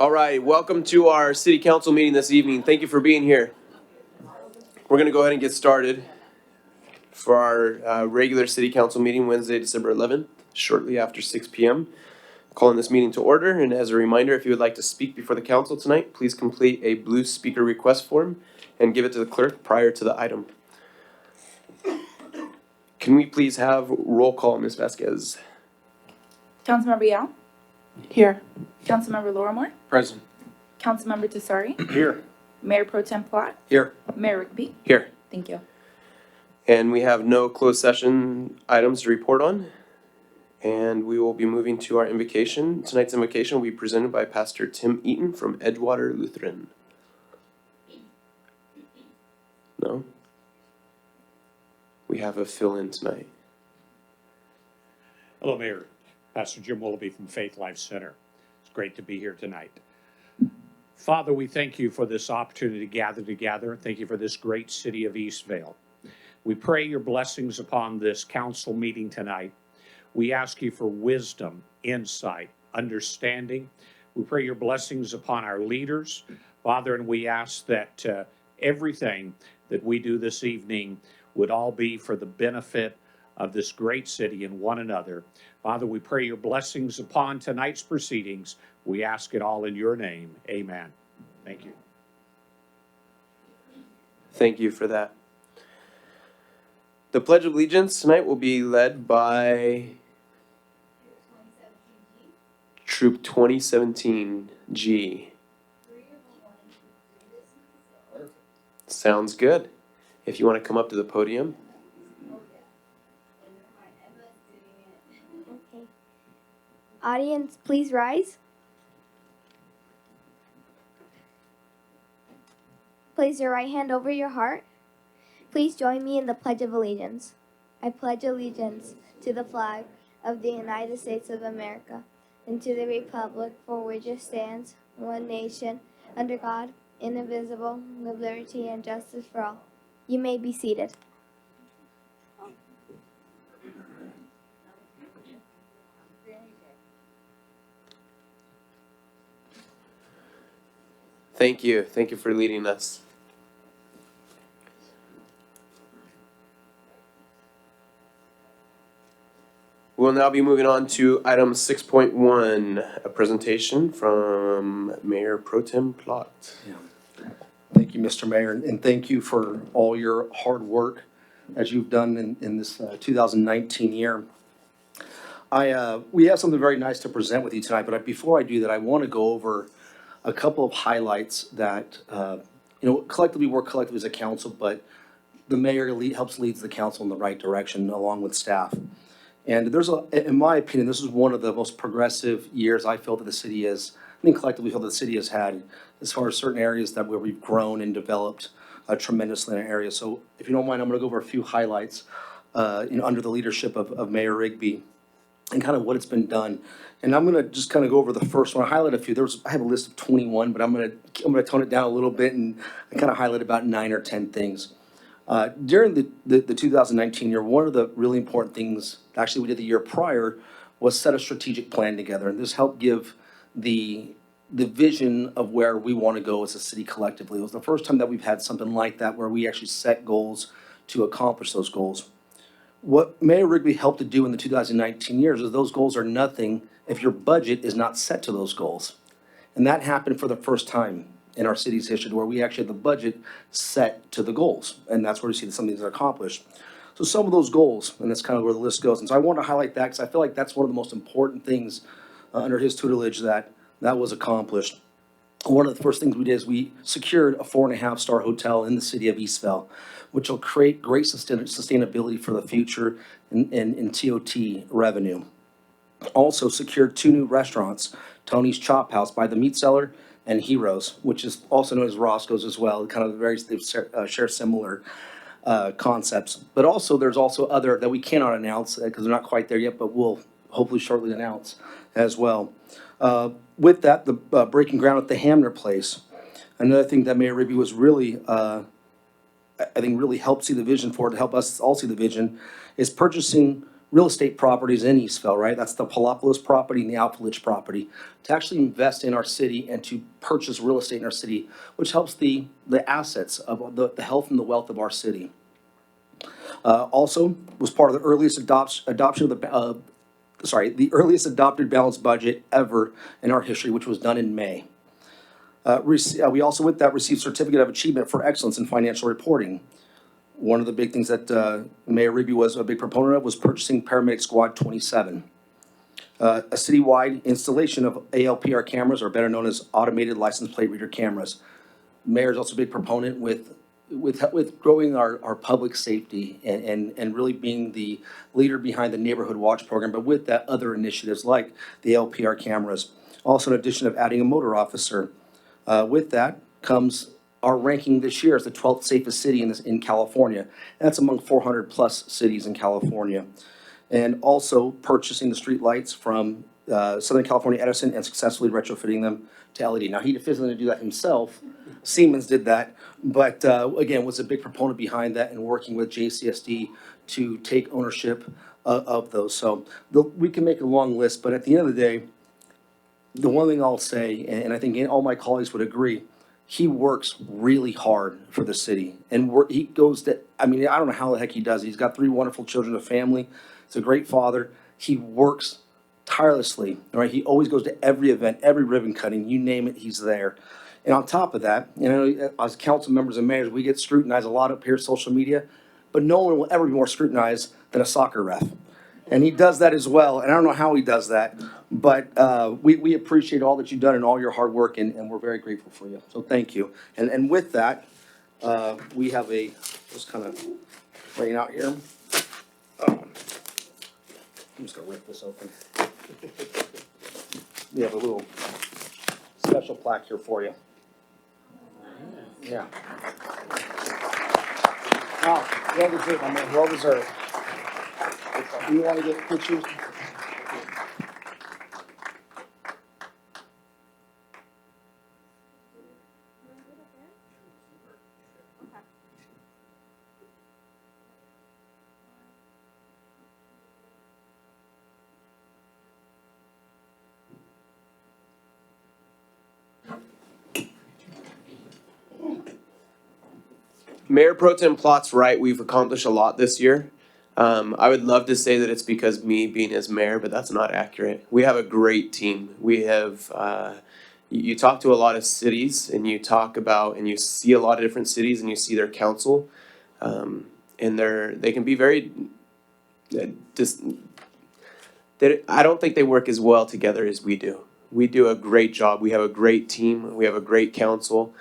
All right, welcome to our city council meeting this evening. Thank you for being here. We're going to go ahead and get started for our regular city council meeting Wednesday, December 11th, shortly after 6 p.m. Calling this meeting to order, and as a reminder, if you would like to speak before the council tonight, please complete a blue speaker request form and give it to the clerk prior to the item. Can we please have roll call, Ms. Vasquez? Councilmember Yao? Here. Councilmember Lorimore? Present. Councilmember Tessari? Here. Mayor Pro Tem Plott? Here. Mayor Rigby? Here. Thank you. And we have no closed session items to report on. And we will be moving to our invocation. Tonight's invocation will be presented by Pastor Tim Eaton from Edgewater Lutheran. No? We have a fill-in tonight. Hello, Mayor. Pastor Jim Willoughby from Faith Life Center. It's great to be here tonight. Father, we thank you for this opportunity to gather together. Thank you for this great city of Eastvale. We pray your blessings upon this council meeting tonight. We ask you for wisdom, insight, understanding. We pray your blessings upon our leaders, Father, and we ask that everything that we do this evening would all be for the benefit of this great city and one another. Father, we pray your blessings upon tonight's proceedings. We ask it all in your name. Amen. Thank you. Thank you for that. The Pledge of Allegiance tonight will be led by Troop 2017G. Sounds good. If you want to come up to the podium. Okay. Audience, please rise. Place your right hand over your heart. Please join me in the Pledge of Allegiance. I pledge allegiance to the flag of the United States of America and to the republic for which it stands, one nation, under God, indivisible, with liberty and justice for all. You may be seated. Thank you. Thank you for leading us. We'll now be moving on to item 6.1, a presentation from Mayor Pro Tem Plott. Thank you, Mr. Mayor, and thank you for all your hard work as you've done in this 2019 year. We have something very nice to present with you tonight, but before I do that, I want to go over a couple of highlights that, collectively, work collectively as a council, but the mayor helps leads the council in the right direction along with staff. And in my opinion, this is one of the most progressive years I feel that the city is, collectively feel that the city has had as far as certain areas where we've grown and developed tremendously in an area. So if you don't mind, I'm going to go over a few highlights, under the leadership of Mayor Rigby and kind of what it's been done. And I'm going to just kind of go over the first one. I highlight a few. I have a list of 21, but I'm going to tone it down a little bit and kind of highlight about 9 or 10 things. During the 2019 year, one of the really important things, actually we did the year prior, was set a strategic plan together. And this helped give the vision of where we want to go as a city collectively. It was the first time that we've had something like that where we actually set goals to accomplish those goals. What Mayor Rigby helped to do in the 2019 years is those goals are nothing if your budget is not set to those goals. And that happened for the first time in our city's history where we actually had the budget set to the goals. And that's where we see that some things are accomplished. So some of those goals, and that's kind of where the list goes. And so I want to highlight that because I feel like that's one of the most important things under his tutelage that was accomplished. One of the first things we did is we secured a 4.5-star hotel in the city of Eastvale, which will create great sustainability for the future in TOT revenue. Also secured 2 new restaurants, Tony's Chop House by the Meat Cellar and Heroes, which is also known as Roscoe's as well. Kind of they share similar concepts. But also there's also other that we cannot announce because they're not quite there yet, but we'll hopefully shortly announce as well. With that, the breaking ground at the Hamner Place. Another thing that Mayor Rigby was really, I think really helped see the vision for it, to help us all see the vision, is purchasing real estate properties in Eastville, right? That's the Palopolis property and the Alphalich property, to actually invest in our city and to purchase real estate in our city, which helps the assets of the health and the wealth of our city. Also was part of the earliest adoption of the earliest adopted balanced budget ever in our history, which was done in May. We also with that received Certificate of Achievement for Excellence in Financial Reporting. One of the big things that Mayor Rigby was a big proponent of was purchasing Paramedic Squad 27. A citywide installation of ALPR cameras, or better known as automated license plate reader cameras. Mayor's also a big proponent with growing our public safety and really being the leader behind the Neighborhood Watch program, but with that, other initiatives like the LPR cameras. Also, in addition of adding a motor officer. With that comes our ranking this year as the 12th safest city in California. That's among 400+ cities in California. And also purchasing the street lights from Southern California Edison and successfully retrofitting them to LED. Now, he physically didn't do that himself. Siemens did that, but again, was a big proponent behind that and working with JCSD to take ownership of those. So we can make a long list, but at the end of the day, the one thing I'll say, and I think all my colleagues would agree, he works really hard for the city. And he goes to, I mean, I don't know how the heck he does it. He's got 3 wonderful children, a family. He's a great father. He works tirelessly, right? He always goes to every event, every ribbon cutting, you name it, he's there. And on top of that, you know, as council members and mayors, we get scrutinized a lot up here, social media, but no one will ever be more scrutinized than a soccer ref. And he does that as well, and I don't know how he does that, but we appreciate all that you've done and all your hard work, and we're very grateful for you. So thank you. And with that, we have just kind of laying out here. I'm just gonna rip this open. We have a little special plaque here for you. Yeah. Wow, well deserved, my man, well deserved. Do you want to get pictures? Mayor Pro Tem Plott's right, we've accomplished a lot this year. I would love to say that it's because me being as mayor, but that's not accurate. We have a great team. We have, you talk to a lot of cities and you talk about, and you see a lot of different cities and you see their council. And they can be very, I don't think they work as well together as we do. We do a great job. We have a great team. We have a great council.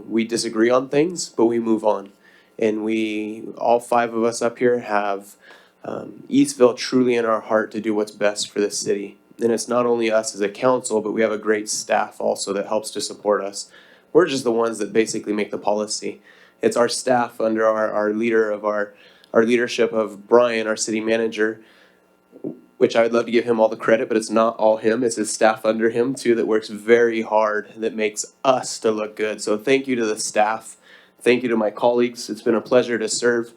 We disagree on things, but we move on. And all 5 of us up here have Eastville truly in our heart to do what's best for the city. And it's not only us as a council, but we have a great staff also that helps to support us. We're just the ones that basically make the policy. It's our staff under our leader of our leadership of Brian, our city manager, which I would love to give him all the credit, but it's not all him. It's his staff under him too that works very hard, that makes us to look good. So thank you to the staff. Thank you to my colleagues. It's been a pleasure to serve.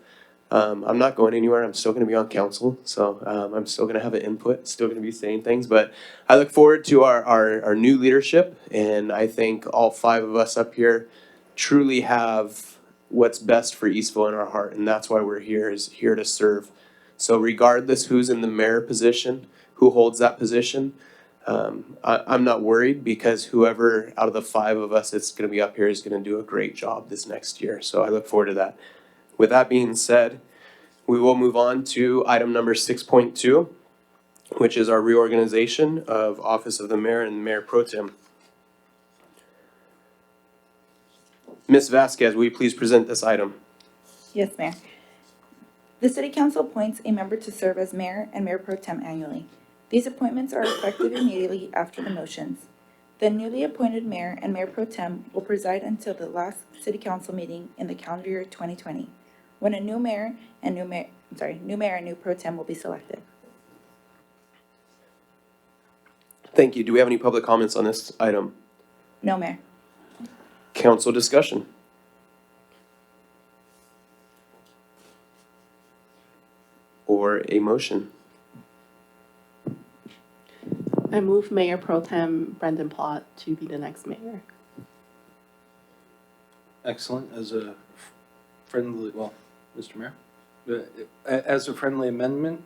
I'm not going anywhere. I'm still going to be on council. So I'm still going to have an input, still going to be saying things. But I look forward to our new leadership. And I think all 5 of us up here truly have what's best for Eastville in our heart. And that's why we're here, is here to serve. So regardless who's in the mayor position, who holds that position, I'm not worried, because whoever out of the 5 of us that's going to be up here is going to do a great job this next year. So I look forward to that. With that being said, we will move on to item number 6.2, which is our reorganization of Office of the Mayor and Mayor Pro Tem. Ms. Vasquez, will you please present this item? Yes, Mayor. The City Council appoints a member to serve as mayor and mayor pro tem annually. These appointments are effective immediately after the motions. The newly appointed mayor and mayor pro tem will preside until the last City Council meeting in the calendar year 2020, when a new mayor and new pro tem will be selected. Thank you. Do we have any public comments on this item? No, Mayor. Council discussion. Or for a motion. I move Mayor Pro Tem Brendan Plott to be the next mayor. Excellent. As a friendly, well, Mr. Mayor, as a friendly amendment,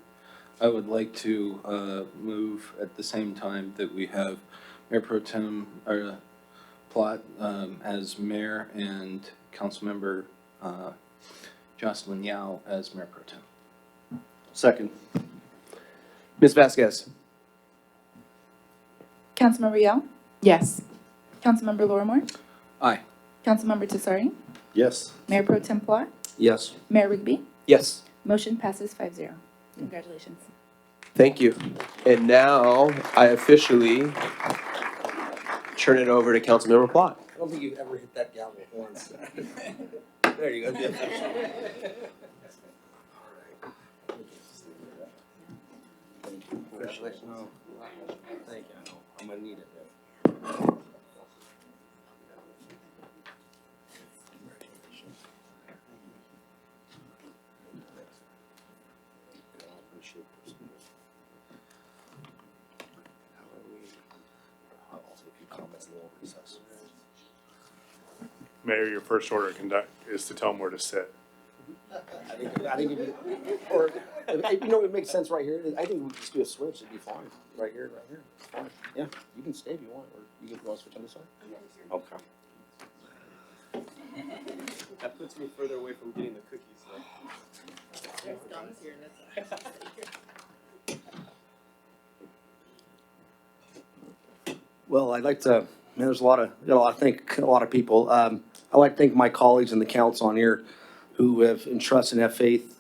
I would like to move at the same time that we have Mayor Pro Tem Plott as mayor and Councilmember Jocelyn Yao as Mayor Pro Tem. Second. Ms. Vasquez? Councilmember Yao? Yes. Councilmember Lorimore? Aye. Councilmember Tesari? Yes. Mayor Pro Tem Plott? Yes. Mayor Rigby? Yes. Motion passes 5-0. Congratulations. Thank you. And now I officially turn it over to Councilmember Plott. I don't think you've ever hit that gavel once. There you go. Congratulations. Thank you. I'm gonna need it. Mayor, your first order of conduct is to tell them where to sit. I think, or, you know, it makes sense right here. I think we just do a switch, it'd be fine. Right here, it's fine. Yeah, you can stay if you want, or you can go switch on this side? Okay. That puts me further away from getting the cookies, Well, I'd like to, man, there's a lot of people. I'd like to thank my colleagues in the council on here who have entrusted and have faith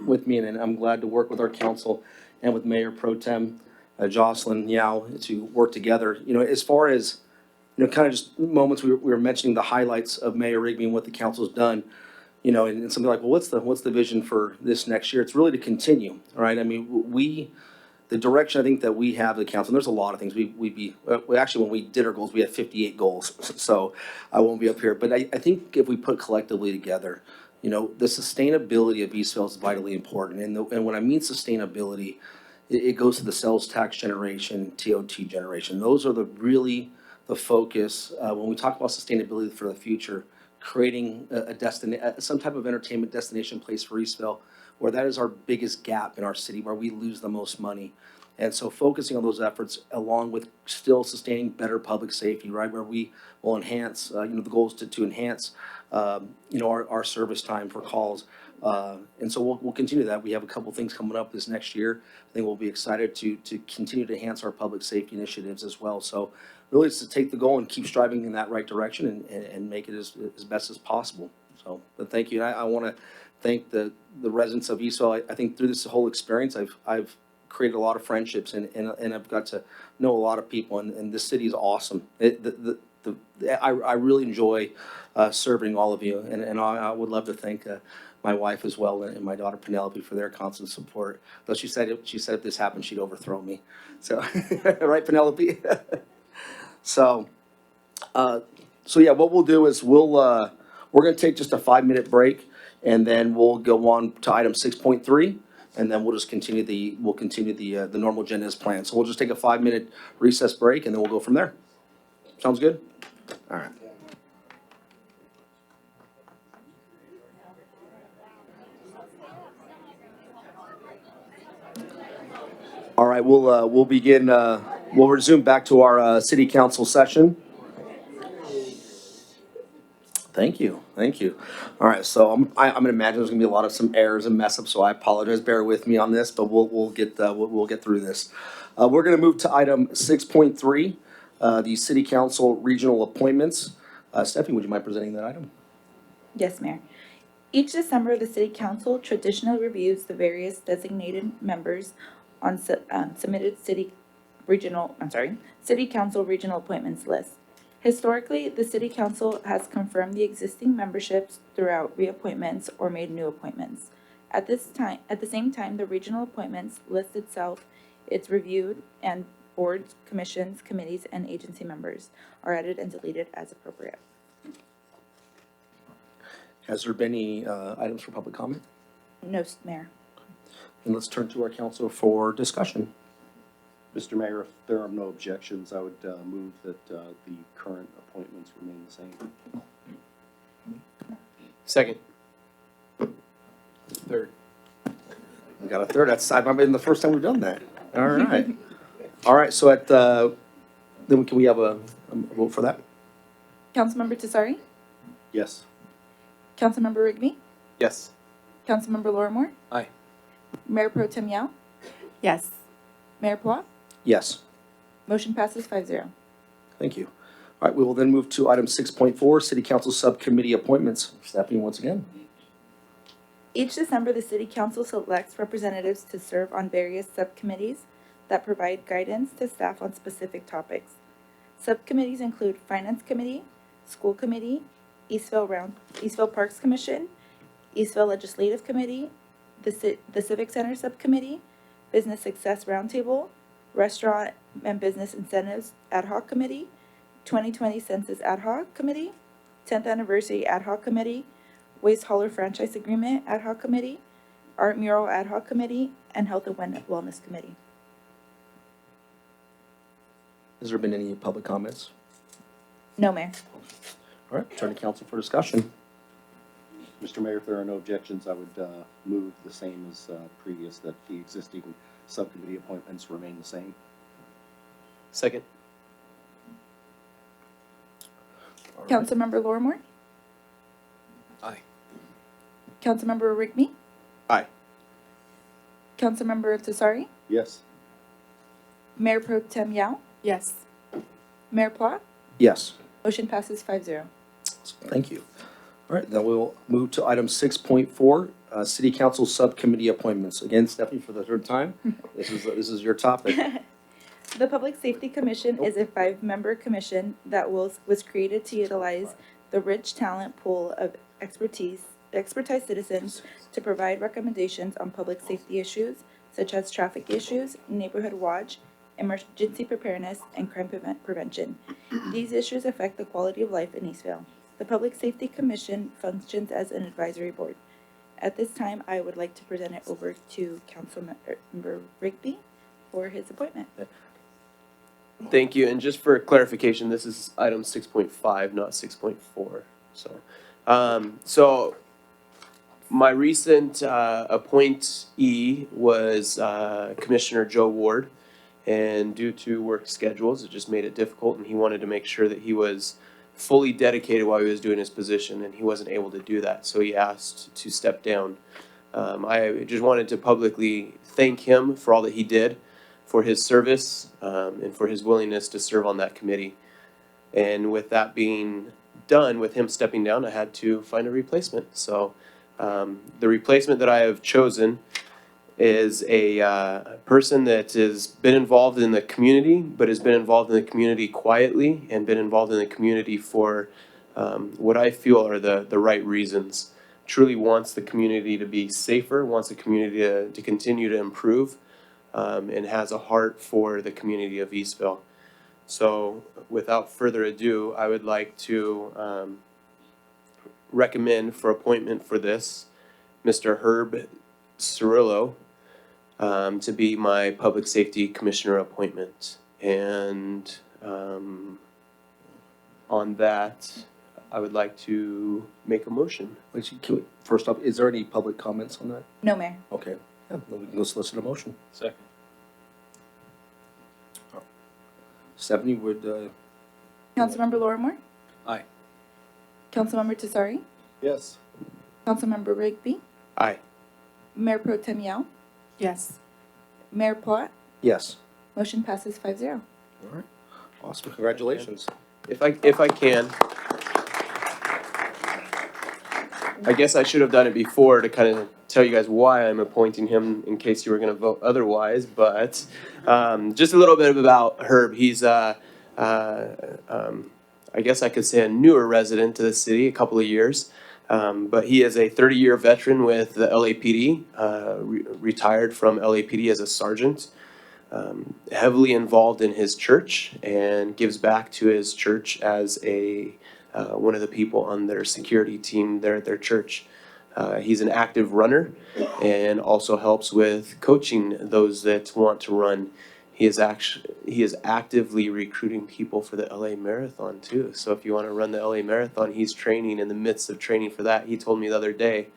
with me, and I'm glad to work with our council and with Mayor Pro Tem Jocelyn Yao to work together. You know, as far as, you know, kind of just moments we were mentioning the highlights of Mayor Rigby and what the council's done, you know, and something like, well, what's the vision for this next year? It's really to continue, all right? I mean, the direction I think that we have the council, and there's a lot of things. We actually, when we did our goals, we had 58 goals, so I won't be up here. But I think if we put collectively together, you know, the sustainability of Eastville is vitally important. And when I mean sustainability, it goes to the sales tax generation, TOT generation. Those are the focus when we talk about sustainability for the future, creating some type of entertainment destination place for Eastville, where that is our biggest gap in our city, where we lose the most money. And so focusing on those efforts along with still sustaining better public safety, right, where we will enhance, you know, the goal is to enhance, you know, our service time for calls. And so we'll continue that. We have a couple things coming up this next year. I think we'll be excited to continue to enhance our public safety initiatives as well. So really it's to take the goal and keep striving in that right direction and make it as best as possible. So, but thank you. And I want to thank the residents of Eastville. I think through this whole experience, I've created a lot of friendships and I've got to know a lot of people, and this city is awesome. I really enjoy serving all of you, and I would love to thank my wife as well and my daughter Penelope for their constant support. Though she said if this happened, she'd overthrow me. So, right, Penelope? So yeah, what we'll do is we're going to take just a 5-minute break, and then we'll go on to item 6.3, and then we'll just continue the normal agenda as planned. So we'll just take a 5-minute recess break, and then we'll go from there. Sounds good? All right. All right, we'll begin, we'll resume back to our city council session. Thank you. All right, so I'm gonna imagine there's gonna be a lot of some errors and mess ups, so I apologize. Bear with me on this, but we'll get through this. We're gonna move to item 6.3, the city council regional appointments. Stephanie, would you mind presenting that item? Yes, Mayor. Each December, the City Council traditionally reviews the various designated members on submitted City Council regional appointments list. Historically, the City Council has confirmed the existing memberships throughout reappointments or made new appointments. At the same time, the regional appointments list itself, it's reviewed, and boards, commissions, committees, and agency members are added and deleted as appropriate. Has there been any items for public comment? No, Mayor. And let's turn to our council for discussion. Mr. Mayor, if there are no objections, I would move that the current appointments remain the same. Second. Third. We got a third. That's, I've been the first time we've done that. All right. All right, so then can we have a vote for that? Councilmember Tesari, Yes. Councilmember Rigby, Yes. Councilmember Lorimore, Aye. Mayor Pro Tem Yao, Yes. Mayor Plot, Yes. motion passes 5-0. Thank you. All right, we will then move to item 6.4, City Council Subcommittee Appointments. Stephanie, once again. Each December, the City Council selects representatives to serve on various subcommittees that provide guidance to staff on specific topics. Subcommittees include Finance Committee, School Committee, Eastville Parks Commission, Eastville Legislative Committee, the Civic Center Subcommittee, Business Success Roundtable, Restaurant and Business Incentives Ad Hoc Committee, 2020 Census Ad Hoc Committee, 10th Anniversary Ad Hoc Committee, Waste Hauler Franchise Agreement Ad Hoc Committee, Art Mural Ad Hoc Committee, and Health and Wellness Committee. Has there been any public comments? No, Mayor. All right, turn to council for discussion. Mr. Mayor, if there are no objections, I would move the same as previous, that the existing subcommittee appointments remain the same. Second. All right. Councilmember Lorimore, Aye. Councilmember Rigby, Aye. Councilmember Tesari, Yes. Mayor Pro Tem Yao, Yes. Mayor Plot, Yes. motion passes 5-0. Thank you. All right, then we'll move to item 6.4, City Council Subcommittee Appointments. Again, Stephanie, for the third time, this is your topic. The Public Safety Commission is a 5-member commission that was created to utilize the rich talent pool of expertise citizens to provide recommendations on public safety issues such as traffic issues, neighborhood watch, emergency preparedness, and crime prevention. These issues affect the quality of life in Eastville. The Public Safety Commission functions as an advisory board. At this time, I would like to present it over to Councilmember Rigby for his appointment. Thank you, and just for clarification, this is item 6.5, not 6.4, so my recent appointee was Commissioner Joe Ward, and due to work schedules, it just made it difficult, and he wanted to make sure that he was fully dedicated while he was doing his position, and he wasn't able to do that, so he asked to step down. I just wanted to publicly thank him for all that he did, for his service, and for his willingness to serve on that committee. And with that being done, with him stepping down, I had to find a replacement. So the replacement that I have chosen is a person that has been involved in the community, but has been involved in the community quietly and been involved in the community for what I feel are the right reasons. Truly wants the community to be safer, wants the community to continue to improve, and has a heart for the community of Eastville. So without further ado, I would like to recommend for appointment for this, Mr. Herb Cirillo, to be my Public Safety Commissioner appointment. And on that, I would like to make a motion. First off, is there any public comments on that? No, Mayor. Okay, yeah, then we can go solicit a motion. Second. Stephanie would, Councilmember Lorimore, Aye. Councilmember Tesari, Yes. Councilmember Rigby, Aye. Mayor Pro Tem Yao, Yes. Mayor Plot, yes. motion passes 5-0. All right, awesome, congratulations. If I can. I guess I should have done it before to kind of tell you guys why I'm appointing him in case you were going to vote otherwise, but just a little bit about Herb. He's, I guess I could say a newer resident to the city, a couple of years, but he is a 30-year veteran with the LAPD, retired from LAPD as a sergeant, heavily involved in his church and gives back to his church as one of the people on their security team there at their church. He's an active runner and also helps with coaching those that want to run. He is actively recruiting people for the LA Marathon too. So if you want to run the LA Marathon, he's training in the midst of training for that. He told me the other day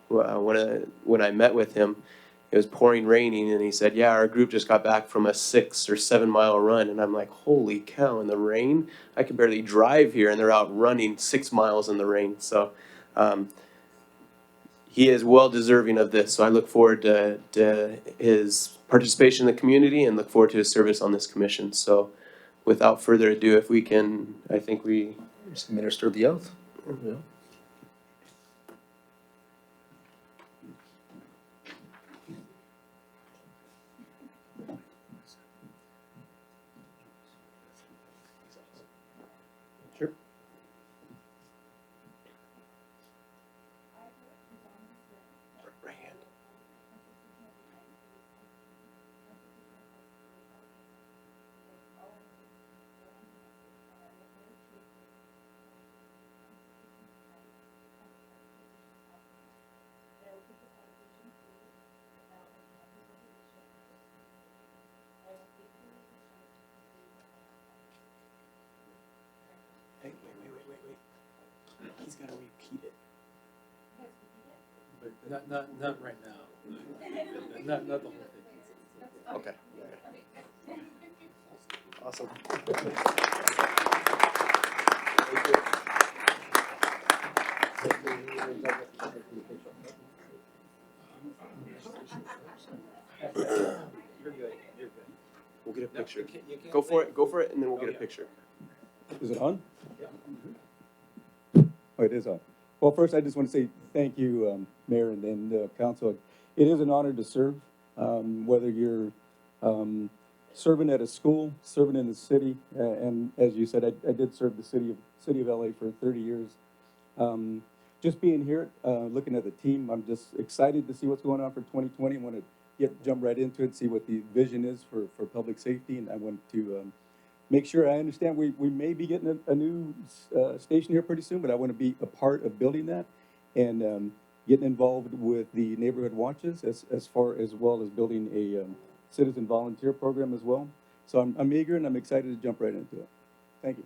when I met with him, it was pouring raining, and he said, "Yeah, our group just got back from a 6 or 7 mile run." And I'm like, "Holy cow! In the rain, I could barely drive here, and they're out running 6 miles in the rain." So. He is well deserving of this, so I look forward to his participation in the community and look forward to his service on this commission. So without further ado, if we can, I think we. Just administer the oath. Yeah. Sure. Right hand. Hey, wait. He's got to repeat it. But not right now. Not the whole thing. Okay. Awesome. We'll get a picture. Go for it, and then we'll get a picture. Is it on? Oh, it is on. Well, first, I just want to say thank you, Mayor and Council. It is an honor to serve, whether you're serving at a school, serving in the city, and as you said, I did serve the city of LA for 30 years. Just being here, looking at the team, I'm just excited to see what's going on for 2020. I want to jump right into it, see what the vision is for public safety, and I want to make sure I understand we may be getting a new station here pretty soon, but I want to be a part of building that and getting involved with the neighborhood watches as far as well as building a citizen volunteer program as well. So I'm eager and I'm excited to jump right into it. Thank you.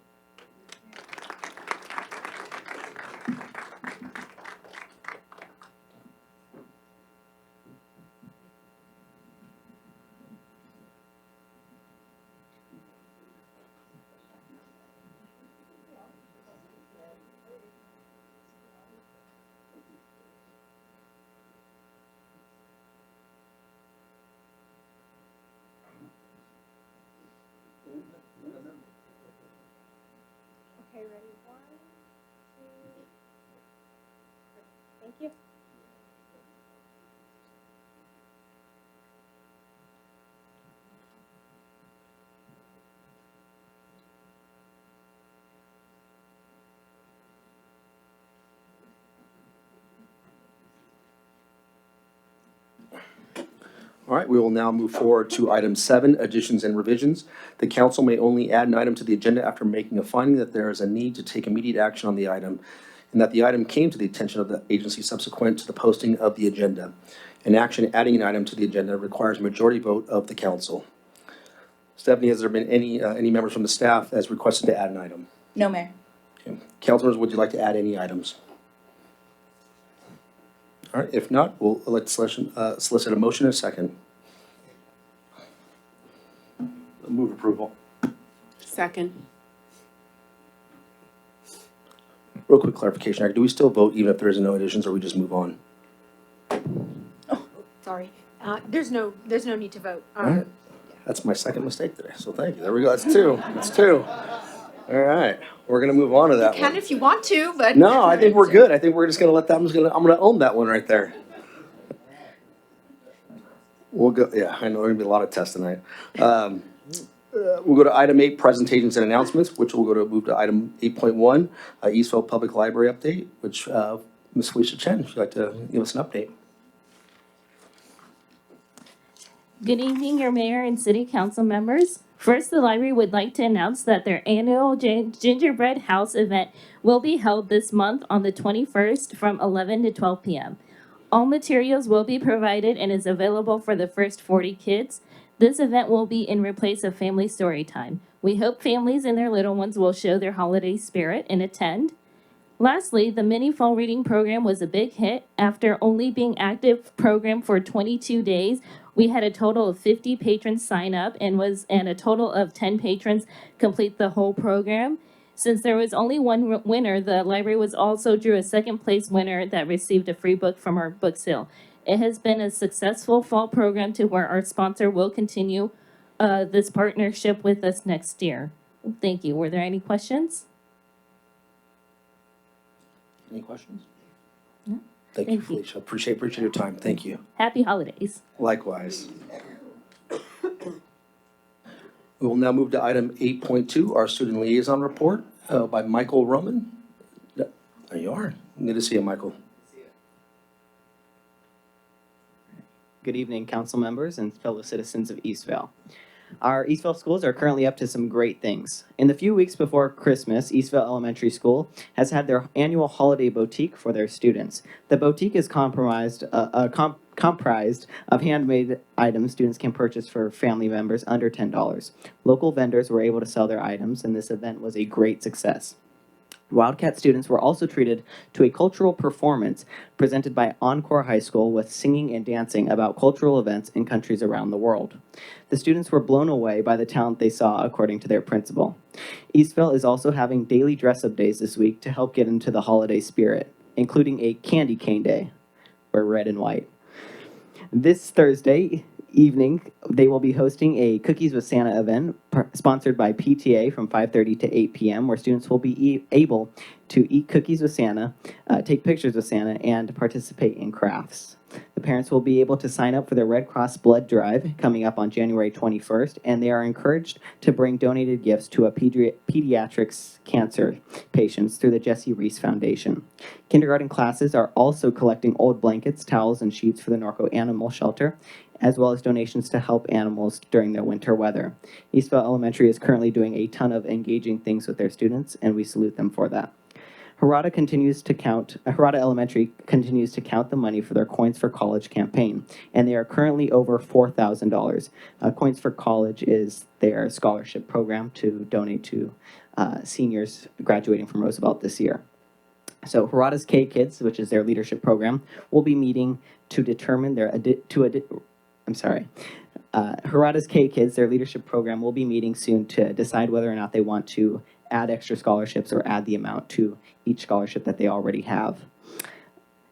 Okay, ready? 1, 2. Thank you. All right, we will now move forward to item 7, additions and revisions. The council may only add an item to the agenda after making a finding that there is a need to take immediate action on the item and that the item came to the attention of the agency subsequent to the posting of the agenda. An action adding an item to the agenda requires a majority vote of the council. Stephanie, has there been any members from the staff as requested to add an item? No, Mayor. Okay. Councilors, would you like to add any items? All right, if not, we'll solicit a motion in a second. Move approval. Second. Real quick clarification, Eric, do we still vote even if there is no additions, or we just move on? Sorry. There's no need to vote. All right. That's my second mistake today, so thank you. There we go, that's 2. That's 2. All right, we're gonna move on to that You can one. if you want to, but. No, I think we're good. I think we're just gonna let that, I'm gonna own that one right there. We'll go, yeah, I know there's gonna be a lot of tests tonight. We'll go to item 8, presentations and announcements, which we'll move to item 8.1, Eastville Public Library update, which Ms. Felicia Chen, would you like to give us an update? Good evening, your mayor and city council members. First, the library would like to announce that their annual Gingerbread House event will be held this month on the 21st from 11 to 12 p.m. All materials will be provided and is available for the first 40 kids. This event will be in replace of family story time. We hope families and their little ones will show their holiday spirit and attend. Lastly, the mini fall reading program was a big hit. After only being active program for 22 days, we had a total of 50 patrons sign up and a total of 10 patrons complete the whole program. Since there was only one winner, the library was also drew a second place winner that received a free book from our book sale. It has been a successful fall program to where our sponsor will continue this partnership with us next year. Thank you. Were there any questions? Any questions? No. Thank you, Thank you. Felicia. Appreciate your time. Thank you. Happy holidays. Likewise. We will now move to item 8.2, our student liaison report by Michael Roman. There you are. Good to see you, Michael. Good evening, council members and fellow citizens of Eastvale. Our Eastvale schools are currently up to some great things. In the few weeks before Christmas, Eastvale Elementary School has had their annual holiday boutique for their students. The boutique is comprised of handmade items students can purchase for family members under $10. Local vendors were able to sell their items, and this event was a great success. Wildcat students were also treated to a cultural performance presented by Encore High School with singing and dancing about cultural events in countries around the world. The students were blown away by the talent they saw, according to their principal. Eastvale is also having daily dress-up days this week to help get into the holiday spirit, including a candy cane day. Wear red and white. This Thursday evening, they will be hosting a Cookies with Santa event sponsored by PTA from 5:30 to 8 p.m. where students will be able to eat cookies with Santa, take pictures with Santa, and participate in crafts. The parents will be able to sign up for the Red Cross Blood Drive coming up on January 21st, and they are encouraged to bring donated gifts to a pediatrics cancer patients through the Jesse Reese Foundation. Kindergarten classes are also collecting old blankets, towels, and sheets for the Norco Animal Shelter, as well as donations to help animals during their winter weather. Eastvale Elementary is currently doing a ton of engaging things with their students, and we salute them for that. Harada Elementary continues to count the money for their Coins for College campaign, and they are currently over $4,000. Coins for College is their scholarship program to donate to seniors graduating from Roosevelt this year. So Harada's K-Kids, which is their leadership program, will be meeting to determine Harada's K-Kids, their leadership program, will be meeting soon to decide whether or not they want to add extra scholarships or add the amount to each scholarship that they already have.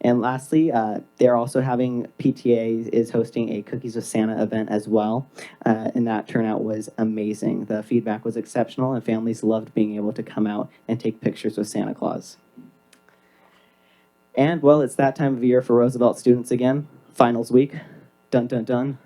And lastly, they're also having, PTA is hosting a Cookies with Santa event as well, and that turnout was amazing. The feedback was exceptional, and families loved being able to come out and take pictures with Santa Claus. And, well, it's that time of year for Roosevelt students again, finals week. Dun, dun, dun.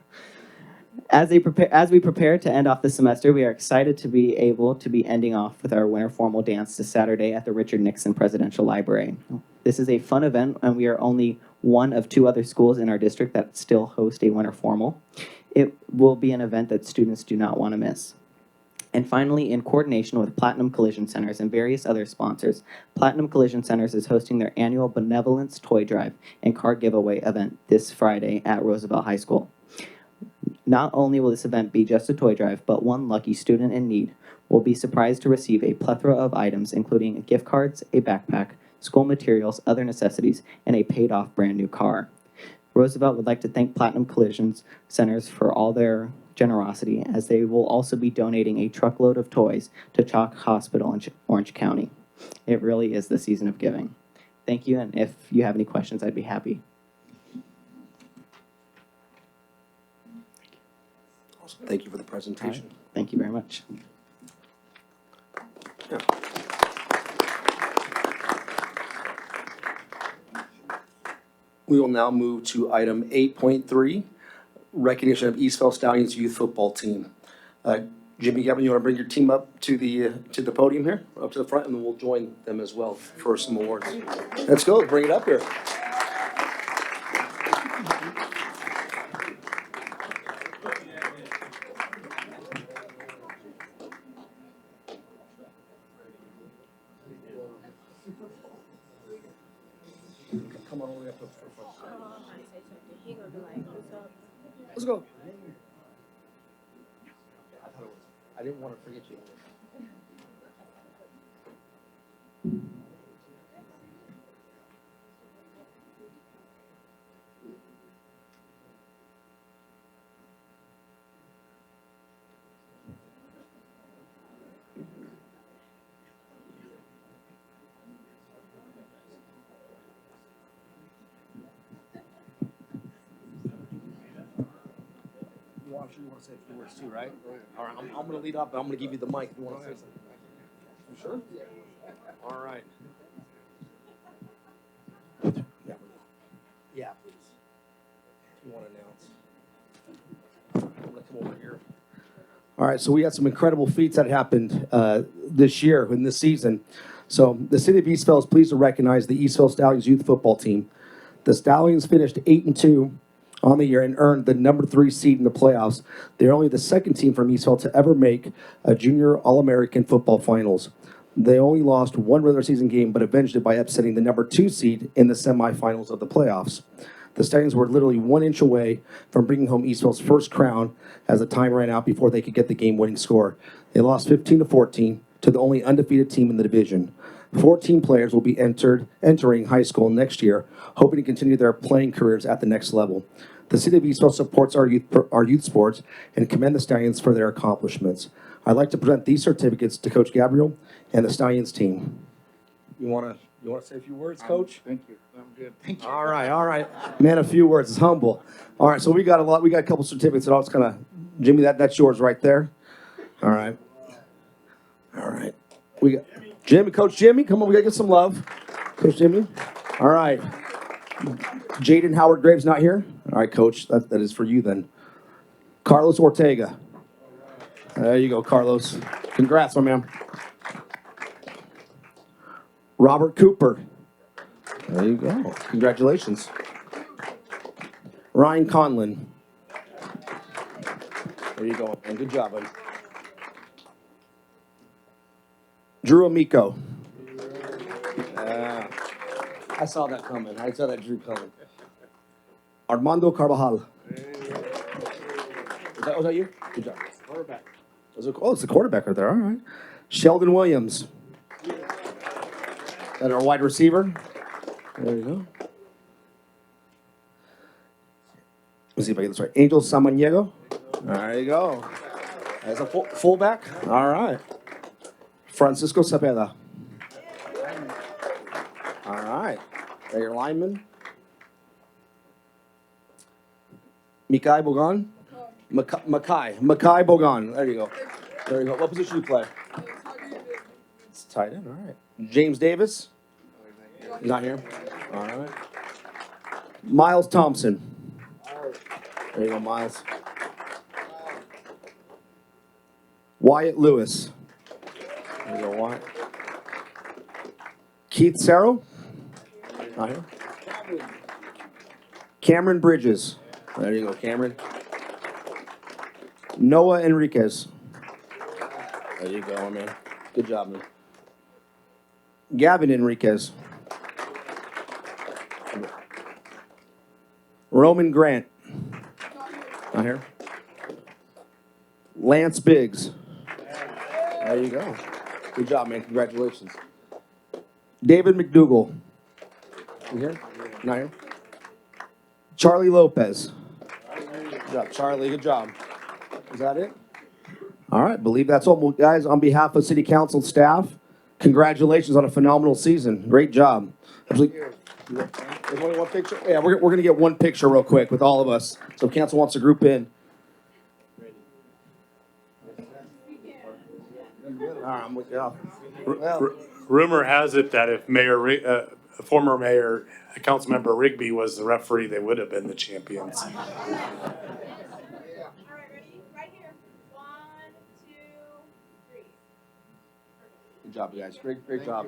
As we prepare to end off the semester, we are excited to be able to be ending off with our winter formal dance this Saturday at the Richard Nixon Presidential Library. This is a fun event, and we are only one of 2 other schools in our district that still host a winter formal. It will be an event that students do not want to miss. And finally, in coordination with Platinum Collision Centers and various other sponsors, Platinum Collision Centers is hosting their annual Benevolence Toy Drive and Card Giveaway event this Friday at Roosevelt High School. Not only will this event be just a toy drive, but one lucky student in need will be surprised to receive a plethora of items, including gift cards, a backpack, school materials, other necessities, and a paid-off brand new car. Roosevelt would like to thank Platinum Collision Centers for all their generosity, as they will also be donating a truckload of toys to Chalk Hospital in Orange County. It really is the season of giving. Thank you, and if you have any questions, I'd be happy. Awesome. Thank you for the presentation. Right. Thank you very much. Yeah. We will now move to item 8.3, recognition of Eastvale Stallions youth football team. Jimmy Gavin, you want to bring your team up to the podium here, up to the front, and then we'll join them as well for some awards. Let's go. Bring it up here. Come on all the way up to the front. Let's go. I didn't want to forget you. You want to say a few words too, right? All right, I'm going to lead up, and I'm going to give you the mic if you want to say something. You sure? All right. Yeah, please. If you want to announce. I'm going to come over here. All right, so we had some incredible feats that happened this year in this season. So the city of Eastvale is pleased to recognize the Eastvale Stallions youth football team. The Stallions finished 8-2 on the year and earned the number 3 seed in the playoffs. They're only the second team from Eastvale to ever make a junior All-American football finals. They only lost one regular season game, but avenged it by upsetting the number 2 seed in the semifinals of the playoffs. The Stallions were literally 1 inch away from bringing home Eastvale's first crown as the time ran out before they could get the game-winning score. They lost 15-14 to the only undefeated team in the division. 14 players will be entering high school next year, hoping to continue their playing careers at the next level. The city of Eastvale supports our youth sports and commend the Stallions for their accomplishments. I'd like to present these certificates to Coach Gabriel and the Stallions team. You want to say a few words, Coach? Thank you. I'm good. Thank you. All right. Man, a few words is humble. All right, so we got a couple certificates that I'll just kind of, Jimmy, that's yours right there. All right. We got Jimmy, Coach Jimmy, come on, we got to get some love. Coach Jimmy. All right. Jaden Howard Graves not here? All right, Coach, that is for you then. Carlos Ortega. There you go, Carlos. Congrats, my man. Robert Cooper. There you go. Congratulations. Ryan Conlon. There you go, man. Good job, buddy. Drew Amico. I saw that coming. I saw that Drew coming. Armando Carvajal. Was that you? Good job. Quarterback. It's the quarterback right there. All right. Sheldon Williams. And our wide receiver. There you go. Let's see if I get this right. Angel Samaniego. There you go. As a fullback. All right. Francisco Cepeda. All right. There your lineman. Mikai Bogan. Makai Bogan. There you go. What position do you play? It's tight end. All right. James Davis. Not here. All right. Miles Thompson. There you go, Miles. Wyatt Lewis. There you go, Wyatt. Keith Sarrow. Not here. Cameron Bridges. There you go, Cameron. Noah Enriquez. There you go, my man. Good job, man. Gavin Enriquez. Roman Grant. Not here. Lance Biggs. There you go. Good job, man. Congratulations. David McDougall. You here? Not here. Charlie Lopez. Good job, Charlie. Good job. Is that it? All right. Believe that's all. Well, guys, on behalf of City Council staff, congratulations on a phenomenal season. Great job. Absolutely. There's only one picture? Yeah, we're going to get one picture real quick with all of us. So if council wants to group in. All right, I'm with you. Rumor has it that if former mayor, Councilmember Rigby was the referee, they would have been the champions. All right, ready? Right here. 1, 2, 3. Good job, you guys. Great job.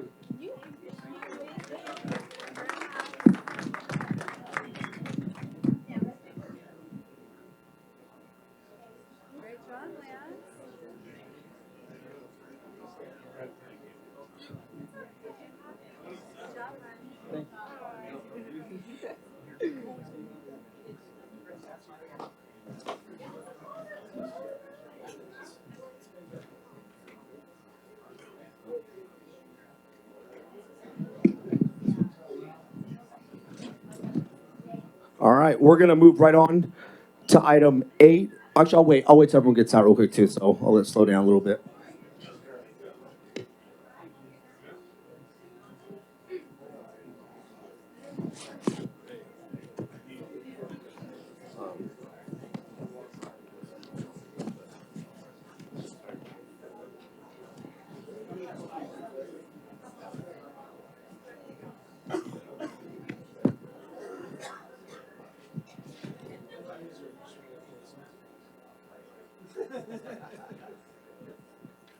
All right, we're gonna move right on to item 8. Actually, I'll wait till everyone gets out real quick too, so I'll let it slow down a little bit.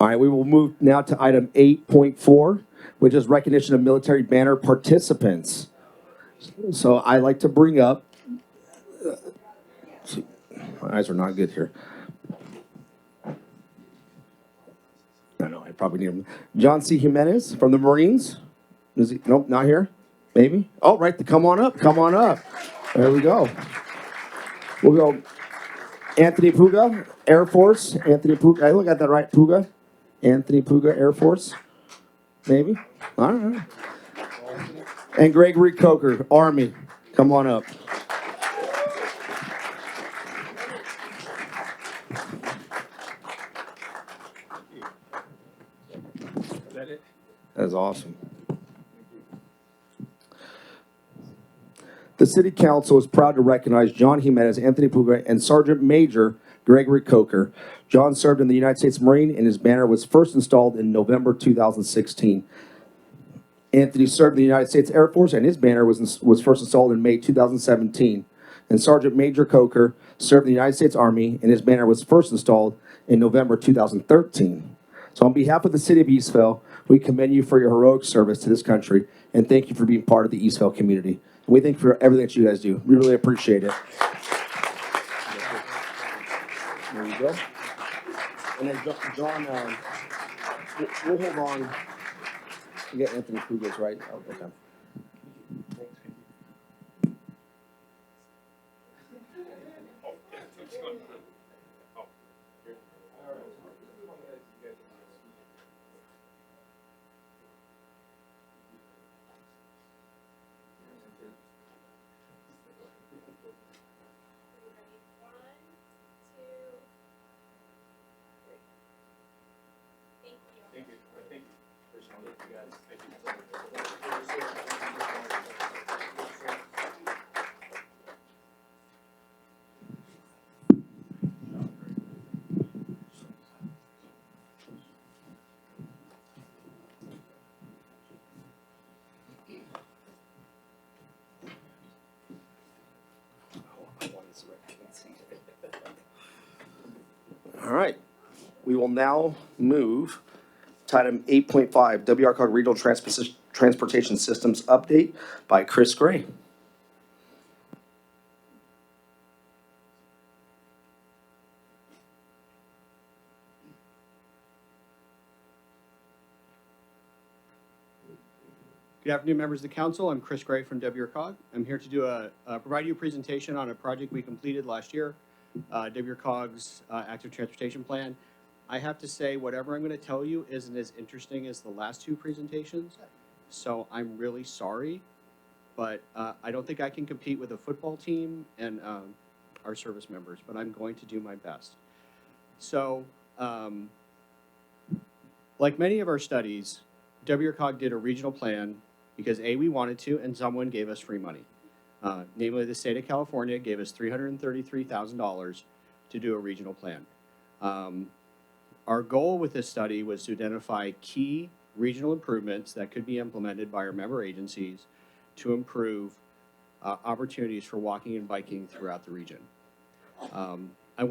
All right, we will move now to item 8.4, which is recognition of military banner participants. So I'd like to bring up, my eyes are not good here. I know, I probably need him. John C. Jimenez from the Marines. Is he? Nope, not here. Maybe. Oh, right. Come on up. Come on up. There we go. We'll go. Anthony Puga, Air Force. Anthony Puga. I look at that right. Puga. Anthony Puga, Air Force. Maybe. All right. And Gregory Coker, Army. Come on up. That's awesome. The City Council is proud to recognize John Jimenez, Anthony Puga, and Sergeant Major Gregory Coker. John served in the United States Marine, and his banner was first installed in November 2016. Anthony served in the United States Air Force, and his banner was first installed in May 2017. And Sergeant Major Coker served in the United States Army, and his banner was first installed in November 2013. So on behalf of the City of Eastvale, we commend you for your heroic service to this country, and thank you for being part of the Eastvale community. And we thank you for everything that you guys do. We really appreciate it. There you go. And then John, we'll hold on. You get Anthony Puga's right. Oh, okay. All right. We will now move to item 8.5, WRCOG Regional Transportation Systems Update by Chris Gray. Good afternoon, members of the council. I'm Chris Gray from WRCOG. I'm here to provide you a presentation on a project we completed last year, WRCOG's Active Transportation Plan. I have to say, whatever I'm going to tell you isn't as interesting as the last two presentations, so I'm really sorry, but I don't think I can compete with a football team and our service members, but I'm going to do my best. So, like many of our studies, WRCOG did a regional plan because A, we wanted to, and someone gave us free money. Namely, the state of California gave us $333,000 to do a regional plan. Our goal with this study was to identify key regional improvements that could be implemented by our member agencies to improve opportunities for walking and biking throughout the region. I'd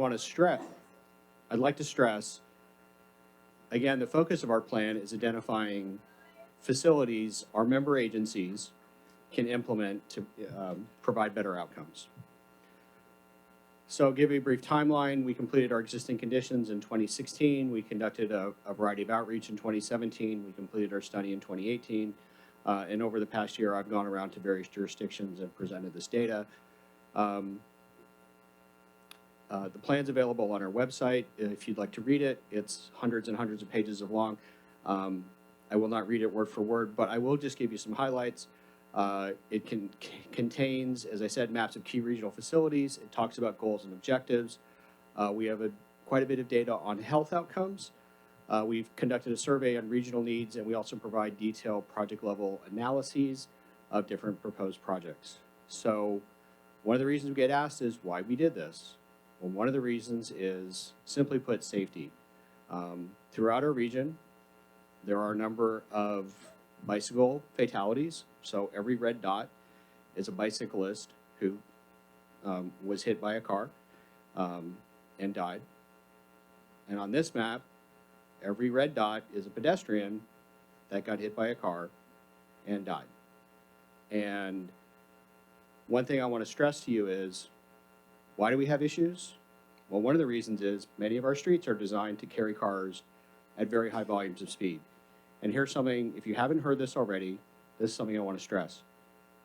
like to stress, again, the focus of our plan is identifying facilities our member agencies can implement to provide better outcomes. So I'll give you a brief timeline. We completed our existing conditions in 2016. We conducted a variety of outreach in 2017. We completed our study in 2018. And over the past year, I've gone around to various jurisdictions and presented this data. The plan's available on our website. If you'd like to read it, it's hundreds and hundreds of pages of long. I will not read it word for word, but I will just give you some highlights. Contains, as I said, maps of key regional facilities. It talks about goals and objectives. We have quite a bit of data on health outcomes. We've conducted a survey on regional needs, and we also provide detailed project-level analyses of different proposed projects. So one of the reasons we get asked is why we did this. Well, one of the reasons is, simply put, safety. Throughout our region, there are a number of bicycle fatalities. So every red dot is a bicyclist who was hit by a car and died. And on this map, every red dot is a pedestrian that got hit by a car and died. And one thing I want to stress to you is, why do we have issues? Well, one of the reasons is many of our streets are designed to carry cars at very high volumes of speed. And here's something, if you haven't heard this already, this is something I want to stress.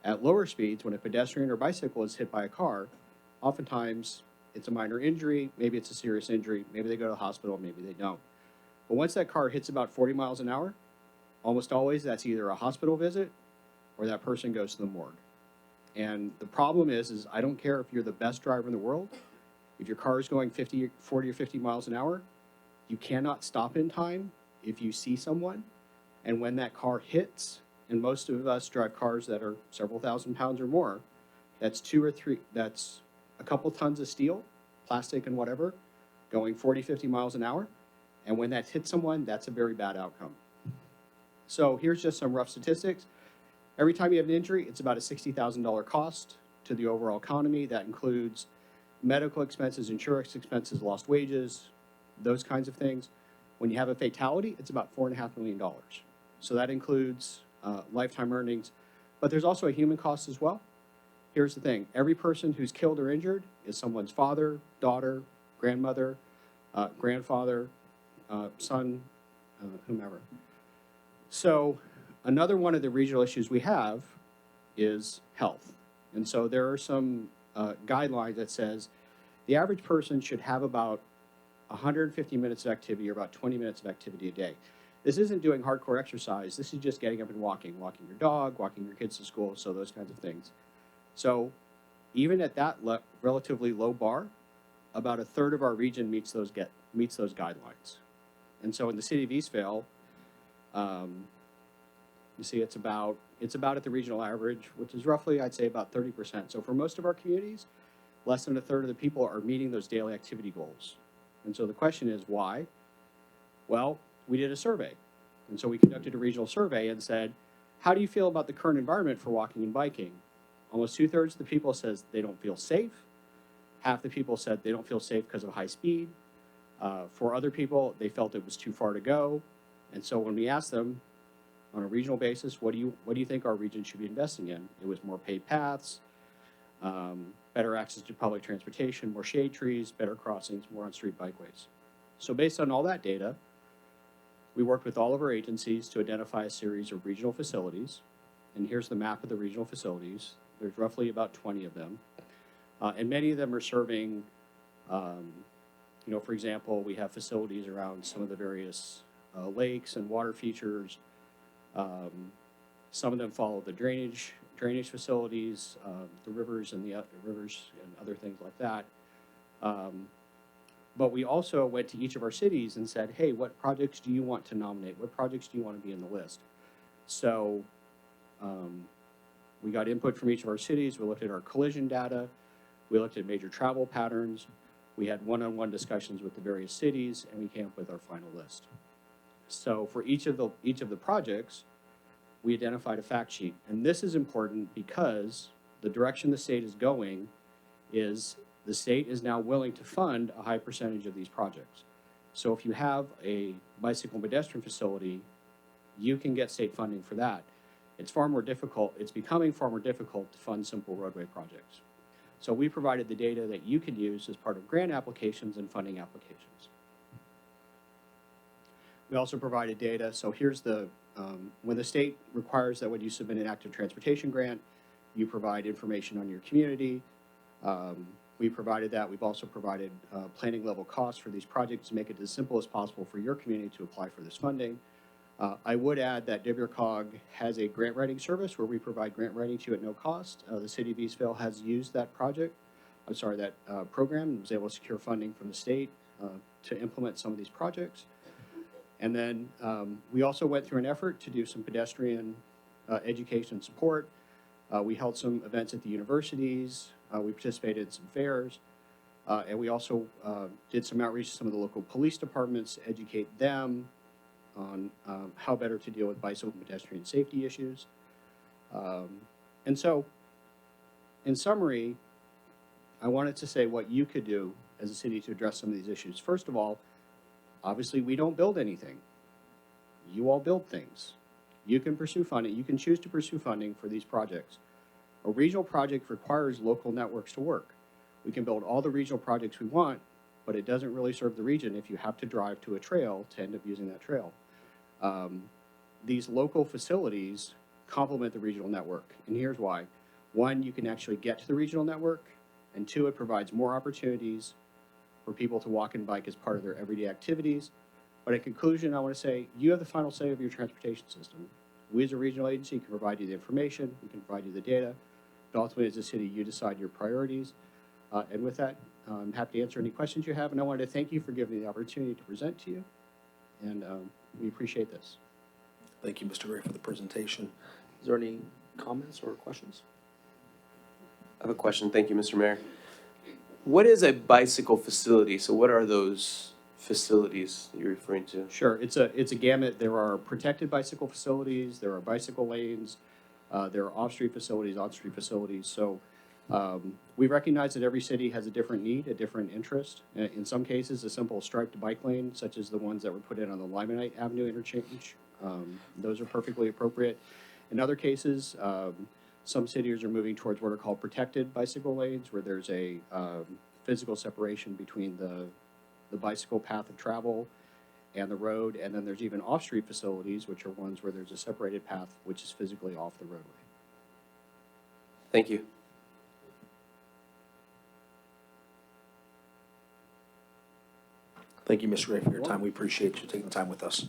At lower speeds, when a pedestrian or bicycle is hit by a car, oftentimes it's a minor injury, maybe it's a serious injury, maybe they go to the hospital, maybe they don't. But once that car hits about 40 miles an hour, almost always that's either a hospital visit or that person goes to the morgue. And the problem is I don't care if you're the best driver in the world, if your car is going 40 or 50 miles an hour, you cannot stop in time if you see someone. And when that car hits, and most of us drive cars that are several thousand pounds or more, that's a couple tons of steel, plastic and whatever, going 40, 50 miles an hour. And when that hits someone, that's a very bad outcome. So here's just some rough statistics. Every time you have an injury, it's about a $60,000 cost to the overall economy. That includes medical expenses, insurance expenses, lost wages, those kinds of things. When you have a fatality, it's about $4.5 million. So that includes lifetime earnings, but there's also a human cost as well. Here's the thing. Every person who's killed or injured is someone's father, daughter, grandmother, grandfather, son, whomever. So another one of the regional issues we have is health. And so there are some guidelines that says the average person should have about 150 minutes of activity or about 20 minutes of activity a day. This isn't doing hardcore exercise. This is just getting up and walking your dog, walking your kids to school, so those kinds of things. So even at that relatively low bar, about a third of our region meets those guidelines. And so in the city of Eastvale, you see it's about at the regional average, which is roughly, I'd say, about 30%. So for most of our communities, less than a third of the people are meeting those daily activity goals. And so the question is, why? Well, we did a survey. And so we conducted a regional survey and said, how do you feel about the current environment for walking and biking? Almost 2/3 of the people says they don't feel safe. Half the people said they don't feel safe because of high speed. For other people, they felt it was too far to go. And so when we asked them on a regional basis, what do you think our region should be investing in? It was more paved paths, better access to public transportation, more shade trees, better crossings, more on-street bikeways. So based on all that data, we worked with all of our agencies to identify a series of regional facilities. And here's the map of the regional facilities. There's roughly about 20 of them. And many of them are serving, for example, we have facilities around some of the various lakes and water features. Some of them follow the drainage facilities, the rivers and other things like that. But we also went to each of our cities and said, hey, what projects do you want to nominate? What projects do you want to be in the list? So we got input from each of our cities. We looked at our collision data. We looked at major travel patterns. We had one-on-one discussions with the various cities, and we came up with our final list. So for each of the projects, we identified a fact sheet. And this is important because the direction the state is going is the state is now willing to fund a high percentage of these projects. So if you have a bicycle and pedestrian facility, you can get state funding for that. It's becoming far more difficult to fund simple roadway projects. So we provided the data that you can use as part of grant applications and funding applications. We also provided data. So here's when the state requires that when you submit an active transportation grant, you provide information on your community. We provided that. We've also provided planning level costs for these projects to make it as simple as possible for your community to apply for this funding. I would add that WCOG has a grant writing service where we provide grant writing to you at no cost. The city of Eastville has used that program, and was able to secure funding from the state to implement some of these projects. And then we also went through an effort to do some pedestrian education support. We held some events at the universities. We participated in some fairs. And we also did some outreach to some of the local police departments to educate them on how better to deal with bicycle and pedestrian safety issues. And so, in summary, I wanted to say what you could do as a city to address some of these issues. First of all, obviously, we don't build anything. You all build things. You can pursue funding. You can choose to pursue funding for these projects. A regional project requires local networks to work. We can build all the regional projects we want, but it doesn't really serve the region if you have to drive to a trail to end up using that trail. These local facilities complement the regional network, and here's why. One, you can actually get to the regional network, and two, it provides more opportunities for people to walk and bike as part of their everyday activities. But in conclusion, I want to say you have the final say of your transportation system. We as a regional agency can provide you the information, we can provide you the data, but ultimately as a city, you decide your priorities. And with that, I'm happy to answer any questions you have, and I wanted to thank you for giving me the opportunity to present to you, and we appreciate this. Thank you, Mr. Gray, for the presentation. Is there any comments or questions? I have a question. Thank you, Mr. Mayor. What is a bicycle facility? So what are those facilities you're referring to? Sure, it's a gamut. There are protected bicycle facilities, there are bicycle lanes, there are off-street facilities, on-street facilities. So we recognize that every city has a different need, a different interest. In some cases, a simple striped bike lane, such as the ones that were put in on the Limonite Avenue interchange, those are perfectly appropriate. In other cases, some cities are moving towards what are called protected bicycle lanes, where there's a physical separation between the bicycle path of travel and the road, and then there's even off-street facilities, which are ones where there's a separated path which is physically off the roadway. Thank you. Thank you, Mr. Gray, for your time. We appreciate you taking the time with us.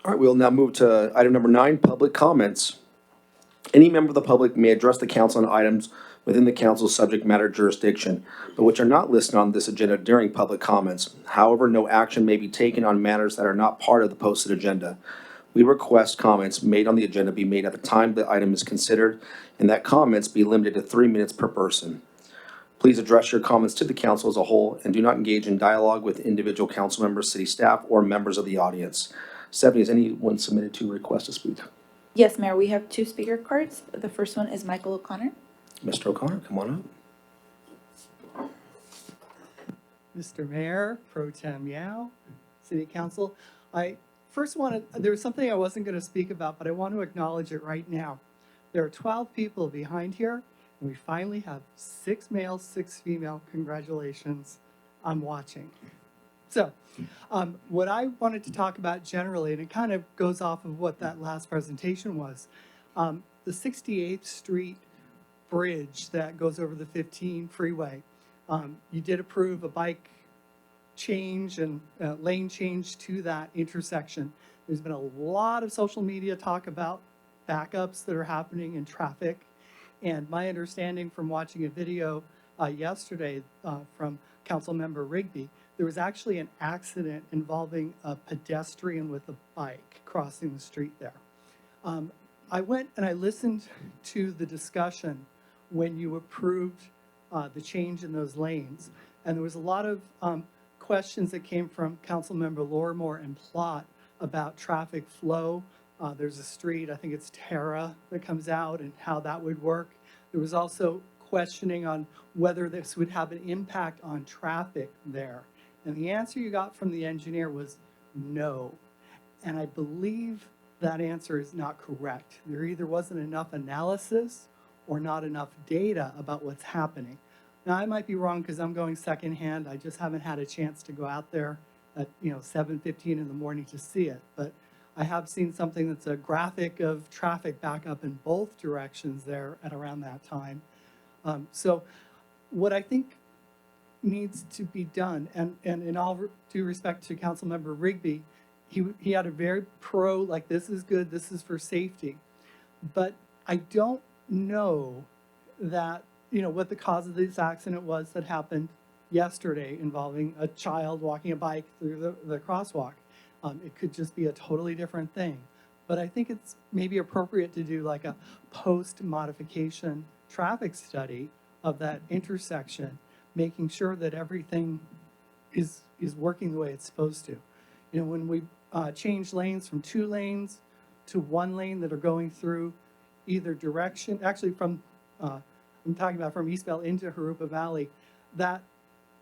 All right, we'll now move to item number 9, public comments. Any member of the public may address the council on items within the council's subject matter jurisdiction, but which are not listed on this agenda during public comments. However, no action may be taken on matters that are not part of the posted agenda. We request comments made on the agenda be made at the time the item is considered, and that comments be limited to 3 minutes per person. Please address your comments to the council as a whole and do not engage in dialogue with individual council members, city staff, or members of the audience. Stephanie, has anyone submitted to request to speak? Yes, Mayor, we have 2 speaker cards. The first one is Michael O'Connor. Mr. O'Connor, come on up. Mr. Mayor, Pro Tem Yao, City Council. I first wanted, there was something I wasn't going to speak about, but I want to acknowledge it right now. There are 12 people behind here, and we finally have 6 male, 6 female. Congratulations. I'm watching. So, what I wanted to talk about generally, and it kind of goes off of what that last presentation was, the 68th Street bridge that goes over the 15 freeway. You did approve a bike change and lane change to that intersection. There's been a lot of social media talk about backups that are happening in traffic. And my understanding from watching a video yesterday from Councilmember Rigby, there was actually an accident involving a pedestrian with a bike crossing the street there. I went and I listened to the discussion when you approved the change in those lanes. And there was a lot of questions that came from Councilmember Lorimore and Plott about traffic flow. There's a street, I think it's Terra, that comes out and how that would work. There was also questioning on whether this would have an impact on traffic there. And the answer you got from the engineer was no. And I believe that answer is not correct. There either wasn't enough analysis or not enough data about what's happening. Now, I might be wrong because I'm going secondhand. I just haven't had a chance to go out there at 7:15 in the morning to see it. But I have seen something that's a graphic of traffic back up in both directions there at around that time. So what I think needs to be done. And in all due respect to Councilmember Rigby, he had a very like, this is good, this is for safety. But I don't know that, what the cause of this accident was that happened yesterday involving a child walking a bike through the crosswalk. It could just be a totally different thing. But I think it's maybe appropriate to do like a post-modification traffic study of that intersection, making sure that everything is working the way it's supposed to. When we change lanes from 2 lanes to 1 lane that are going through either direction, actually from, I'm talking about from Eastvale into Harupa Valley, that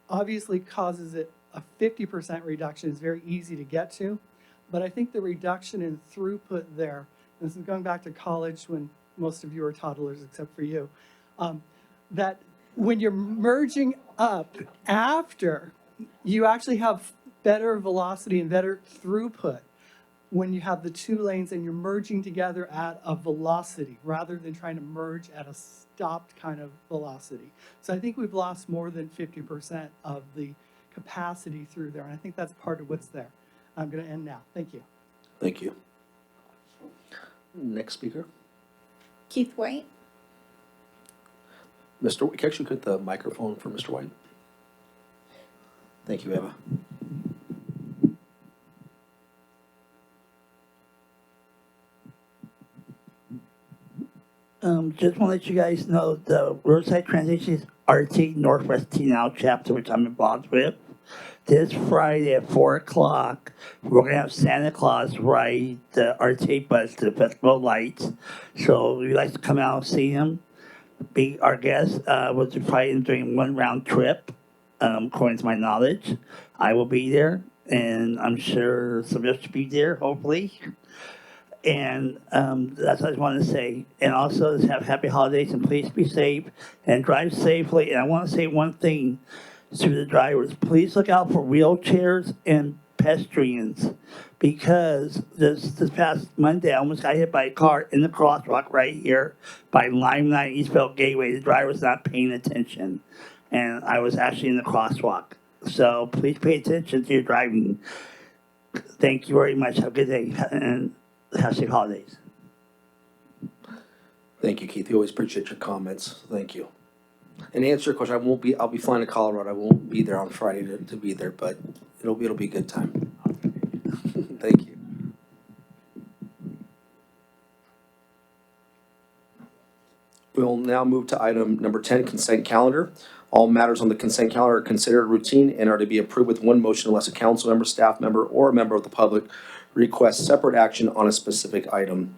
obviously causes it a 50% reduction. Is very easy to get to. But I think the reduction in throughput there, this is going back to college when most of you are toddlers except for you, that when you're merging up after, you actually have better velocity and better throughput when you have the 2 lanes and you're merging together at a velocity rather than trying to merge at a stopped kind of velocity. So I think we've lost more than 50% of the capacity through there, and I think that's part of what's there. I'm going to end now. Thank you. Thank you. Next speaker. Keith White. Mr. White, can you actually get the microphone for Mr. White? Thank you, Eva. Just want to let you guys know the roadside transitions RT Northwest T-Now chapter, which I'm involved with. This Friday at 4 o'clock, we're going to have Santa Claus ride the RT bus to the Festival of Lights. So if you'd like to come out and see him, be our guest. We'll be probably doing 1 round trip, according to my knowledge. I will be there, and I'm sure Sylvester will be there, hopefully. And that's what I just wanted to say. And also, just have happy holidays, and please be safe and drive safely. And I want to say one thing to the drivers. Please look out for wheelchairs and pedestrians, because this past Monday, I almost got hit by a car in the crosswalk right here by Lime 9 Eastvale Gateway. The driver was not paying attention, and I was actually in the crosswalk. So please pay attention to your driving. Thank you very much. Have a good day, and have safe holidays. Thank you, Keith. We always appreciate your comments. Thank you. And to answer your question, I'll be flying to Colorado. I won't be there on Friday to be there, but it'll be a good time. Thank you. We'll now move to item number 10, consent calendar. All matters on the consent calendar are considered routine and are to be approved with 1 motion unless a council member, staff member, or a member of the public requests separate action on a specific item.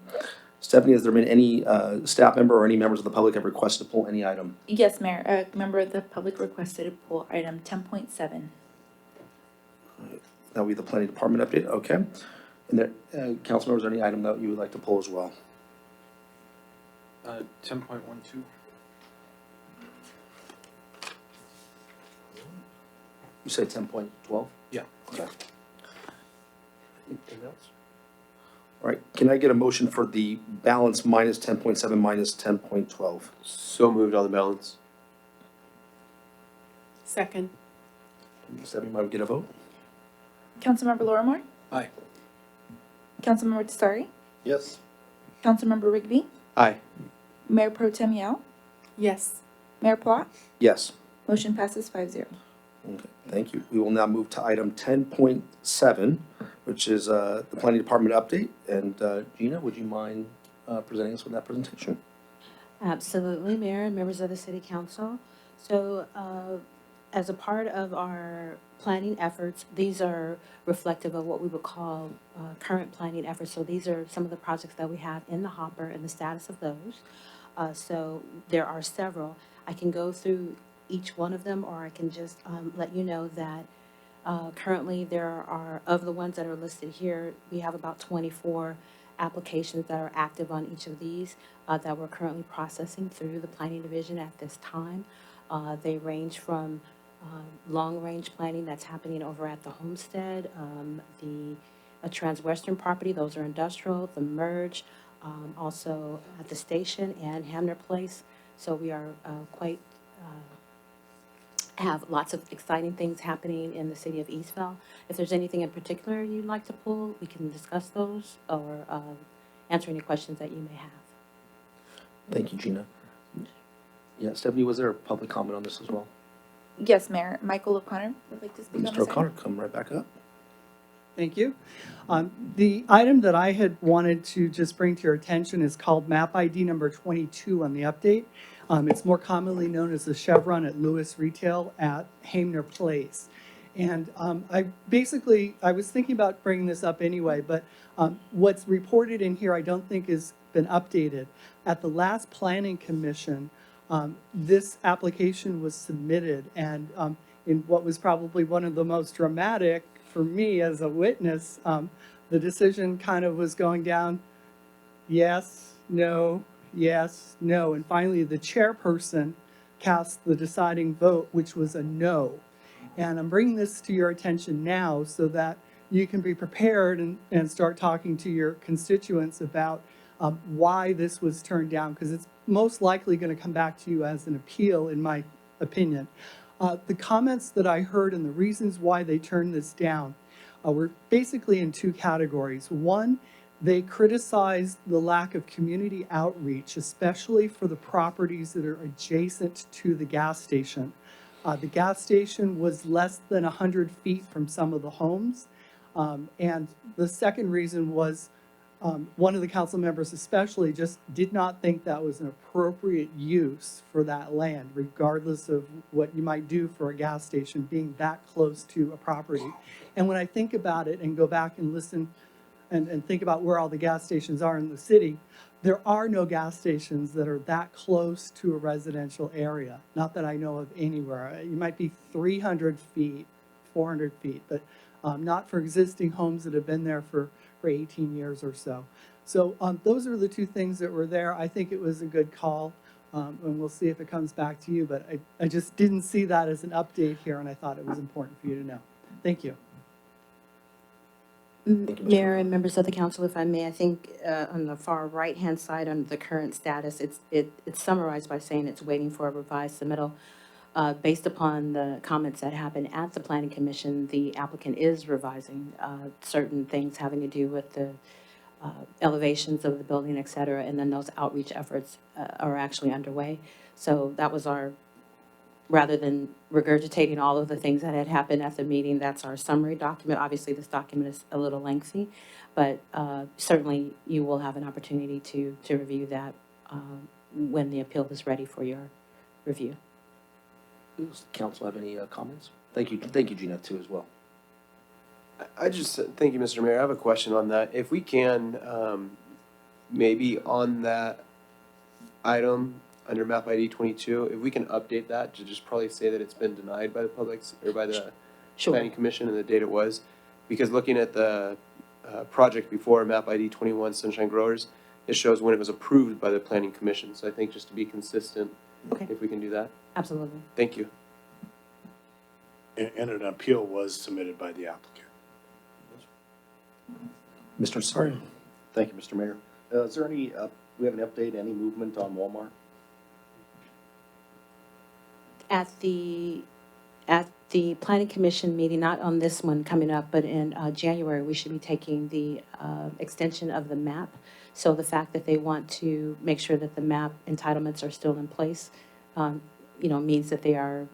Stephanie, has there been any staff member or any members of the public have requested to pull any item? Yes, Mayor. A member of the public requested to pull item 10.7. That will be the planning department update, okay. And there, council members, any item that you would like to pull as well? 10.12. You said 10.12? Yeah. Okay. Anything else? All right, can I get a motion for the balance minus 10.7 minus 10.12? So moved on the balance. Second. Stephanie, might we get a vote? Councilmember Lorimore? Aye. Councilmember Tessari? Yes. Councilmember Rigby? Aye. Mayor Pro Tem Yao? Yes. Mayor Plot? Yes. Motion passes 5-0. Okay, thank you. We will now move to item 10.7, which is the planning department update. And Gina, would you mind presenting us with that presentation? Absolutely, Mayor and members of the City Council. So as a part of our planning efforts, these are reflective of what we would call current planning efforts. So these are some of the projects that we have in the hopper and the status of those. So there are several. I can go through each one of them, or I can just let you know that currently there are, of the ones that are listed here, we have about 24 applications that are active on each of these that we're currently processing through the planning division at this time. They range from long-range planning that's happening over at the Homestead, the Transwestern property, those are industrial, the merge, also at the station and Hamner Place. So we are quite have lots of exciting things happening in the city of Eastville. If there's anything in particular you'd like to pull, we can discuss those or answer any questions that you may have. Thank you, Gina. Yes, Stephanie, was there a public comment on this as well? Yes, Mayor. Michael O'Connor would like to speak on this Mr. item. O'Connor, come right back up. Thank you. The item that I had wanted to just bring to your attention is called MAP ID number 22 on the update. It's more commonly known as the Chevron at Lewis Retail at Hamner Place. And I was thinking about bringing this up anyway, but what's reported in here I don't think has been updated. At the last Planning Commission, this application was submitted, and in what was probably one of the most dramatic for me as a witness, the decision kind of was going down, yes, no, and finally the chairperson cast the deciding vote, which was a no. And I'm bringing this to your attention now so that you can be prepared and start talking to your constituents about why this was turned down, because it's most likely going to come back to you as an appeal, in my opinion. The comments that I heard and the reasons why they turned this down were basically in two categories. One, they criticized the lack of community outreach, especially for the properties that are adjacent to the gas station. The gas station was less than 100 feet from some of the homes. And the second reason was one of the council members especially just did not think that was an appropriate use for that land, regardless of what you might do for a gas station being that close to a property. And when I think about it and go back and listen and think about where all the gas stations are in the city, there are no gas stations that are that close to a residential area. Not that I know of anywhere. You might be 300 feet, 400 feet, but not for existing homes that have been there for 18 years or so. So those are the two things that were there. I think it was a good call, and we'll see if it comes back to you, but I just didn't see that as an update here, and I thought it was important for you to know. Thank you. Mayor and members of the council, if I may, I think on the far right-hand side under the current status, it's summarized by saying it's waiting for a revised submittal. Based upon the comments that happened at the Planning Commission, the applicant is revising certain things having to do with the elevations of the building, et cetera, and then those outreach efforts are actually underway. So that was rather than regurgitating all of the things that had happened at the meeting, that's our summary document. Obviously, this document is a little lengthy, but certainly you will have an opportunity to review that when the appeal is ready for your review. Does the council have any comments? Thank you, Gina, too, as well. Thank you, Mr. Mayor. I have a question on that. If we can, maybe on that item under map ID 22, if we can update that to just probably say that it's been denied by the public or by the Planning Commission and the date it was. Because looking at the project before map ID 21 Sunshine Growers, it shows when it was approved by the Planning Commission. So I think just to be consistent, if we can do that. Absolutely. Thank you. And an appeal was submitted by the applicant. Mr. Sorry. Thank you, Mr. Mayor. Is there any, we have an update, any movement on Walmart? At the Planning Commission meeting, not on this one coming up, but in January, we should be taking the extension of the map. So the fact that they want to make sure that the map entitlements are still in place, means that they are,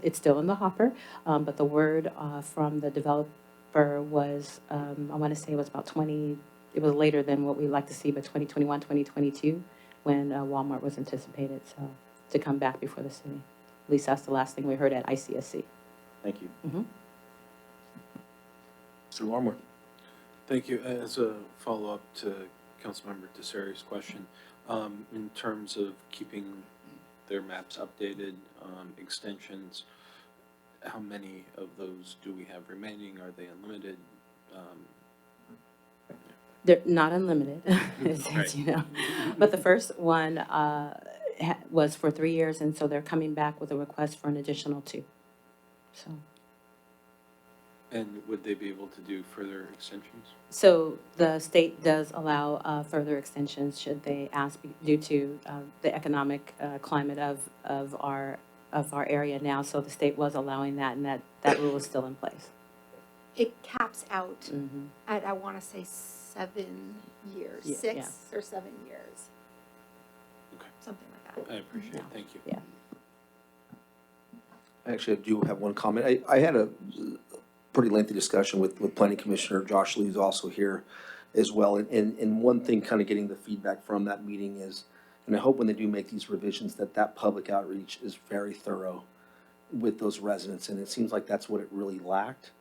it's still in the hopper. But the word from the developer was, I want to say it was about it was later than what we like to see, but 2021, 2022, when Walmart was anticipated, so to come back before the city. At least that's the last thing we heard at ICSC. Thank you. Mr. Larmore. Thank you. As a follow-up to Councilmember Tesseri's question, in terms of keeping their maps updated, extensions, how many of those do we have remaining? Are they unlimited? They're not unlimited, as you know. But the first one was for 3 years, and so they're coming back with a request for an additional 2. So. And would they be able to do further extensions? So the state does allow further extensions should they ask due to the economic climate of our of our area now, so the state was allowing that, and that rule is still in place. It caps out Mhm. at, I want to say 7 years, Yeah, 6 yeah. or 7 years. Okay. Something like that. I appreciate it, thank you. Yeah. Actually, I do have one comment. I had a pretty lengthy discussion with Planning Commissioner Josh Lee, who's also here as well. And one thing, kind of getting the feedback from that meeting is, and I hope when they do make these revisions, that public outreach is very thorough with those residents. And it seems like that's what it really lacked.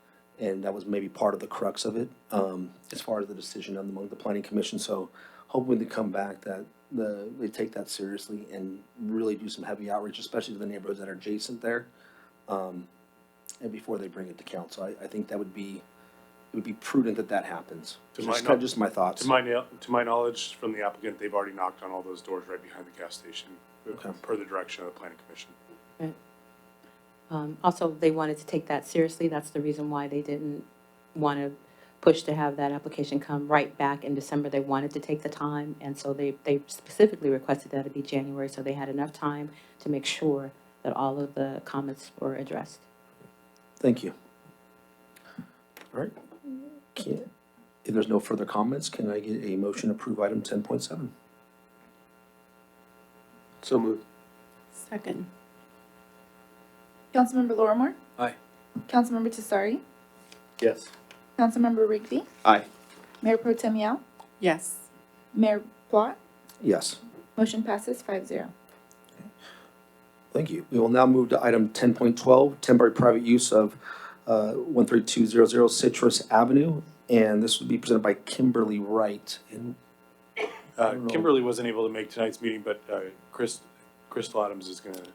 And that was maybe part of the crux of it, as far as the decision among the Planning Commission. So hoping when they come back that they take that seriously and really do some heavy outreach, especially to the neighborhoods that are adjacent there. And before they bring it to council, I think it would be prudent that hampens. Just my thoughts. To my knowledge from the applicant, they've already knocked on all those doors right behind the gas station, Okay. per the direction of the planning commission. Also, they wanted to take that seriously. That's the reason why they didn't want to push to have that application come right back in December. They wanted to take the time, and so they specifically requested that it be January, so they had enough time to make sure that all of the comments were addressed. Thank you. All right. If there's no further comments, can I get a motion to approve item 10.7? So moved. Second. Councilmember Lorimore? Aye. Councilmember Tesari? Yes. Councilmember Rigby? Aye. Mayor Pro Tem Yao? Yes. Mayor Plot? Yes. Motion passes 5-0. Thank you. We will now move to item 10.12, temporary private use of 13200 Citrus Avenue. And this would be presented by Kimberly Wright. And don't know. Kimberly wasn't able to make tonight's meeting, but Crystal Adams is going to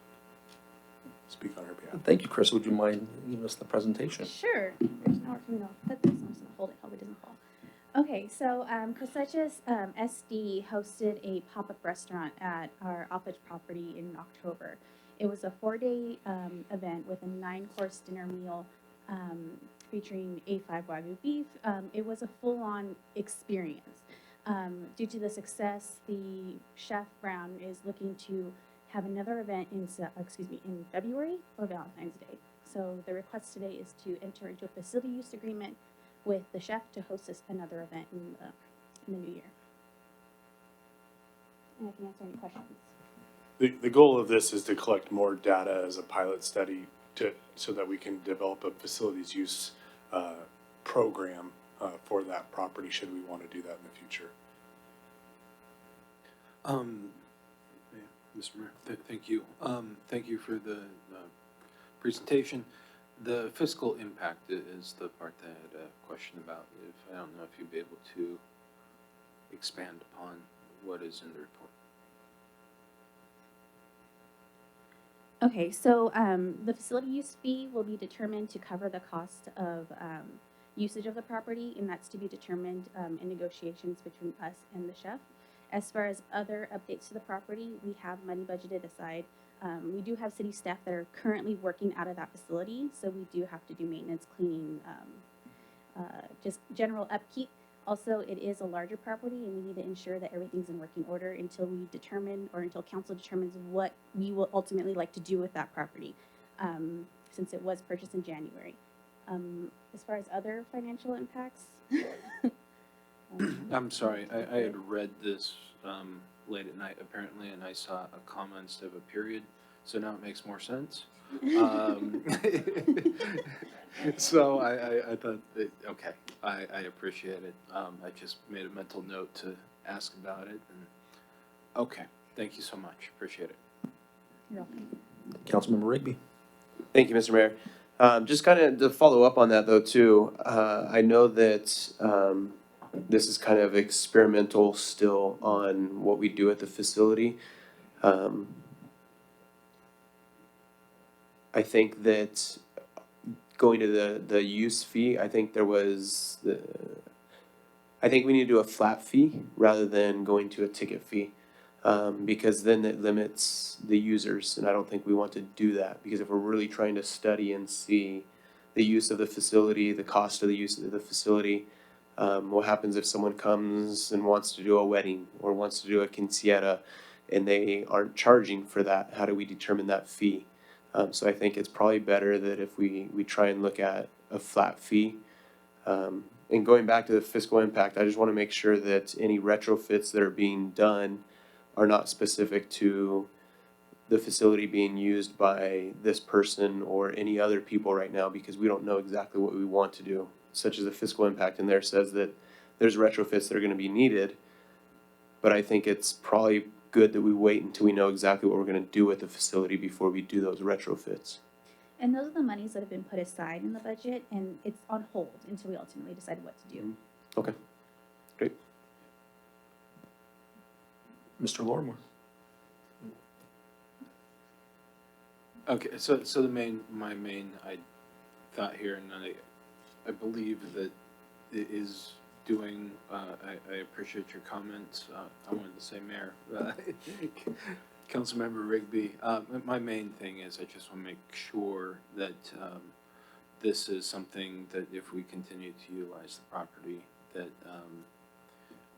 speak on her behalf. Thank you, Chris. Would you mind giving us the presentation? Sure. There's nowhere for me to put this. I'm just gonna hold it. Hope it doesn't fall. Okay, so Cosechas SD hosted a pop-up restaurant at our Alpha property in October. It was a 4-day event with a 9-course dinner meal featuring A5 Wagyu beef. It was a full-on experience. Due to the success, the chef Brown is looking to have another event in February or Valentine's Day. So the request today is to enter into a facility use agreement with the chef to host another event in the new year. And I can answer any questions. The goal of this is to collect more data as a pilot study so that we can develop a facilities use program for that property should we want to do that in the future. Mr. Mayor, thank you. Thank you for the presentation. The fiscal impact is the part that I had a question about. I don't know if you'd be able to expand upon what is in the report. Okay, so the facility use fee will be determined to cover the cost of usage of the property, and that's to be determined in negotiations between us and the chef. As far as other updates to the property, we have money budgeted aside. We do have city staff that are currently working out of that facility, so we do have to do maintenance, cleaning, just general upkeep. Also, it is a larger property, and we need to ensure that everything's in working order until we determine, or until council determines what we will ultimately like to do with that property, since it was purchased in January. As far as other financial impacts, I'm sorry, I had read this late at night apparently, and I saw a comma instead of a period, so now it makes more sense. So I thought that, okay, I appreciate it. I just made a mental note to ask about it, and okay, thank you so much, appreciate it. you're welcome. Councilmember Rigby. Thank you, Mr. Mayor. Just kind of to follow up on that though too, I know that this is kind of experimental still on what we do at the facility. I think that going to the use fee, I think we need to do a flat fee rather than going to a ticket fee. Because then it limits the users, and I don't think we want to do that, because if we're really trying to study and see the use of the facility, the cost of the use of the facility, what happens if someone comes and wants to do a wedding or wants to do a quinceañera and they aren't charging for that? How do we determine that fee? So I think it's probably better that if we try and look at a flat fee. And going back to the fiscal impact, I just want to make sure that any retrofits that are being done are not specific to the facility being used by this person or any other people right now, because we don't know exactly what we want to do, such as the fiscal impact in there says that there's retrofits that are going to be needed. But I think it's probably good that we wait until we know exactly what we're going to do with the facility before we do those retrofits. And those are the monies that have been put aside in the budget, and it's on hold until we ultimately decide what to do. Okay, great. Mr. Lorimer. Okay, so my main thought here, and I believe that it is doing, I appreciate your comments. I wanted to say Mayor, Councilmember Rigby. My main thing is I just want to make sure that this is something that if we continue to utilize the property, that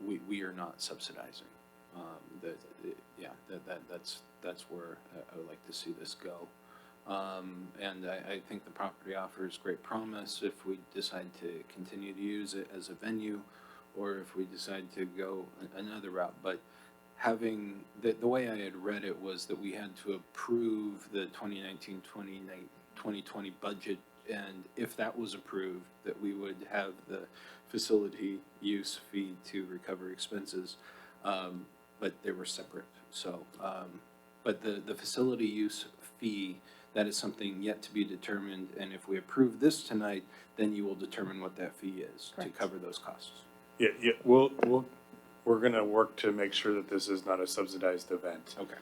we are not subsidizing. That's where I would like to see this go. And I think the property offers great promise if we decide to continue to use it as a venue, or if we decide to go another route. But having, the way I had read it was that we had to approve the 2019-2020 budget, and if that was approved, that we would have the facility use fee to recover expenses, but they were separate. So, but the facility use fee, that is something yet to be determined, and if we approve this tonight, then you will determine what that fee is to cover those costs. Yeah, we're gonna work to make sure that this is not a subsidized event. Okay.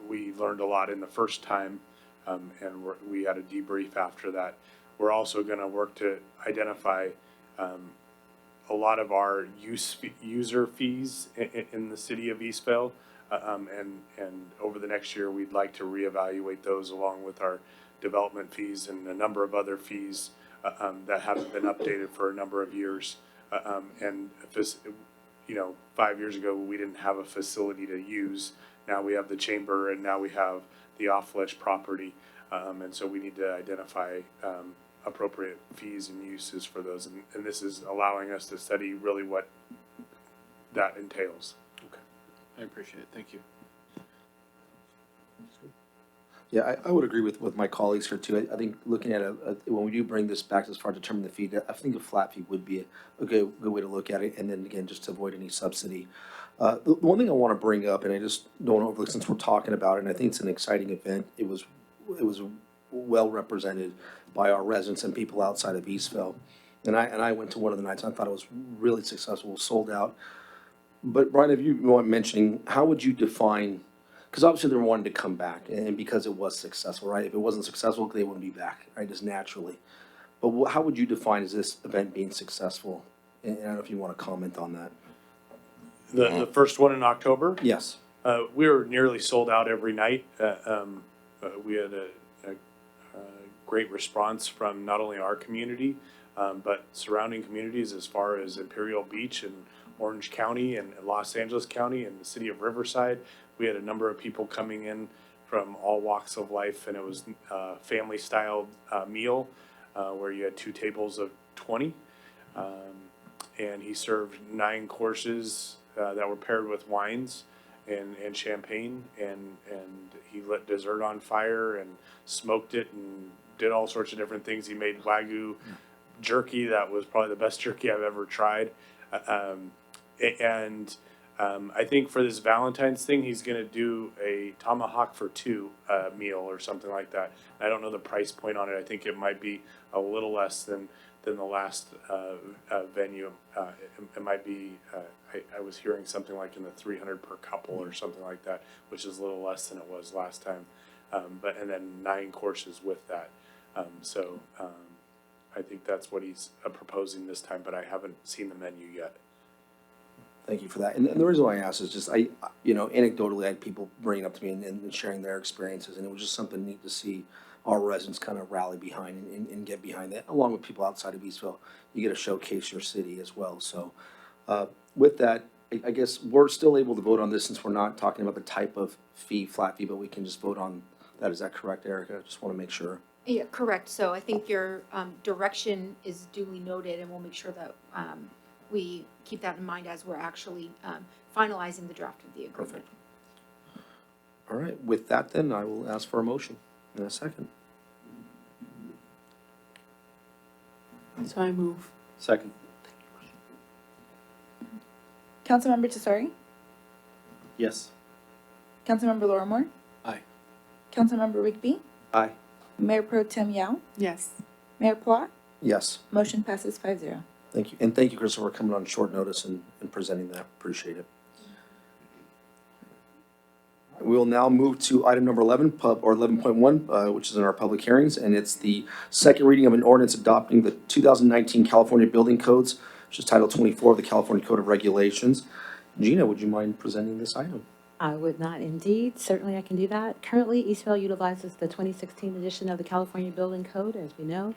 We learned a lot in the first time, and we had a debrief after that. We're also gonna work to identify a lot of our user fees in the city of Eastvale. And over the next year, we'd like to reevaluate those along with our development fees and a number of other fees that haven't been updated for a number of years. And if this, 5 years ago, we didn't have a facility to use. Now we have the chamber, and now we have the off-ledge property. And so we need to identify appropriate fees and uses for those. And this is allowing us to study really what that entails. I appreciate it. Thank you. Yeah, I would agree with my colleagues here too. I think looking at when we do bring this back as far as determining the fee, I think a flat fee would be a good way to look at it. And then again, just to avoid any subsidy. The one thing I want to bring up, and I just don't want to overlook since we're talking about it, and I think it's an exciting event. It was well represented by our residents and people outside of Eastvale. And I went to one of the nights. I thought it was really successful, sold out. But Brian, if you want mentioning, how would you define, because obviously they're wanting to come back, and because it was successful, right? If it wasn't successful, they wouldn't be back, right, just naturally. But how would you define as this event being successful? And I don't know if you want to comment on that. The first one in October? Yes. We were nearly sold out every night. We had a great response from not only our community, but surrounding communities as far as Imperial Beach and Orange County and Los Angeles County and the city of Riverside. We had a number of people coming in from all walks of life, and it was a family-style meal where you had 2 tables of 20. And he served 9 courses that were paired with wines and champagne, and he lit dessert on fire and smoked it and did all sorts of different things. He made Wagyu jerky that was probably the best jerky I've ever tried. I think for this Valentine's thing, he's going to do a tomahawk for 2 meal or something like that. I don't know the price point on it. I think it might be a little less than the last venue. It might be, I was hearing something like in the $300 per couple or something like that, which is a little less than it was last time. And then 9 courses with that. I think that's what he's proposing this time, but I haven't seen the menu yet. Thank you for that. And the reason why I asked is just, anecdotally, I had people bringing up to me and sharing their experiences, and it was just something neat to see our residents kind of rally behind and get behind that. Along with people outside of Eastvale, you get to showcase your city as well. So with that, I guess we're still able to vote on this since we're not talking about the type of fee, flat fee, but we can just vote on that. Is that correct, Erica? Just want to make sure. Yeah, correct. So I think your direction is duly noted, and we'll make sure that we keep that in mind as we're actually finalizing the draft of the agreement. Perfect. All right, with that then, I will ask for a motion in a second. So I move. Second. Councilmember Tesari, Yes. Councilmember Lorimore, Aye. Councilmember Rigby, Aye. Mayor Pro Tem Yao, Yes. Mayor Plot, Yes, motion passes 5-0. thank you. And thank you, Christopher, for coming on short notice and presenting that. Appreciate it. We will now move to item number 11, or 11.1, which is in our public hearings, and it's the second reading of an ordinance adopting the 2019 California Building Codes, which is Title 24 of the California Code of Regulations. Gina, would you mind presenting this item? I would not indeed. Certainly I can do that. Currently, Eastvale utilizes the 2016 edition of the California Building Code, as we know.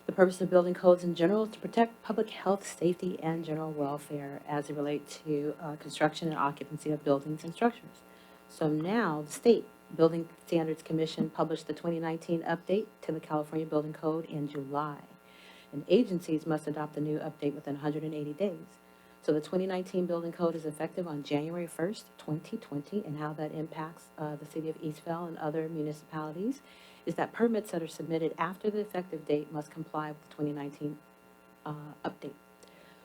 The purpose of building codes in general is to protect public health, safety, and general welfare as it relates to construction and occupancy of buildings and structures. So now, the State Building Standards Commission published the 2019 update to the California Building Code in July. And agencies must adopt the new update within 180 days. So the 2019 Building Code is effective on January 1st, 2020, and how that impacts the city of Eastvale and other municipalities is that permits that are submitted after the effective date must comply with the 2019 update.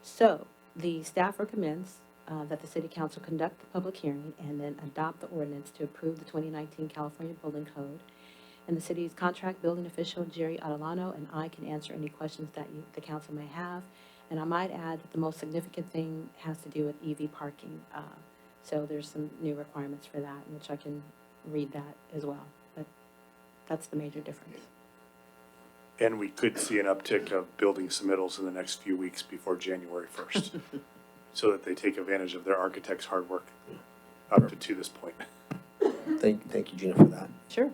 So the staff recommends that the City Council conduct the public hearing and then adopt the ordinance to approve the 2019 California Building Code. And the city's contract building official, Jerry Adelano, and I can answer any questions that the council may have. And I might add that the most significant thing has to do with EV parking. So there's some new requirements for that, which I can read that as well. But that's the major difference. And we could see an uptick of building submittals in the next few weeks before January 1st, so that they take advantage of their architect's hard work up to this point. Thank you, Gina, for that. Sure.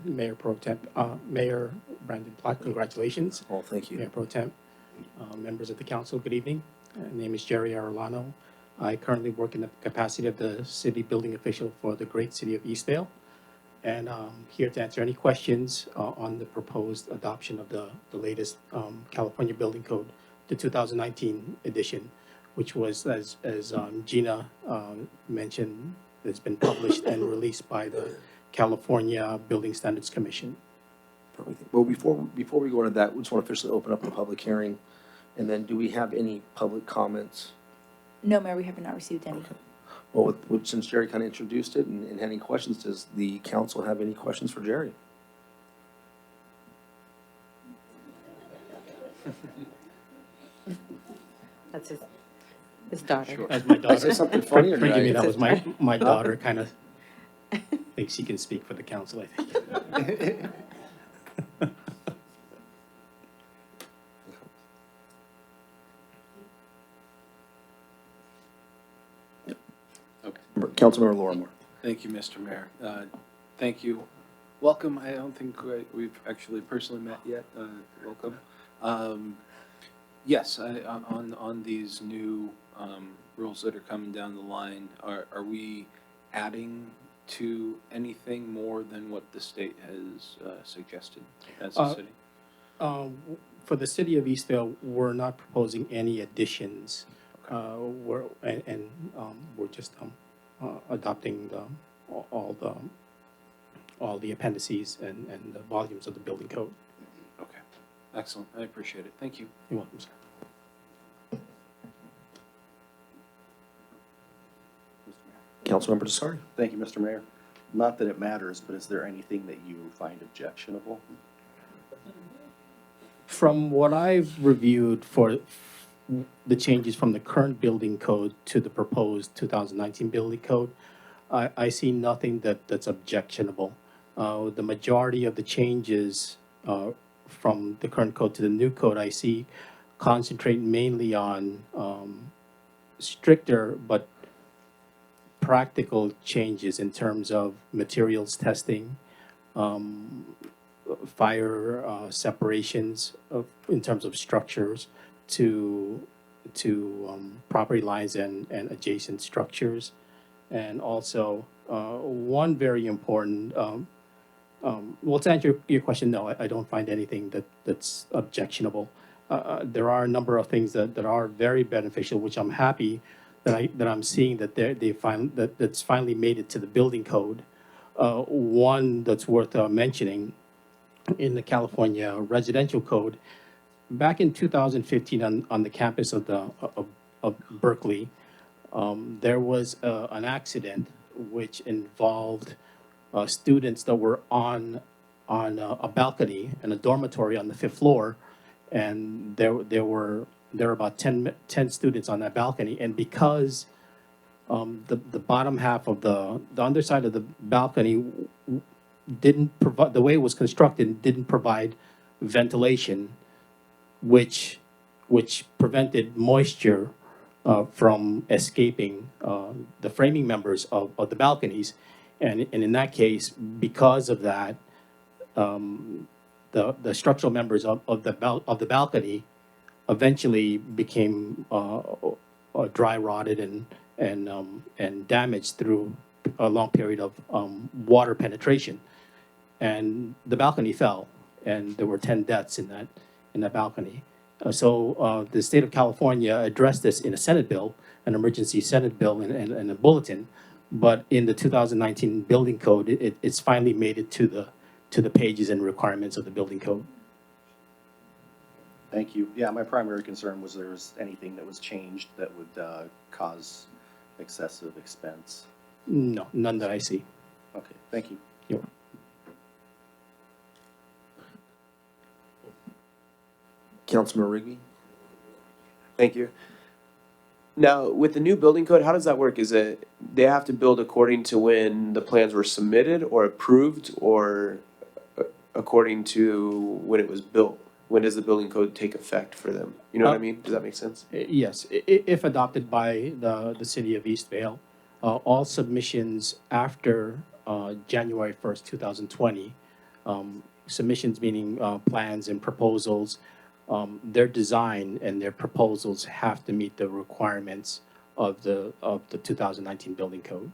Mayor Pro Tem, Mayor Brandon Plott, congratulations. Oh, thank you. Mayor Pro Tem, members of the council, good evening. My name is Jerry Arellano. I currently work in the capacity of the city building official for the great city of Eastvale. And here to answer any questions on the proposed adoption of the latest California Building Code, the 2019 edition, which was, as Gina mentioned, has been published and released by the California Building Standards Commission. Well, before we go into that, we just want to officially open up the public hearing. And then do we have any public comments? No, Mayor, we have not received any. Okay. Well, since Jerry kind of introduced it and had any questions, does the council have any questions for Jerry? That's his daughter. Sure. As my daughter. I said something funny or Forgive me, did I- that was my daughter kind of thinks she can speak for the council, I think. Okay. Councilmember Lorimore. Thank you, Mr. Mayor. Thank you. Welcome. I don't think we've actually personally met yet. Welcome. Yes, on these new rules that are coming down the line, are we adding to anything more than what the state has suggested as a city? For the city of Eastvale, we're not proposing any additions. We're just adopting all the appendices and the volumes of the building code. Okay, excellent. I appreciate it. Thank you. You're welcome, sir. Councilmember Desari. Thank you, Mr. Mayor. Not that it matters, but is there anything that you find objectionable? From what I've reviewed for the changes from the current building code to the proposed 2019 building code, I see nothing that's objectionable. The majority of the changes from the current code to the new code I see concentrate mainly on stricter but practical changes in terms of materials testing, fire separations in terms of structures to property lines and adjacent structures, and also One very important, well, to answer your question, no, I don't find anything that's objectionable. There are a number of things that are very beneficial, which I'm happy that I'm seeing that that's finally made it to the building code. One that's worth mentioning in the California residential code, back in 2015 on the campus of Berkeley, there was an accident which involved students that were on a balcony in a dormitory on the 5th floor, and there were about 10 students on that balcony, and because the bottom half of the underside of the balcony didn't provide, the way it was constructed didn't provide ventilation, which prevented moisture from escaping the framing members of the balconies. And in that case, because of that, the structural members of the balcony eventually became dry rotted and damaged through a long period of water penetration. And the balcony fell, and there were 10 deaths in that balcony. So the state of California addressed this in a Senate bill, an emergency Senate bill and a bulletin. But in the 2019 building code, it's finally made it to the pages and requirements of the building code. Thank you. Yeah, my primary concern was there was anything that was changed that would cause excessive expense. No, none that I see. Okay, thank you. You're Councilman Rigby? Thank you. Now, with the new building code, how does that work? Is it, they have to build according to when the plans were submitted or approved, or according to when it was built? When does the building code take effect for them? You know what I mean? Does that make sense? Yes, if adopted by the city of Eastvale, all submissions after January 1st, 2020, submissions meaning plans and proposals, their design and their proposals have to meet the requirements of the 2019 building code.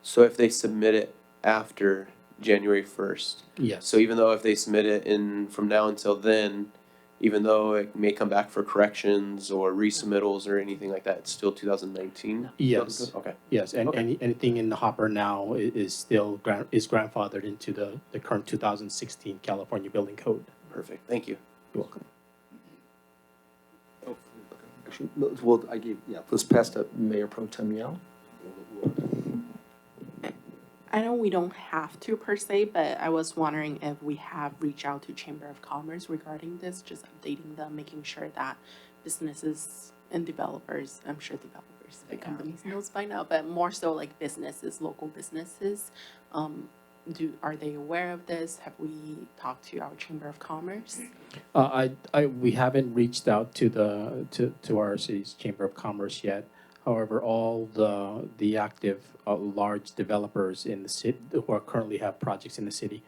So if they submit it after January 1st? Yes. So even though if they submit it from now until then, even though it may come back for corrections or resubmittals or anything like that, it's still 2019? Yes. Okay. Yes, and Okay. anything in the hopper now is still grandfathered into the current 2016 California building code. Perfect. Thank you. You're welcome. Actually, well, let's pass to Mayor Pro Tem Yao. I know we don't have to per se, but I was wondering if we have reached out to Chamber of Commerce regarding this, just updating them, making sure that businesses and developers, I'm sure developers, the companies knows by now, but more so like businesses, local businesses, are they aware of this? Have we talked to our Chamber of Commerce? We haven't reached out to our city's Chamber of Commerce yet. However, all the active large developers in the city who are currently have projects in the city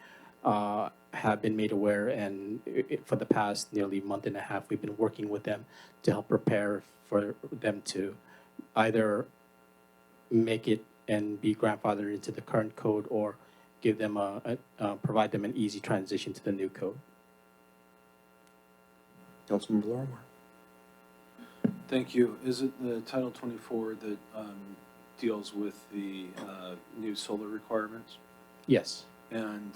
have been made aware, and for the past nearly month and a half, we've been working with them to help prepare for them to either make it and be grandfathered into the current code, or give them provide them an easy transition to the new code. Councilman Blarmore. Thank you. Is it the Title 24 that deals with the new solar requirements? Yes. And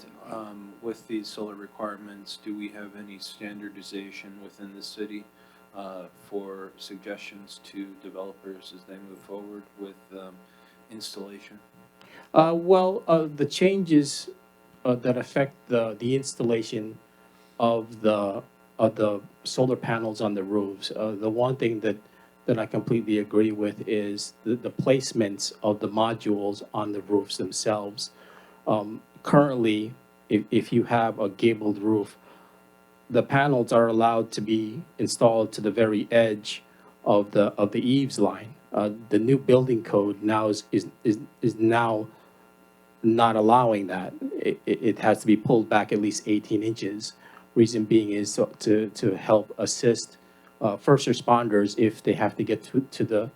with these solar requirements, do we have any standardization within the city for suggestions to developers as they move forward with installation? The changes that affect the installation of the solar panels on the roofs, the one thing that I completely agree with is the placements of the modules on the roofs themselves. Currently, if you have a gabled roof, the panels are allowed to be installed to the very edge of the eaves line. The new building code now is now not allowing that. It has to be pulled back at least 18 inches. Reason being is to help assist first responders if they have to get to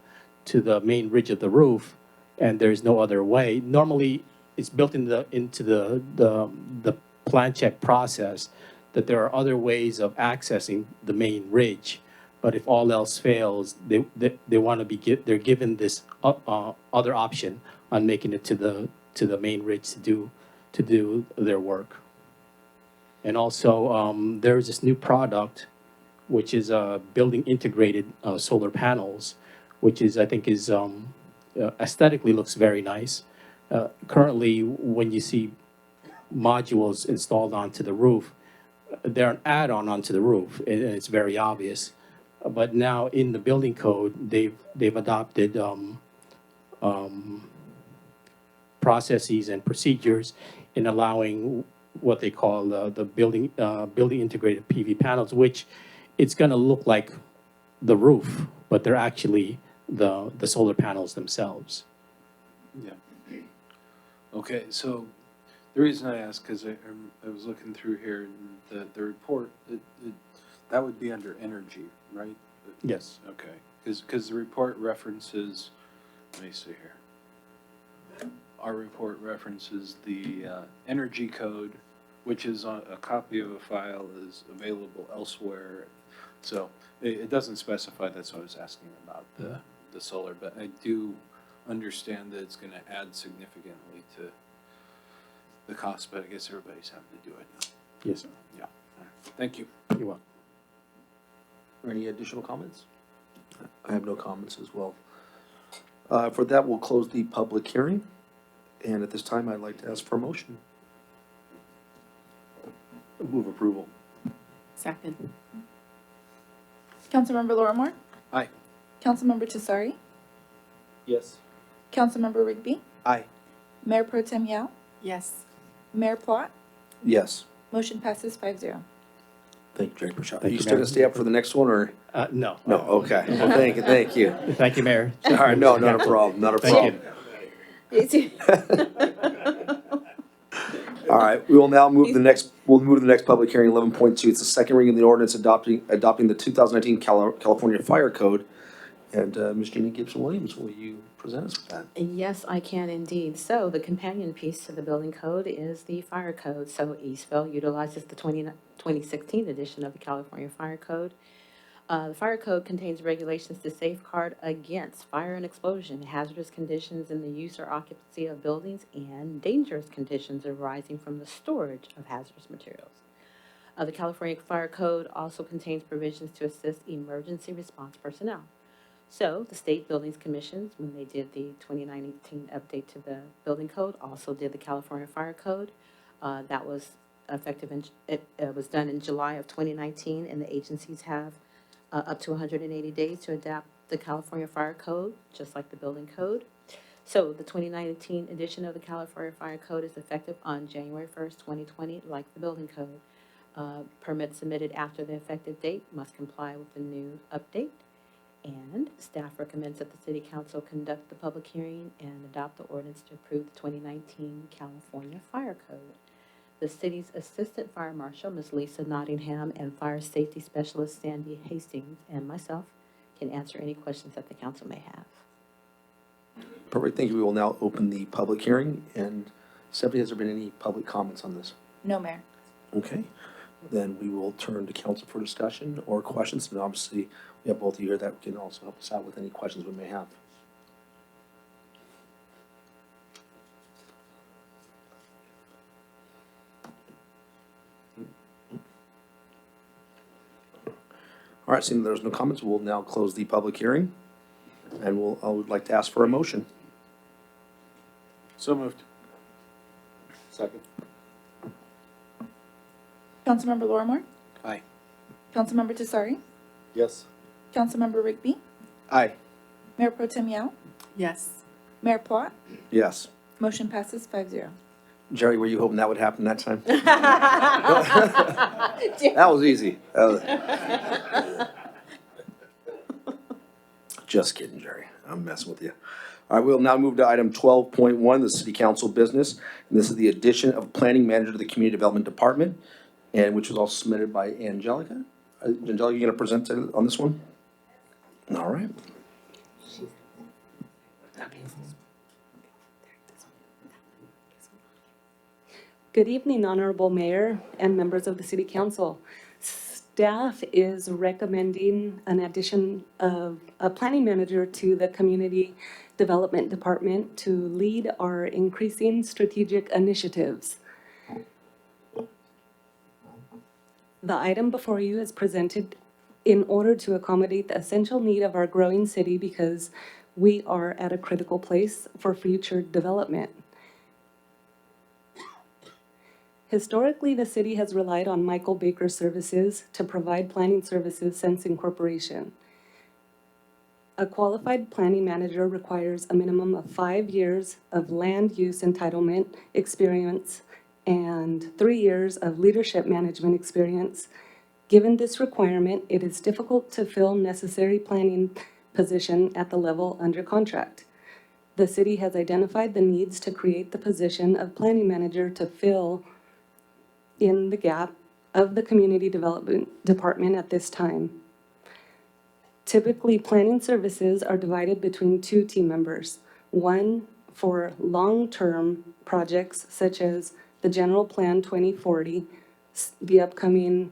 the main ridge of the roof and there's no other way. Normally, it's built into the plan check process that there are other ways of accessing the main ridge. But if all else fails, they want to they're given this other option on making it to the main ridge to do their work. And also, there's this new product, which is building integrated solar panels, which is, I think, is aesthetically looks very nice. Currently, when you see modules installed onto the roof, they're an add-on onto the roof, and it's very obvious. But now in the building code, they've adopted processes and procedures in allowing what they call the building integrated PV panels, which it's going to look like the roof, but they're actually the solar panels themselves. Yeah. Okay, so the reason I asked, because I was looking through here, and the report, that would be under energy, right? Yes. Okay, because the report references, let me see here. Our report references the energy code, which is a copy of a file is available elsewhere. So it doesn't specify, that's what I was asking about the solar, but I do understand that it's going to add significantly to the cost, but I guess everybody's having to do it now. Yes, sir. Yeah. Thank you. You're welcome. Are any additional comments? I have no comments as well. For that, we'll close the public hearing. And at this time, I'd like to ask for a motion. Move approval. Second. Councilmember Lorimore? Aye. Councilmember Tesari? Yes. Councilmember Rigby? Aye. Mayor Pro Tem Yao? Yes. Mayor Plot? Yes. Motion passes 5-0. Thank you, Jerry Prashad. Are Thank you you, still Mayor. going to stay up for the next one, or? No. No, okay. Well, thank you, thank you. Thank you, Mayor. All right, no, not a problem, not a Thank problem. All right, we will now move to the next public hearing, 11.2. It's the second reading of the ordinance adopting the 2019 California Fire Code. And Ms. Jeannie Gibson-Williams, will you present us with that? Yes, I can indeed. So the companion piece to the building code is the fire code. So Eastville utilizes the 2016 edition of the California Fire Code. The fire code contains regulations to safeguard against fire and explosion, hazardous conditions in the use or occupancy of buildings, and dangerous conditions arising from the storage of hazardous materials. The California Fire Code also contains provisions to assist emergency response personnel. So the state buildings commissions, when they did the 2019 update to the building code, also did the California Fire Code. That was effective it was done in July of 2019, and the agencies have up to 180 days to adapt the California Fire Code, just like the building code. So the 2019 edition of the California Fire Code is effective on January 1st, 2020, like the building code. Permits submitted after the effective date must comply with the new update. And staff recommends that the City Council conduct the public hearing and adopt the ordinance to approve the 2019 California Fire Code. The city's Assistant Fire Marshal, Ms. Lisa Nottingham, and Fire Safety Specialist Sandy Hastings, and myself can answer any questions that the council may have. Perfect, thank you. We will now open the public hearing. And Stephanie, has there been any public comments on this? No, Mayor. Okay, then we will turn to council for discussion or questions. And obviously, we have both of you here that can also help us out with any questions we may have. All right, seeing there's no comments, we'll now close the public hearing. And I would like to ask for a motion. So moved. Second. Councilmember Lorimore? Aye. Councilmember Tesari? Yes. Councilmember Rigby? Aye. Mayor Pro Tem Yao? Yes. Mayor Plot? Yes. Motion passes 5-0. Jerry, were you hoping that would happen that time? That was easy. Just kidding, Jerry. I'm messing with you. All right, we'll now move to item 12.1, the city council business. And this is the addition of planning manager to the community development department, and which was also submitted by Angelica. Angelica, you gonna present on this one? All right. Good evening, Honorable Mayor and members of the City Council. Staff is recommending an addition of a planning manager to the Community Development Department to lead our increasing strategic initiatives. The item before you is presented in order to accommodate the essential need of our growing city because we are at a critical place for future development. Historically, the city has relied on Michael Baker Services to provide planning services since incorporation. A qualified planning manager requires a minimum of 5 years of land use entitlement experience and 3 years of leadership management experience. Given this requirement, it is difficult to fill necessary planning position at the level under contract. The city has identified the needs to create the position of planning manager to fill in the gap of the Community Development Department at this time. Typically, planning services are divided between 2 team members. One for long-term projects such as the General Plan 2040, the upcoming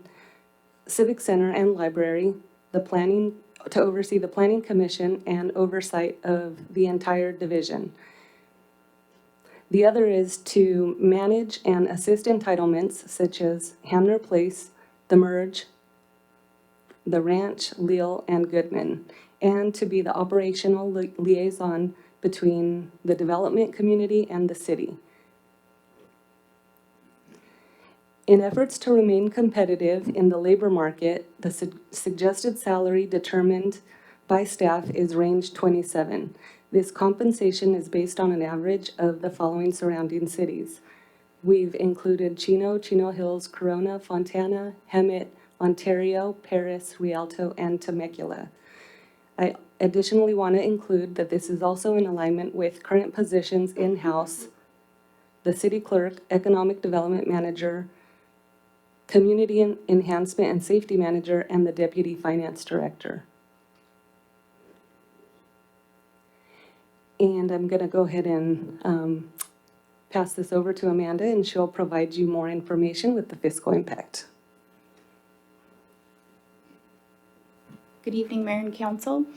Civic Center and Library, to oversee the Planning Commission and oversight of the entire division. The other is to manage and assist entitlements such as Hamner Place, The Merge, The Ranch, Leal, and Goodman, and to be the operational liaison between the development community and the city. In efforts to remain competitive in the labor market, the suggested salary determined by staff is range 27. This compensation is based on an average of the following surrounding cities. We've included Chino, Chino Hills, Corona, Fontana, Hemet, Ontario, Paris, Rialto, and Temecula. I additionally want to include that this is also in alignment with current positions in-house, the city clerk, economic development manager, community enhancement and safety manager, and the deputy finance director. And I'm going to go ahead and pass this over to Amanda, and she'll provide you more information with the fiscal impact. Good evening, Mayor and Council.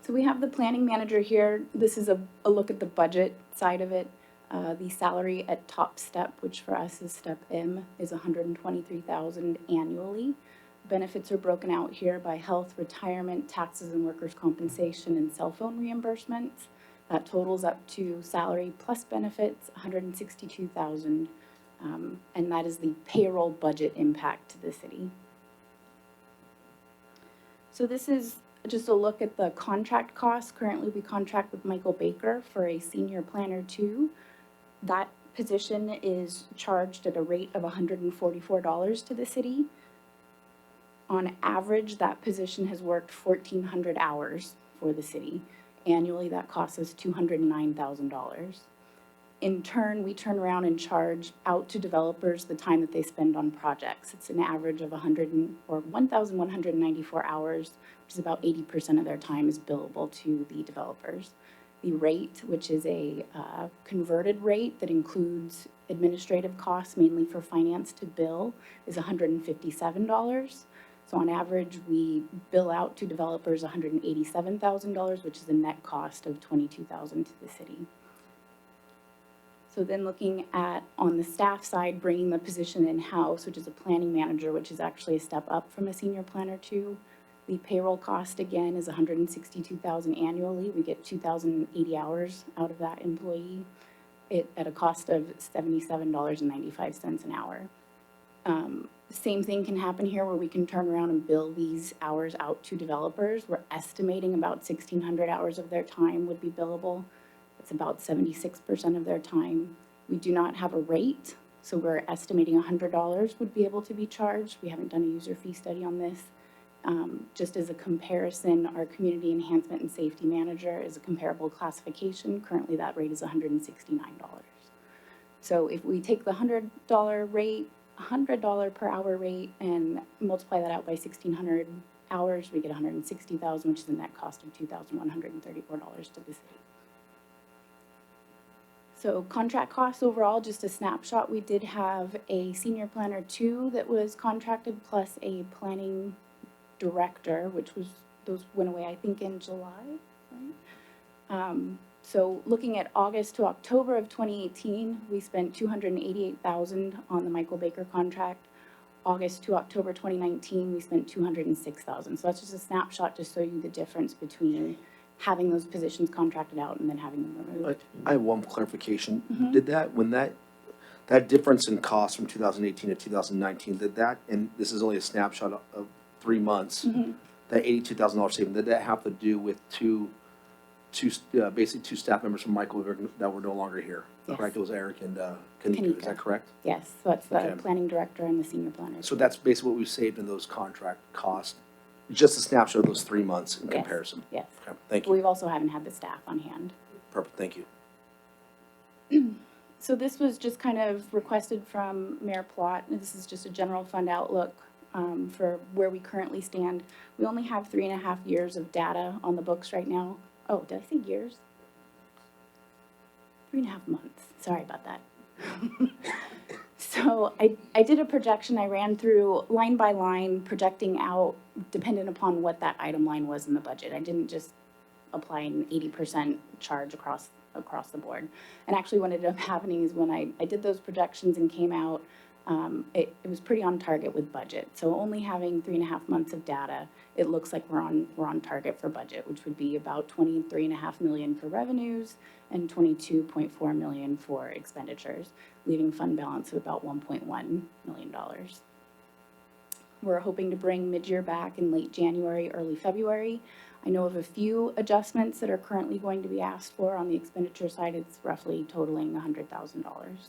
So we have the planning manager here. This is a look at the budget side of it. The salary at top step, which for us is step M, is $123,000 annually. Benefits are broken out here by health, retirement, taxes and workers' compensation, and cell phone reimbursements. That totals up to salary plus benefits, $162,000, and that is the payroll budget impact to the city. So this is just a look at the contract costs. Currently, we contract with Michael Baker for a senior planner 2. That position is charged at a rate of $144 to the city. On average, that position has worked 1,400 hours for the city. Annually, that costs us $209,000. In turn, we turn around and charge out to developers the time that they spend on projects. It's an average of 1,194 hours, which is about 80% of their time is billable to the developers. The rate, which is a converted rate that includes administrative costs, mainly for finance to bill, is $157. So on average, we bill out to developers $187,000, which is a net cost of $22,000 to the city. So then looking at, on the staff side, bringing the position in-house, which is a planning manager, which is actually a step up from a senior planner 2. The payroll cost, again, is $162,000 annually. We get 2,080 hours out of that employee at a cost of $77.95 an hour. Same thing can happen here where we can turn around and bill these hours out to developers. We're estimating about 1,600 hours of their time would be billable. It's about 76% of their time. We do not have a rate, so we're estimating $100 would be able to be charged. We haven't done a user fee study on this. Just as a comparison, our community enhancement and safety manager is a comparable classification. Currently, that rate is $169. So if we take the $100 rate, $100 per hour rate, and multiply that out by 1,600 hours, we get $160,000, which is a net cost of $2,134 to the city. So contract costs overall, just a snapshot, we did have a senior planner 2 that was contracted plus a planning director, which was, those went away, I think, in July, right? So looking at August to October of 2018, we spent $288,000 on the Michael Baker contract. August to October 2019, we spent $206,000. So that's just a snapshot to show you the difference between having those positions contracted out and then having them removed. I have one clarification. Mhm. Did that, when that difference in cost from 2018 to 2019, did that, and this is only a snapshot of 3 months, Mhm. that $82,000 saving, did that have to do with basically two staff members from Michael that were no longer here? Yes. Correct? It was Eric and Kanika, is that correct? Yes, so that's the Okay. planning director and the senior planner. So that's basically what we saved in those contract costs, just a snapshot of those 3 months in Yes. comparison? Yes. Okay, thank But you. we've also haven't had the staff on hand. Perfect, thank you. So this was just kind of requested from Mayor Plott, and this is just a general fund outlook for where we currently stand. We only have 3.5 years of data on the books right now. Oh, did I say years? 3.5 months, sorry about that. So I did a projection, I ran through line by line, projecting out dependent upon what that item line was in the budget. I didn't just apply an 80% charge across the board. And actually what ended up happening is when I did those projections and came out, it was pretty on target with budget. So only having 3.5 months of data, it looks like we're on target for budget, which would be about 23.5 million for revenues and 22.4 million for expenditures, leaving fund balance of about $1.1 million. We're hoping to bring mid-year back in late January, early February. I know of a few adjustments that are currently going to be asked for on the expenditure side. It's roughly totaling $100,000.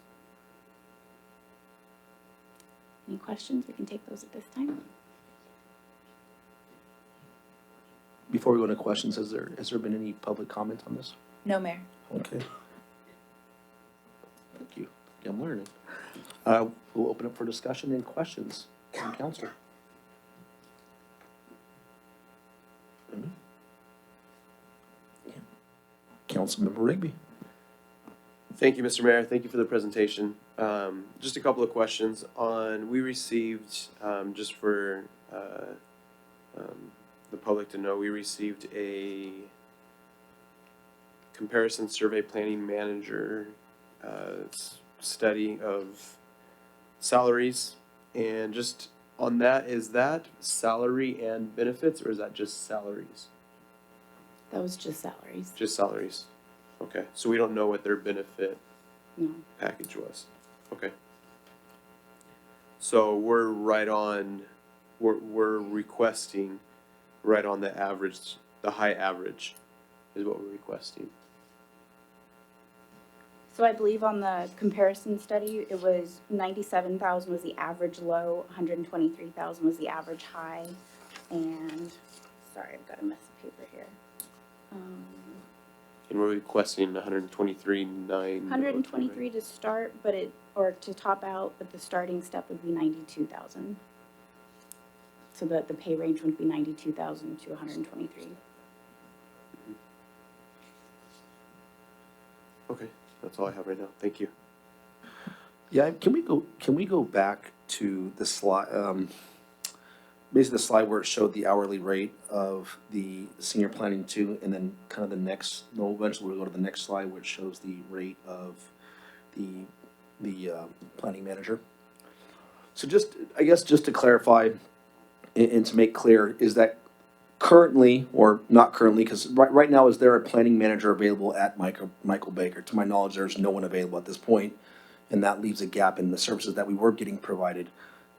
Any questions? We can take those at this time. Before we go into questions, has there been any public comment on this? No, Mayor. Okay. Thank you. I'm learning. We'll open up for discussion and questions from council. Councilmember Rigby. Thank you, Mr. Mayor. Thank you for the presentation. Just a couple of questions on, we received, just for the public to know, we received a comparison survey planning manager study of salaries. And just on that, is that salary and benefits, or is that just salaries? That was just salaries. Just salaries. Okay, so we don't know what their benefit No. package was. Okay. So we're right on, we're requesting right on the average, the high average is what we're requesting. So I believe on the comparison study, it was 97,000 was the average low, 123,000 was the average high, and, sorry, I've got a mess of paper here. And we're requesting 123,900. 123 to start, but or to top out, but the starting step would be 92,000. So that the pay range would be 92,000 to 123. Okay, that's all I have right now. Thank you. Yeah, can we go back to the slide, basically the slide where it showed the hourly rate of the senior planning 2, and then kind of the next, no, eventually we'll go to the next slide where it shows the rate of the planning manager. So just, I guess, just to clarify and to make clear, is that currently, or not currently, because right now, is there a planning manager available at Michael Baker? To my knowledge, there's no one available at this point, and that leaves a gap in the services that we were getting provided,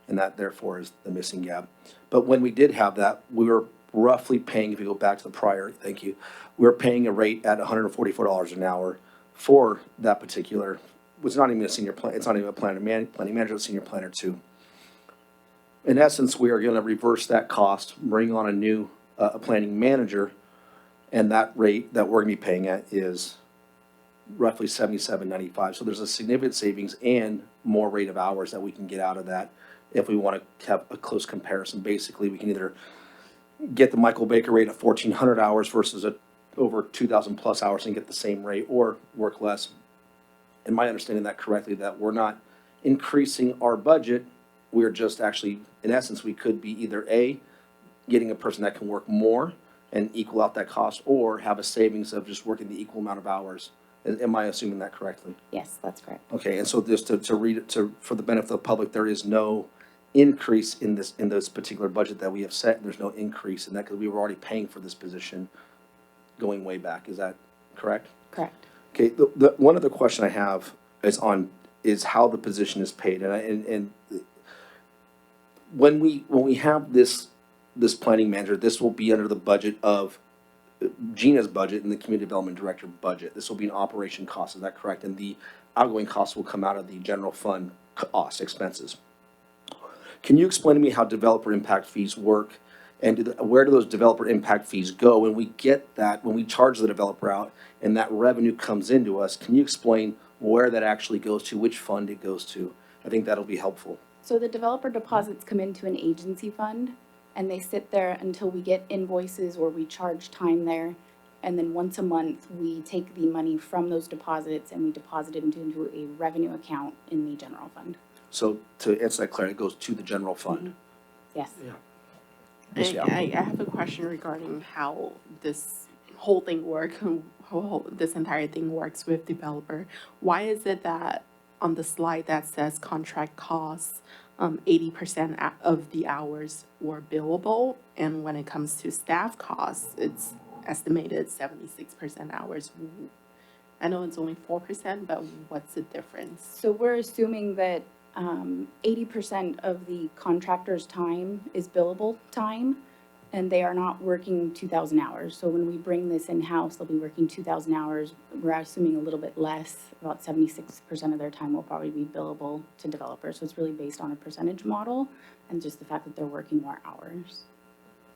and that therefore is the missing gap. But when we did have that, we were roughly paying, if you go back to the prior, thank you, we were paying a rate at $144 an hour for that particular, it's not even a senior plan, it's not even a planning manager, it's senior planner 2. In essence, we are going to reverse that cost, bring on a new a planning manager, and that rate that we're going to be paying at is roughly $77.95. So there's a significant savings and more rate of hours that we can get out of that if we want to have a close comparison. Basically, we can either get the Michael Baker rate of 1,400 hours versus over 2,000 plus hours and get the same rate, or work less am I understanding that correctly, that we're not increasing our budget? We're just actually, in essence, we could be either A, getting a person that can work more and equal out that cost, or have a savings of just working the equal amount of hours. Am I assuming that correctly? Yes, that's correct. Okay, and so just to read it, for the benefit of the public, there is no increase in this particular budget that we have set. There's no increase in that because we were already paying for this position going way back. Is that correct? Correct. Okay, the one other question I have is how the position is paid. And when we have this planning manager, this will be under the budget of Gina's budget and the community development director budget. This will be an operation cost, is that correct? And the outgoing costs will come out of the general fund cost expenses. Can you explain to me how developer impact fees work, and where do those developer impact fees go? When we get that, when we charge the developer out and that revenue comes into us, can you explain where that actually goes to, which fund it goes to? I think that'll be helpful. So the developer deposits come into an agency fund, and they sit there until we get invoices or we charge time there. And then once a month, we take the money from those deposits and we deposit it into a revenue account in the general fund. So to answer that, Claire, it goes to the general fund. Yes. I have a question regarding how this whole thing this entire thing works with developer. Why is it that on the slide that says contract costs, 80% of the hours were billable, and when it comes to staff costs, it's estimated 76% hours? I know it's only 4%, but what's the difference? So we're assuming that 80% of the contractor's time is billable time, and they are not working 2,000 hours. So when we bring this in-house, they'll be working 2,000 hours. We're assuming a little bit less, about 76% of their time will probably be billable to developers. So it's really based on a percentage model and just the fact that they're working more hours.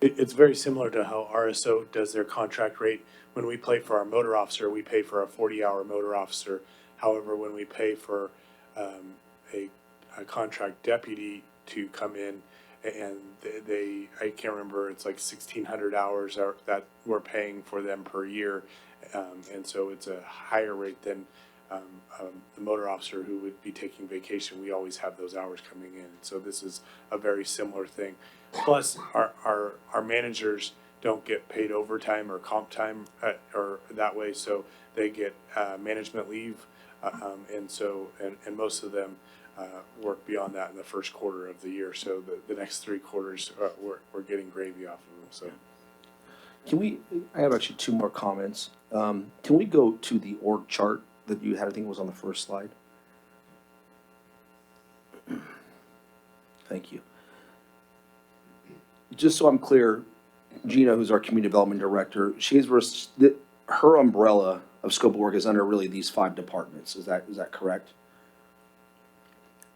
It's very similar to how RSO does their contract rate. When we pay for our motor officer, we pay for a 40-hour motor officer. However, when we pay for a contract deputy to come in, and I can't remember, it's like 1,600 hours that we're paying for them per year. And so it's a higher rate than the motor officer who would be taking vacation. We always have those hours coming in. So this is a very similar thing. Plus, our managers don't get paid overtime or comp time or that way, so they get management leave. And most of them work beyond that in the first quarter of the year. So the next 3 quarters, we're getting gravy off of them. So, I have actually 2 more comments. Can we go to the org chart that you had, I think it was on the first slide? Thank you. Just so I'm clear, Gina, who's our community development director, her umbrella of scope of work is under really these 5 departments. Is that correct?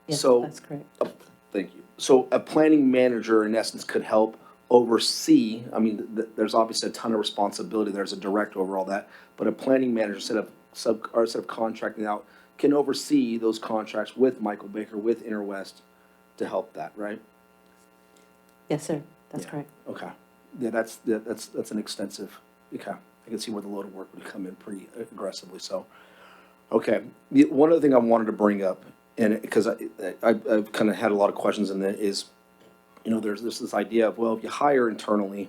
Yes, So- that's correct. Thank you. So a planning manager, in essence, could help oversee, I mean, there's obviously a ton of responsibility, there's a director over all that, but a planning manager, instead of contracting out, can oversee those contracts with Michael Baker, with Interwest, to help that, right? Yes, sir, that's Yeah. correct. Okay. Yeah, that's an extensive, okay. I can see where the load of work would come in pretty aggressively, so. Okay, one other thing I wanted to bring up, and because I've kind of had a lot of questions in that is, there's this idea of, well, if you hire internally,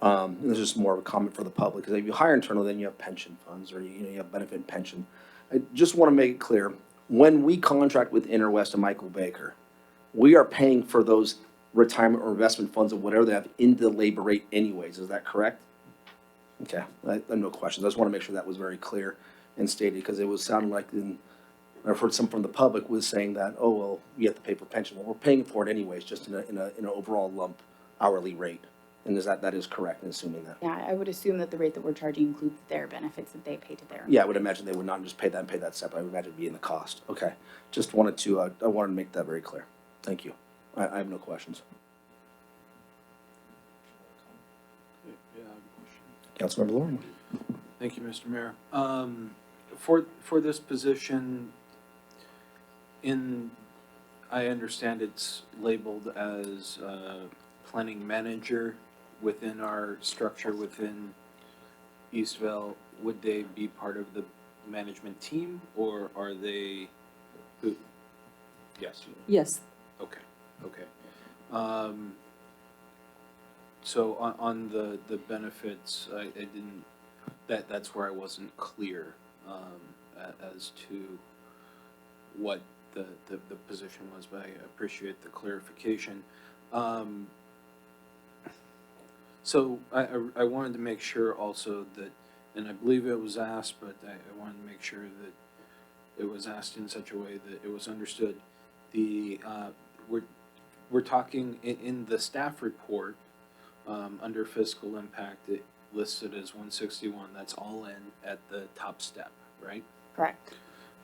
and this is just more of a comment for the public, because if you hire internally, then you have pension funds, or you have benefit and pension. I just want to make it clear, when we contract with Interwest and Michael Baker, we are paying for those retirement or investment funds or whatever they have into the labor rate anyways, is that correct? Okay, I have no questions. I just want to make sure that was very clear and stated, because it was sounding like, I've heard some from the public was saying that, oh, well, you have to pay for pension. Well, we're paying for it anyways, just in an overall lump hourly rate. And that is correct in assuming that? Yeah, I would assume that the rate that we're charging includes their benefits that they pay to their. Yeah, I would imagine they would not just pay that and pay that separate. I would imagine it'd be in the cost. Okay, just wanted to, I wanted to make that very clear. Thank you. I have no questions. Councilmember Lauren. Thank you, Mr. Mayor. For this position, I understand it's labeled as planning manager within our structure within Eastvale. Would they be part of the management team, or are they, who? Yes. Yes. Okay, okay. So on the benefits, I didn't, that's where I wasn't clear, as to what the position was, but I appreciate the clarification. So I wanted to make sure also that, and I believe it was asked, but I wanted to make sure that it was asked in such a way that it was understood. We're talking in the staff report, under fiscal impact, it listed as 161. That's all in at the top step, right? Correct.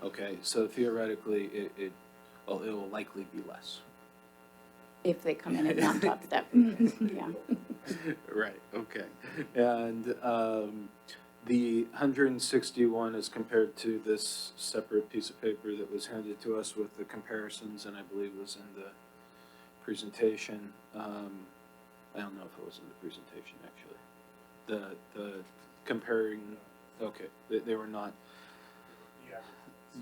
Okay, so theoretically, it'll likely be less. If they come in at non top step. Yeah. Right, okay. And the 161 is compared to this separate piece of paper that was handed to us with the comparisons, and I believe was in the presentation. I don't know if it was in the presentation, actually. The comparing, okay, they were not.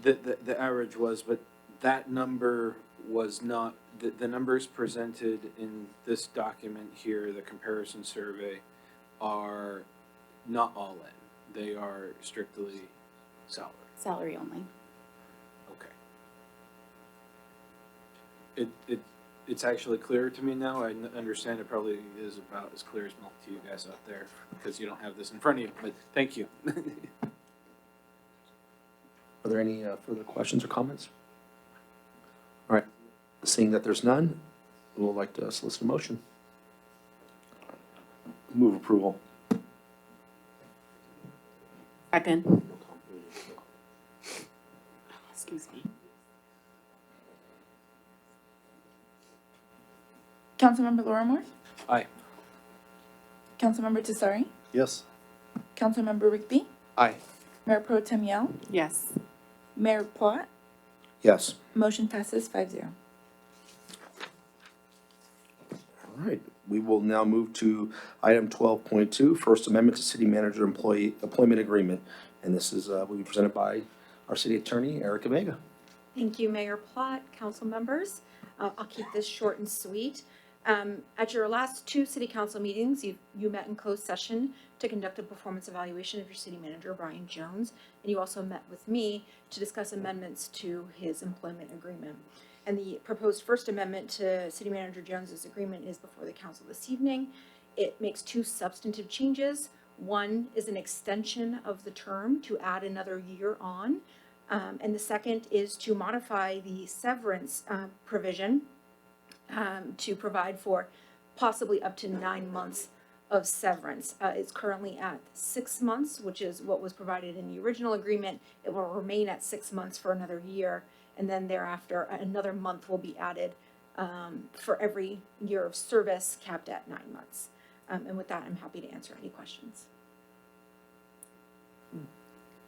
The average was, but that number was not, the numbers presented in this document here, the comparison survey, are not all in. They are strictly salary. Salary only. Okay. It's actually clearer to me now. I understand it probably is about as clear as milk to you guys out there because you don't have this in front of you, but thank you. Are there any further questions or comments? All right, seeing that there's none, we would like to solicit a motion. Move approval. Second. Excuse me. Councilmember Lorimore? Aye. Councilmember Tesari? Yes. Councilmember Rigby? Aye. Mayor Pro Tem Yao? Yes. Mayor Plot? Yes. Motion passes 5-0. All right, we will now move to item 12.2, First Amendment to City Manager Employee Employment Agreement. And this is, will be presented by our City Attorney, Erica Vega. Thank you, Mayor Plot, council members. I'll keep this short and sweet. At your last two city council meetings, you met in closed session to conduct a performance evaluation of your city manager, Brian Jones, and you also met with me to discuss amendments to his employment agreement. And the proposed first amendment to City Manager Jones's agreement is before the council this evening. It makes two substantive changes. One is an extension of the term to add another year on. And the second is to modify the severance provision to provide for possibly up to 9 months of severance. It's currently at 6 months, which is what was provided in the original agreement. It will remain at 6 months for another year, and then thereafter another month will be added for every year of service, capped at 9 months. And with that, I'm happy to answer any questions.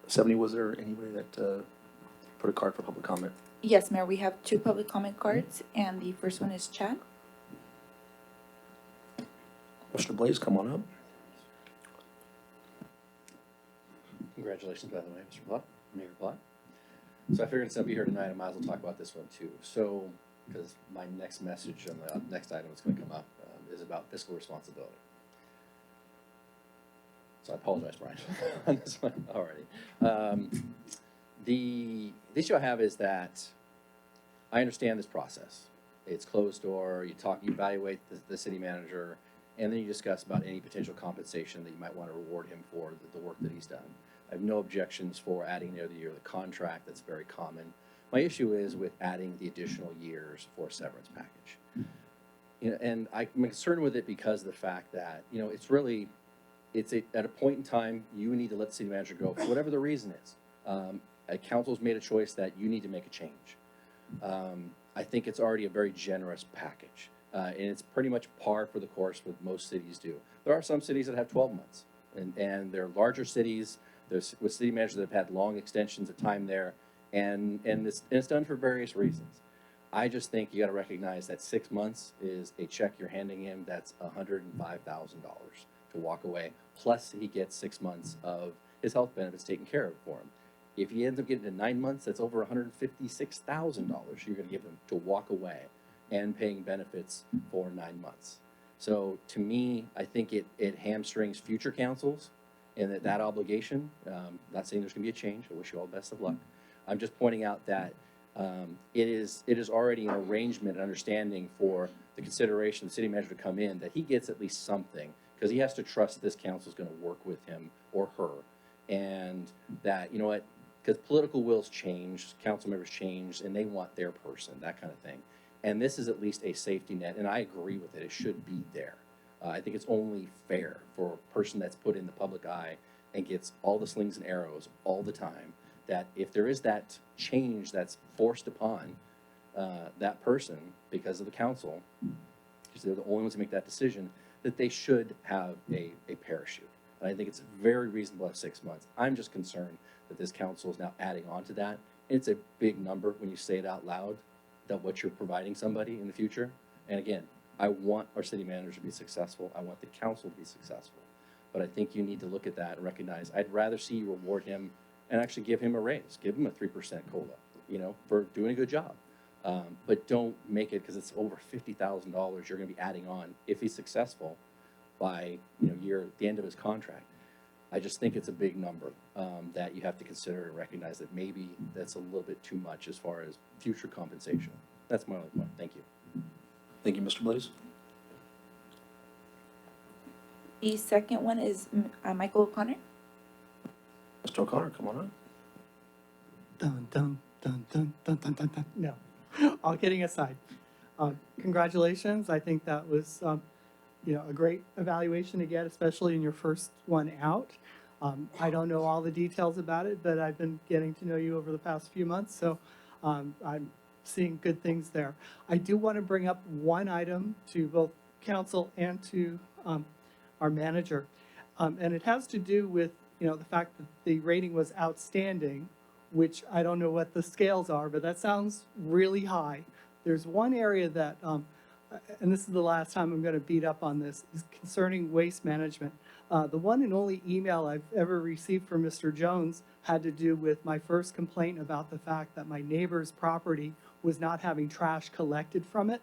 Stephanie, was there anybody that put a card for public comment? Yes, Mayor, we have 2 public comment cards, and the first one is Chad. Mr. Blaze, come on up. Congratulations, by the way, Mr. Plott, Mayor Plott. So I figured instead of be here tonight, I might as well talk about this one too. So, because my next message on the next item that's going to come up is about fiscal responsibility. So I apologize, Brian, on this one already. The issue I have is that I understand this process. It's closed door, you evaluate the city manager, and then you discuss about any potential compensation that you might want to reward him for the work that he's done. I have no objections for adding the other year of the contract. That's very common. My issue is with adding the additional years for a severance package. You know, and I'm concerned with it because of the fact that, you know, it's at a point in time, you need to let the city manager go for whatever the reason is. Council's made a choice that you need to make a change. I think it's already a very generous package. And it's pretty much par for the course with most cities do. There are some cities that have 12 months, and they're larger cities. There's with city managers that have had long extensions of time there, and it's done for various reasons. I just think you got to recognize that 6 months is a check you're handing him that's $105,000 to walk away. Plus, he gets 6 months of his health benefits taken care of for him. If he ends up getting to 9 months, that's over $156,000 you're gonna give him to walk away and paying benefits for 9 months. So to me, I think it hamstrings future councils and that obligation. Not saying there's gonna be a change. I wish you all the best of luck. I'm just pointing out that it is already an arrangement, an understanding for the consideration, the city manager to come in, that he gets at least something, because he has to trust that this council is gonna work with him or her. And that, you know what, because political wills change, council members change, and they want their person, that kind of thing. And this is at least a safety net, and I agree with it, it should be there. I think it's only fair for a person that's put in the public eye and gets all the slings and arrows all the time, that if there is that change that's forced upon that person because of the council, because they're the only ones who make that decision, that they should have a parachute. And I think it's very reasonable at 6 months. I'm just concerned that this council is now adding on to that. It's a big number when you say it out loud, that what you're providing somebody in the future. And again, I want our city manager to be successful. I want the council to be successful. But I think you need to look at that and recognize, I'd rather see you reward him and actually give him a raise, give him a 3% COLA, you know, for doing a good job. But don't make it, because it's over $50,000 you're gonna be adding on if he's successful by, you know, the end of his contract. I just think it's a big number that you have to consider and recognize that maybe that's a little bit too much as far as future compensation. That's my only point. Thank you. Thank you, Mr. Blaze. The second one is Michael O'Connor. Mr. O'Connor, come on up. Dun, dun, dun, dun, dun, dun, dun, dun. No, all kidding aside, congratulations. I think that was, you know, a great evaluation to get, especially in your first one out. I don't know all the details about it, but I've been getting to know you over the past few months, so I'm seeing good things there. I do want to bring up one item to both council and to our manager, and it has to do with, you know, the fact that the rating was outstanding, which I don't know what the scales are, but that sounds really high. There's one area that, and this is the last time I'm going to beat up on this, is concerning waste management. The one and only email I've ever received from Mr. Jones had to do with my first complaint about the fact that my neighbor's property was not having trash collected from it.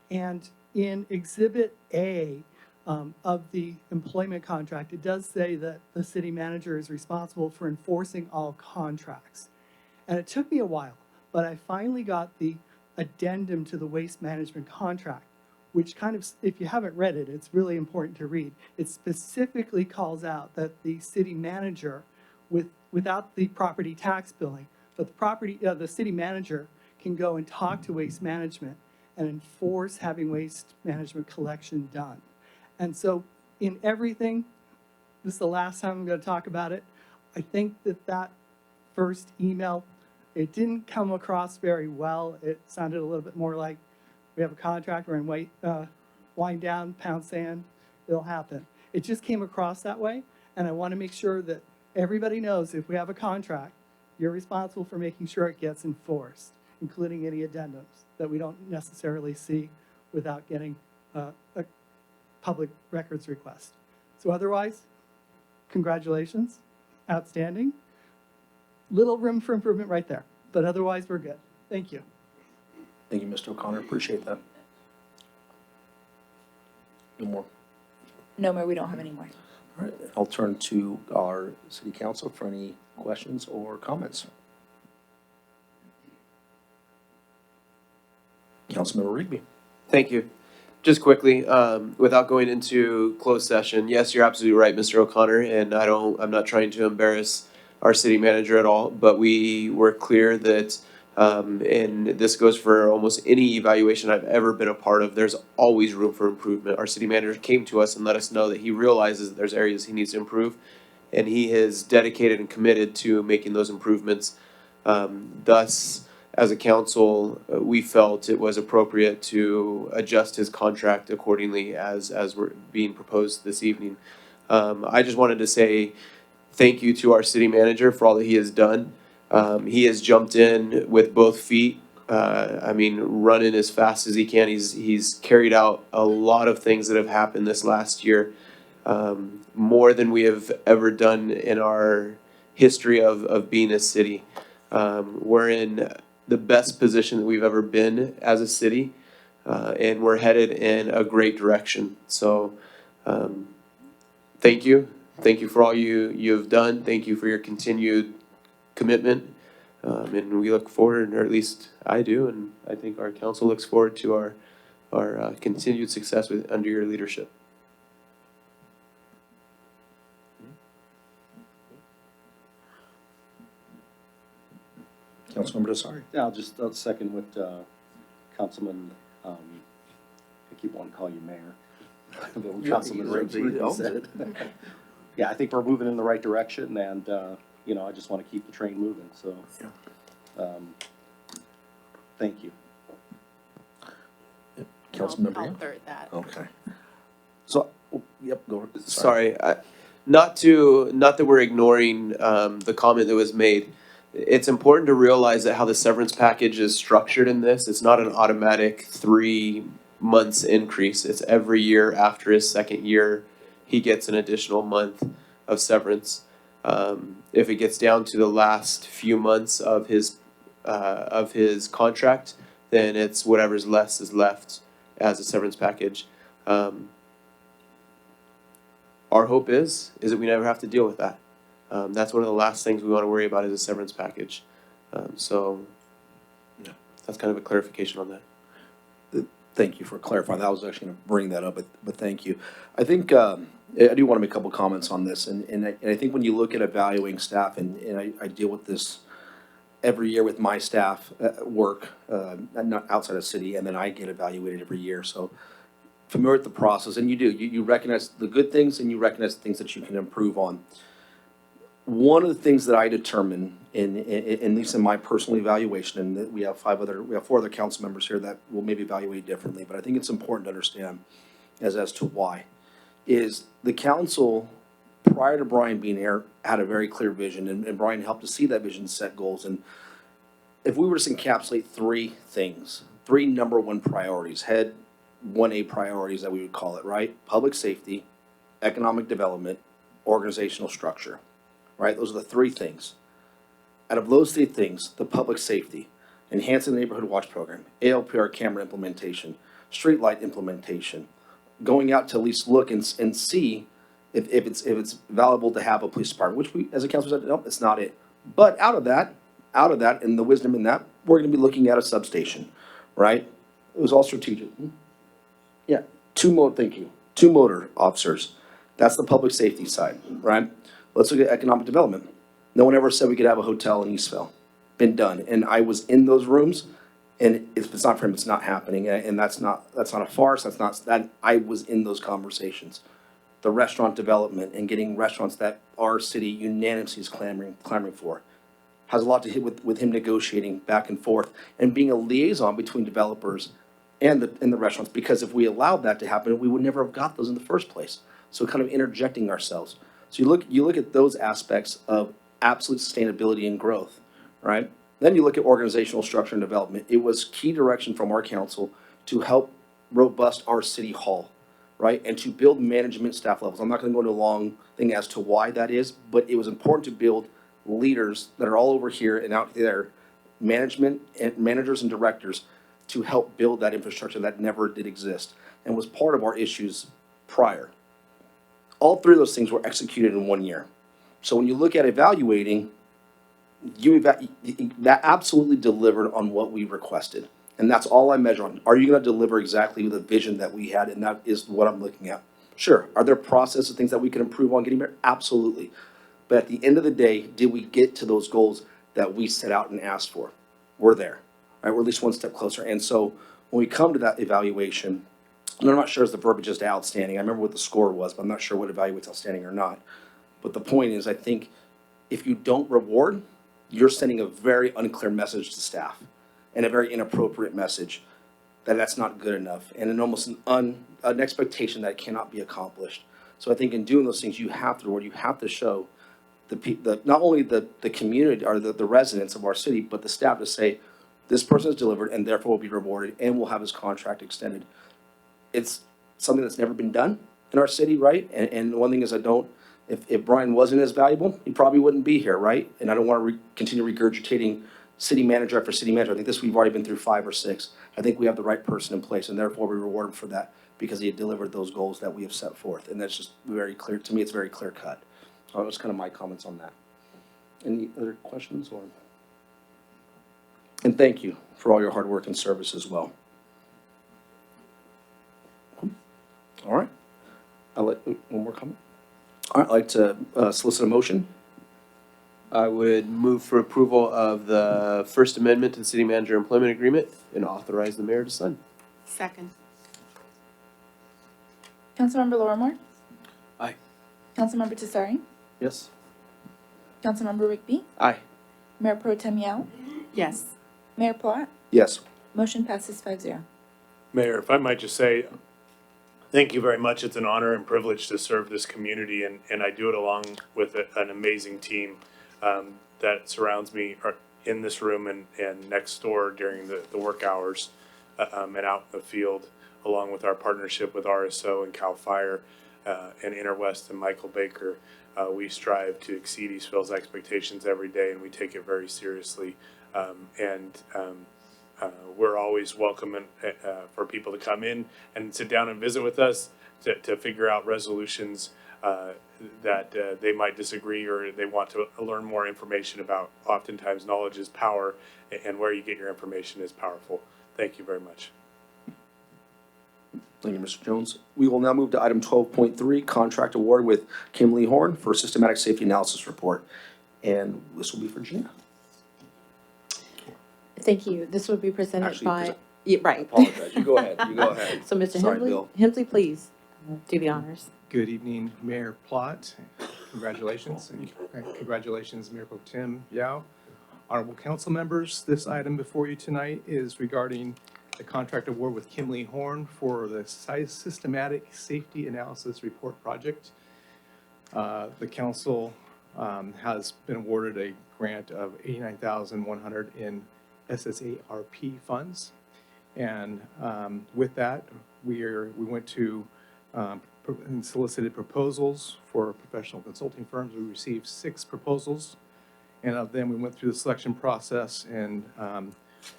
And in Exhibit A of the employment contract, it does say that the city manager is responsible for enforcing all contracts. And it took me a while, but I finally got the addendum to the waste management contract, which kind of, if you haven't read it, it's really important to read. It specifically calls out that the city manager, without the property tax billing, but the city manager can go and talk to waste management and enforce having waste management collection done. And so in everything, this is the last time I'm going to talk about it, I think that first email, it didn't come across very well. It sounded a little bit more like, we have a contract, we're in wind down, pound sand, it'll happen. It just came across that way, and I want to make sure that everybody knows if we have a contract, you're responsible for making sure it gets enforced, including any addendums that we don't necessarily see without getting a public records request. So otherwise, congratulations, outstanding. Little room for improvement right there, but otherwise we're good. Thank you. Thank you, Mr. O'Connor. Appreciate that. No more. No more, we don't have any more. All right, I'll turn to our city council for any questions or comments. Councilmember Rigby. Thank you. Just quickly, without going into closed session, yes, you're absolutely right, Mr. O'Connor, and I'm not trying to embarrass our city manager at all, but we were clear that, and this goes for almost any evaluation I've ever been a part of, there's always room for improvement. Our city manager came to us and let us know that he realizes that there's areas he needs to improve, and he is dedicated and committed to making those improvements. Thus, as a council, we felt it was appropriate to adjust his contract accordingly as we're being proposed this evening. I just wanted to say thank you to our city manager for all that he has done. He has jumped in with both feet. I mean, running as fast as he can. He's carried out a lot of things that have happened this last year, more than we have ever done in our history of being a city. We're in the best position that we've ever been as a city, and we're headed in a great direction. So, thank you. Thank you for all you've done. Thank you for your continued commitment. And we look forward, or at least I do, and I think our council looks forward to our continued success under your leadership. Councilmember Desari. Yeah, I'll second what Councilman, I keep wanting to call you mayor. But Councilman Riggs said. Yeah, I think we're moving in the right direction and, you know, I just want to keep the train moving, so. Thank you. Councilmember I'll Young? third that. Okay. So, yep, go. Sorry, not that we're ignoring the comment that was made. It's important to realize that how the severance package is structured in this, it's not an automatic 3 months increase. It's every year after his second year, he gets an additional month of severance. If it gets down to the last few months of his contract, then it's whatever's less is left as a severance package. Our hope is that we never have to deal with that. That's one of the last things we want to worry about is a severance package. So that's kind of a clarification on that. Thank you for clarifying. I was actually going to bring that up, but thank you. I think I do want to make a couple comments on this, and I think when you look at evaluating staff, and I deal with this every year with my staff at work, not outside of city, and then I get evaluated every year. So familiar with the process, and you recognize the good things and you recognize the things that you can improve on. One of the things that I determine at least in my personal evaluation, and that we have 4 other council members here that will maybe evaluate differently, but I think it's important to understand as to why, is the council, prior to Brian being here, had a very clear vision, and Brian helped to see that vision, set goals. And if we were to encapsulate 3 things, 3 number 1 priorities, head 1A priorities that we would call it, right? Public safety, economic development, organizational structure, right? Those are the 3 things. Out of those 3 things, the public safety, enhancing the neighborhood watch program, ALPR camera implementation, streetlight implementation, going out to at least look and see if it's valuable to have a police department, which we, as a council, said, no, it's not it. But out of that, and the wisdom in that, we're gonna be looking at a substation, right? It was all strategic. Yeah, 2 motor officers. That's the public safety side, right? Let's look at economic development. No one ever said we could have a hotel in Eastville. Been done, and I was in those rooms, and if it's not for him, it's not happening, and that's not a farce, I was in those conversations. The restaurant development and getting restaurants that our city unanimously is clamoring for has a lot to do with him negotiating back and forth and being a liaison between developers and the restaurants, because if we allowed that to happen, we would never have got those in the first place. So kind of interjecting ourselves. So you look at those aspects of absolute sustainability and growth, right? Then you look at organizational structure and development. It was key direction from our council to help robust our city hall, right? And to build management staff levels. I'm not going to go into a long thing as to why that is, but it was important to build leaders that are all over here and out there, management and managers and directors, to help build that infrastructure that never did exist and was part of our issues prior. All 3 of those things were executed in 1 year. So when you look at evaluating, that absolutely delivered on what we requested. And that's all I measure on. Are you going to deliver exactly the vision that we had? And that is what I'm looking at. Sure. Are there processes, things that we can improve on getting there? Absolutely. But at the end of the day, did we get to those goals that we set out and asked for? We're there, right? We're at least 1 step closer. And so when we come to that evaluation, and I'm not sure if the verbiage is outstanding. I remember what the score was, but I'm not sure what evaluates outstanding or not. But the point is, I think if you don't reward, you're sending a very unclear message to staff and a very inappropriate message that that's not good enough, and an almost an expectation that cannot be accomplished. So I think in doing those things, you have to reward, you have to show not only the community or the residents of our city, but the staff to say, this person has delivered and therefore will be rewarded and will have his contract extended. It's something that's never been done in our city, right? And one thing is I don't If Brian wasn't as valuable, he probably wouldn't be here, right? And I don't want to continue regurgitating city manager after city manager. I think this, we've already been through 5 or 6. I think we have the right person in place, and therefore we reward him for that because he had delivered those goals that we have set forth. And that's just very clear, to me, it's very clear cut. So that's kind of my comments on that. Any other questions or? And thank you for all your hard work and service as well. All right. I'll let, one more comment. All right, I'd like to solicit a motion. I would move for approval of the First Amendment to the City Manager Employment Agreement and authorize the mayor to sign. Second. Councilmember Lorimore? Aye. Councilmember Tesari? Yes. Councilmember Rigby? Aye. Mayor Pro Tem Yao? Yes. Mayor Plot? Yes. Motion passes 5-0. Mayor, if I might just say, thank you very much. It's an honor and privilege to serve this community, and I do it along with an amazing team that surrounds me in this room and next door during the work hours and out in the field, along with our partnership with RSO and CAL FIRE and Interwest and Michael Baker. We strive to exceed Eastville's expectations every day, and we take it very seriously. We're always welcoming for people to come in and sit down and visit with us to figure out resolutions that they might disagree or they want to learn more information about. Oftentimes, knowledge is power, and where you get your information is powerful. Thank you very much. Thank you, Mr. Jones. We will now move to item 12.3, contract award with Kimley Horn for systematic safety analysis report. And this will be for Gina. Thank you. This will be presented Actually, by, yeah, right. Apologize. You go ahead. You go ahead. So Mr. Sorry, Bill. Hensley, please do the honors. Good evening, Mayor Plott. Congratulations, and congratulations, Mayor Pro Tem Yao. Honorable council members, this item before you tonight is regarding the contract award with Kimley Horn for the Systematic Safety Analysis Report Project. The council has been awarded a grant of $89,100 in SSARP funds. And with that, we went to and solicited proposals for professional consulting firms. We received 6 proposals, and of them, we went through the selection process and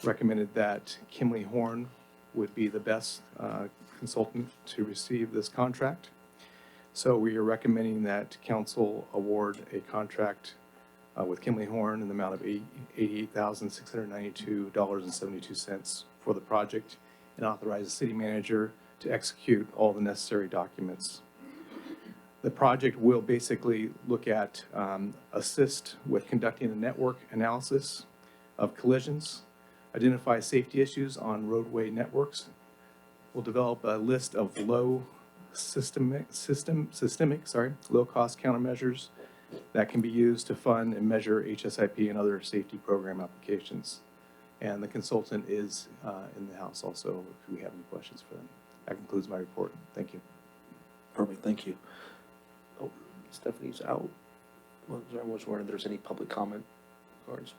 recommended that Kimley Horn would be the best consultant to receive this contract. So we are recommending that council award a contract with Kimley Horn in the amount of $88,692.72 for the project, and authorize the city manager to execute all the necessary documents. The project will basically look at, assist with conducting a network analysis of collisions, identify safety issues on roadway networks. We'll develop a list of low cost countermeasures that can be used to fund and measure HSIP and other safety program applications. And the consultant is in the house also if we have any questions for them. That concludes my report. Thank you. Perfect, thank you. Oh, Stephanie's out. Well, I was wondering if there's any public comment cards.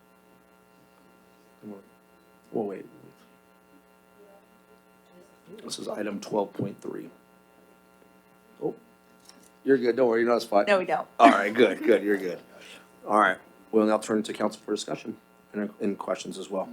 Well, wait. This is item 12.3. Oh, you're good. Don't worry, you're not a spot. No, we don't. All right, good, good, you're good. All right, we'll now turn to council for discussion and questions as well.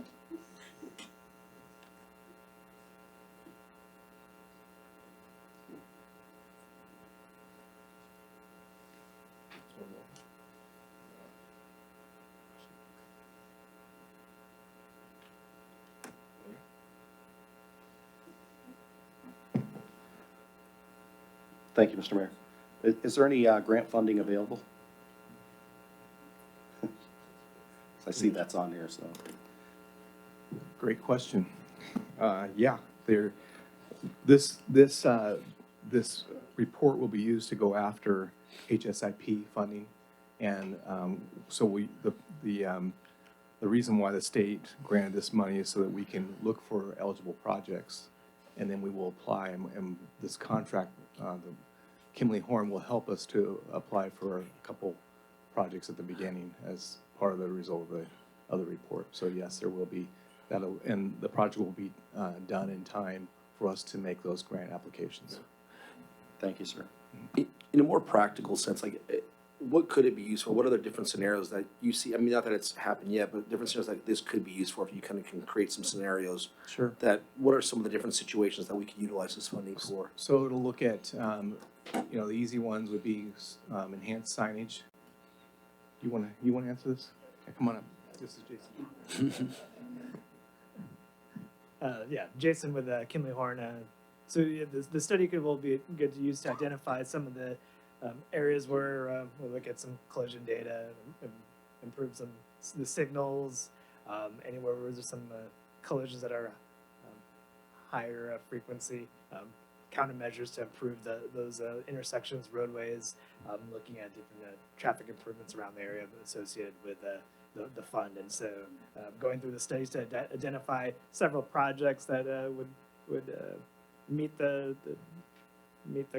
Thank you, Mr. Mayor. Is there any grant funding available? I see that's on here, so. Great question. Yeah, this report will be used to go after HSIP funding. And so the reason why the state granted this money is so that we can look for eligible projects, and then we will apply. And this contract, the Kimley Horn will help us to apply for a couple projects at the beginning as part of the result of the report. So yes, there will be that, and the project will be done in time for us to make those grant applications. Thank you, sir. in a more practical sense, like, what could it be used for? What other different scenarios that you see? I mean, not that it's happened yet, but different scenarios like this could be used for, if you kind of can create some scenarios. Sure. That, what are some of the different situations that we could utilize this funding for? So it'll look at, the easy ones would be enhanced signage. You want to answer this? Okay, come on up. This is Jason. Jason with Kinley Horn. The study will be good to use to identify some of the areas where we'll look at some collision data, and improve the signals, anywhere where there's some collisions that are higher frequency, countermeasures to improve those intersections, roadways, looking at different traffic improvements around the area associated with the fund. And so going through the studies to identify several projects that would meet the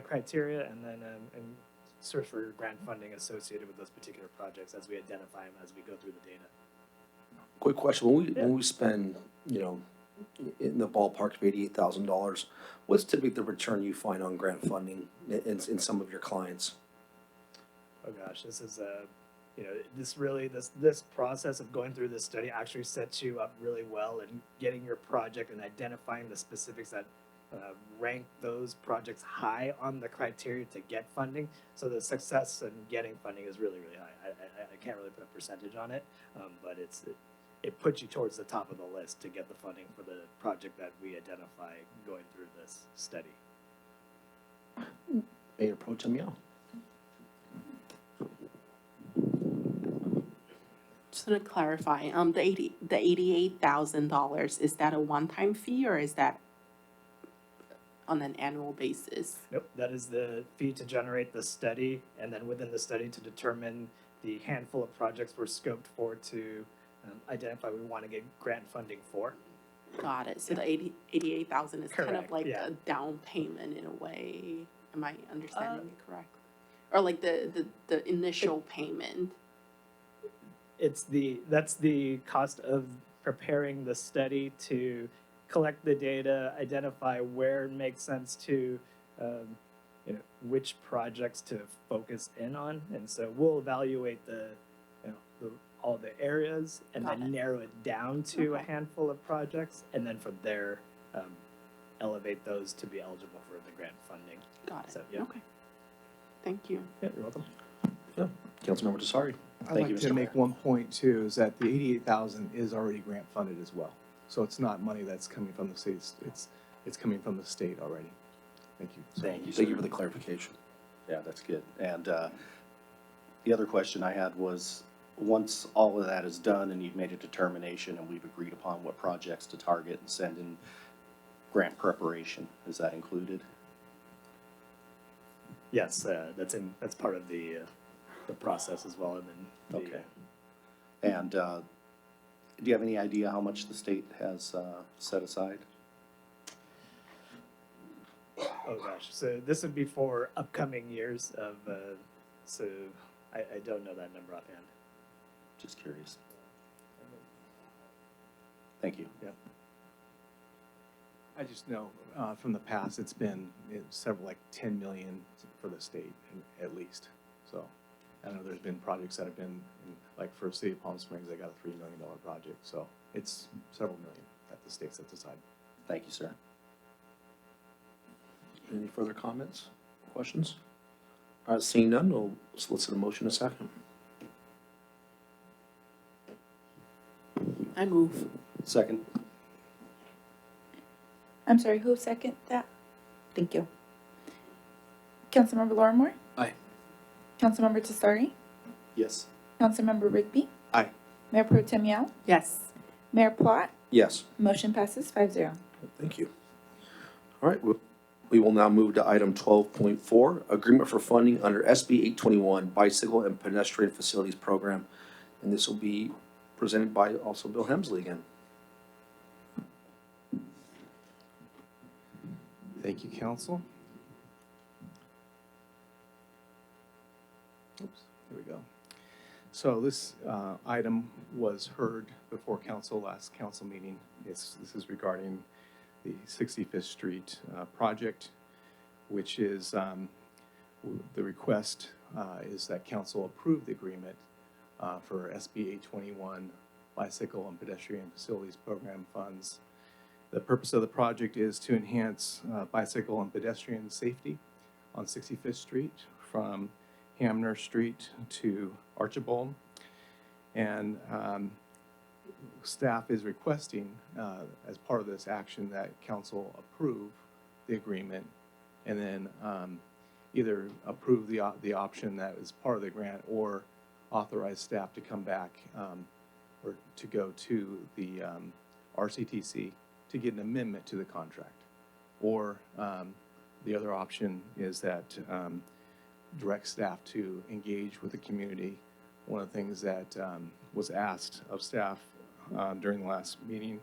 criteria, and then and search for grant funding associated with those particular projects as we identify them as we go through the data. Quick question, when we spend, in the ballpark of $88,000, what's typically the return you find on grant funding in some of your clients? Oh gosh, this is this process of going through this study actually sets you up really well in getting your project and identifying the specifics that rank those projects high on the criteria to get funding. So the success in getting funding is really, really high. I can't really put a percentage on it, but it puts you towards the top of the list to get the funding for the project that we identify going through this study. Mayor Pro Tem Yao. Just want to clarify, the $88,000, is that a one-time fee or is that on an annual basis? Nope, that is the fee to generate the study, and then within the study to determine the handful of projects we're scoped for to identify we want to get grant funding for. Got it. So the 88,000 is kind of Correct, like yeah. a down payment in a way. Am I understanding it correct? Or like the initial payment? That's the cost of preparing the study to collect the data, identify where it makes sense to, which projects to focus in on, and so we'll evaluate all the areas and then narrow it down to a handful of projects, and then from there, elevate those to be eligible for the grant funding. Got it. So, yeah. Okay. Thank you. Yeah, you're welcome. Yeah, Councilmember Desari. I'd like to make one point too, is that the 88,000 is already grant funded as well. So it's not money that's coming from the state, it's coming from the state already. Thank you. Thank you, sir. Thank you for the clarification. Yeah, that's good. And the other question I had was, once all of that is done and you've made a determination and we've agreed upon what projects to target and send in grant preparation, is that included? Yes, that's part of the process as well, and then Okay. And do you have any idea how much the state has set aside? Oh gosh, so this would be for upcoming years of, so I don't know that number offhand. Just curious. Thank you. Yeah. I just know from the past, it's been several, like 10 million for the state at least. So I know there's been projects that have been, like for City of Palm Springs, they got a $3 million project. So it's several million that the state sets aside. Thank you, sir. Any further comments, questions? Seeing none, we'll solicit a motion in a second. I move. Second. I'm sorry, who seconded that? Thank you. Councilmember Larimore? Aye. Councilmember Tesari? Yes. Councilmember Rigby? Aye. Mayor Pro Tem Yao? Yes. Mayor Plot? Yes. Motion passes 5-0. Thank you. All right, we will now move to item 12.4, agreement for funding under SB 821 Bicycle and Pedestrian Facilities Program. And this will be presented by also Bill Hemsley again. Thank you, council. Oops, here we go. So this item was heard before council last council meeting. This is regarding the 65th Street project, which is The request is that council approve the agreement for SB 821 Bicycle and Pedestrian Facilities Program funds. The purpose of the project is to enhance bicycle and pedestrian safety on 65th Street from Hamner Street to Archibald. And staff is requesting, as part of this action, that council approve the agreement and then either approve the option that is part of the grant or authorize staff to come back or to go to the RCTC to get an amendment to the contract. Or the other option is that direct staff to engage with the community. One of the things that was asked of staff during the last meeting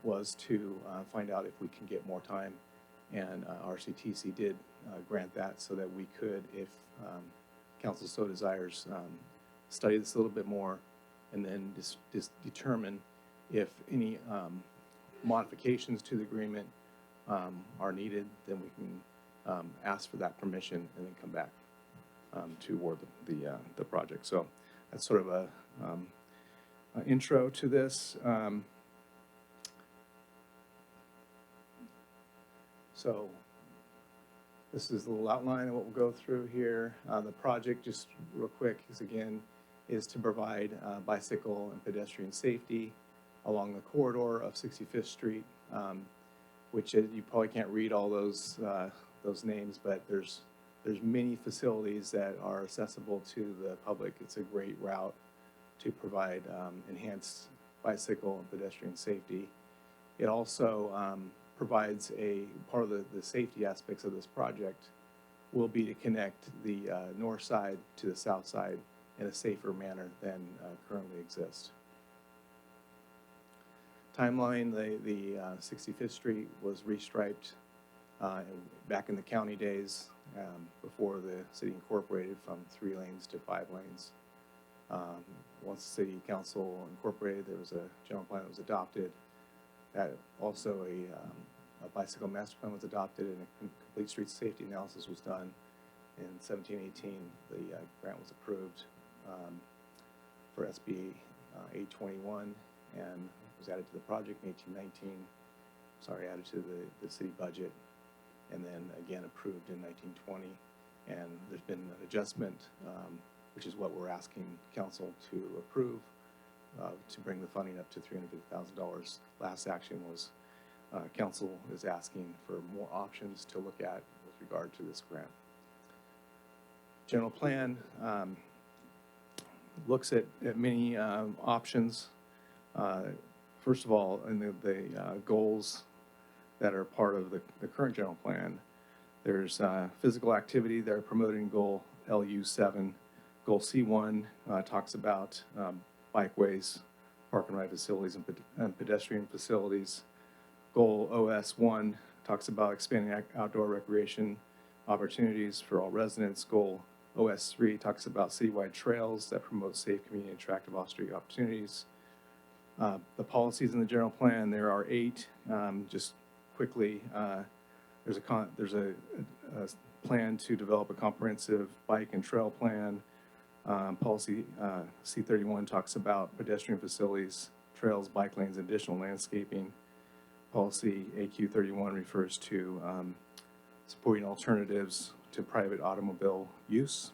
was to find out if we can get more time, and RCTC did grant that so that we could, if council so desires, study this a little bit more and then just determine if any modifications to the agreement are needed. Then we can ask for that permission and then come back to award the project. So that's sort of a an intro to this. So this is a little outline of what we'll go through here. The project, just real quick, is to provide bicycle and pedestrian safety along the corridor of 65th Street, which you probably can't read all those names, but there's many facilities that are accessible to the public. It's a great route to provide enhanced bicycle and pedestrian safety. It also provides a part of the safety aspects of this project will be to connect the north side to the south side in a safer manner than currently exists. Timeline, the 65th Street was restriped back in the county days before the city incorporated from 3 lanes to 5 lanes. Once the city council incorporated, there was a general plan that was adopted. That also a bicycle master plan was adopted and a complete street safety analysis was done. In 1718, the grant was approved for SB 821 and was added to the project in 1819. Sorry, added to the city budget, and then again approved in 1920. And there's been an adjustment, which is what we're asking council to approve, to bring the funding up to $350,000. Last action was council is asking for more options to look at with regard to this grant. General plan looks at many options. First of all, in the goals that are part of the current general plan, there's physical activity. They're promoting goal LU7. Goal C1 talks about bikeways, park and ride facilities, and pedestrian facilities. Goal OS1 talks about expanding outdoor recreation opportunities for all residents. Goal OS3 talks about citywide trails that promote safe, community, and attractive off-street opportunities. The policies in the general plan, there are 8. Just quickly, there's a plan to develop a comprehensive bike and trail plan. Policy C31 talks about pedestrian facilities, trails, bike lanes, and additional landscaping. Policy AQ31 refers to supporting alternatives to private automobile use.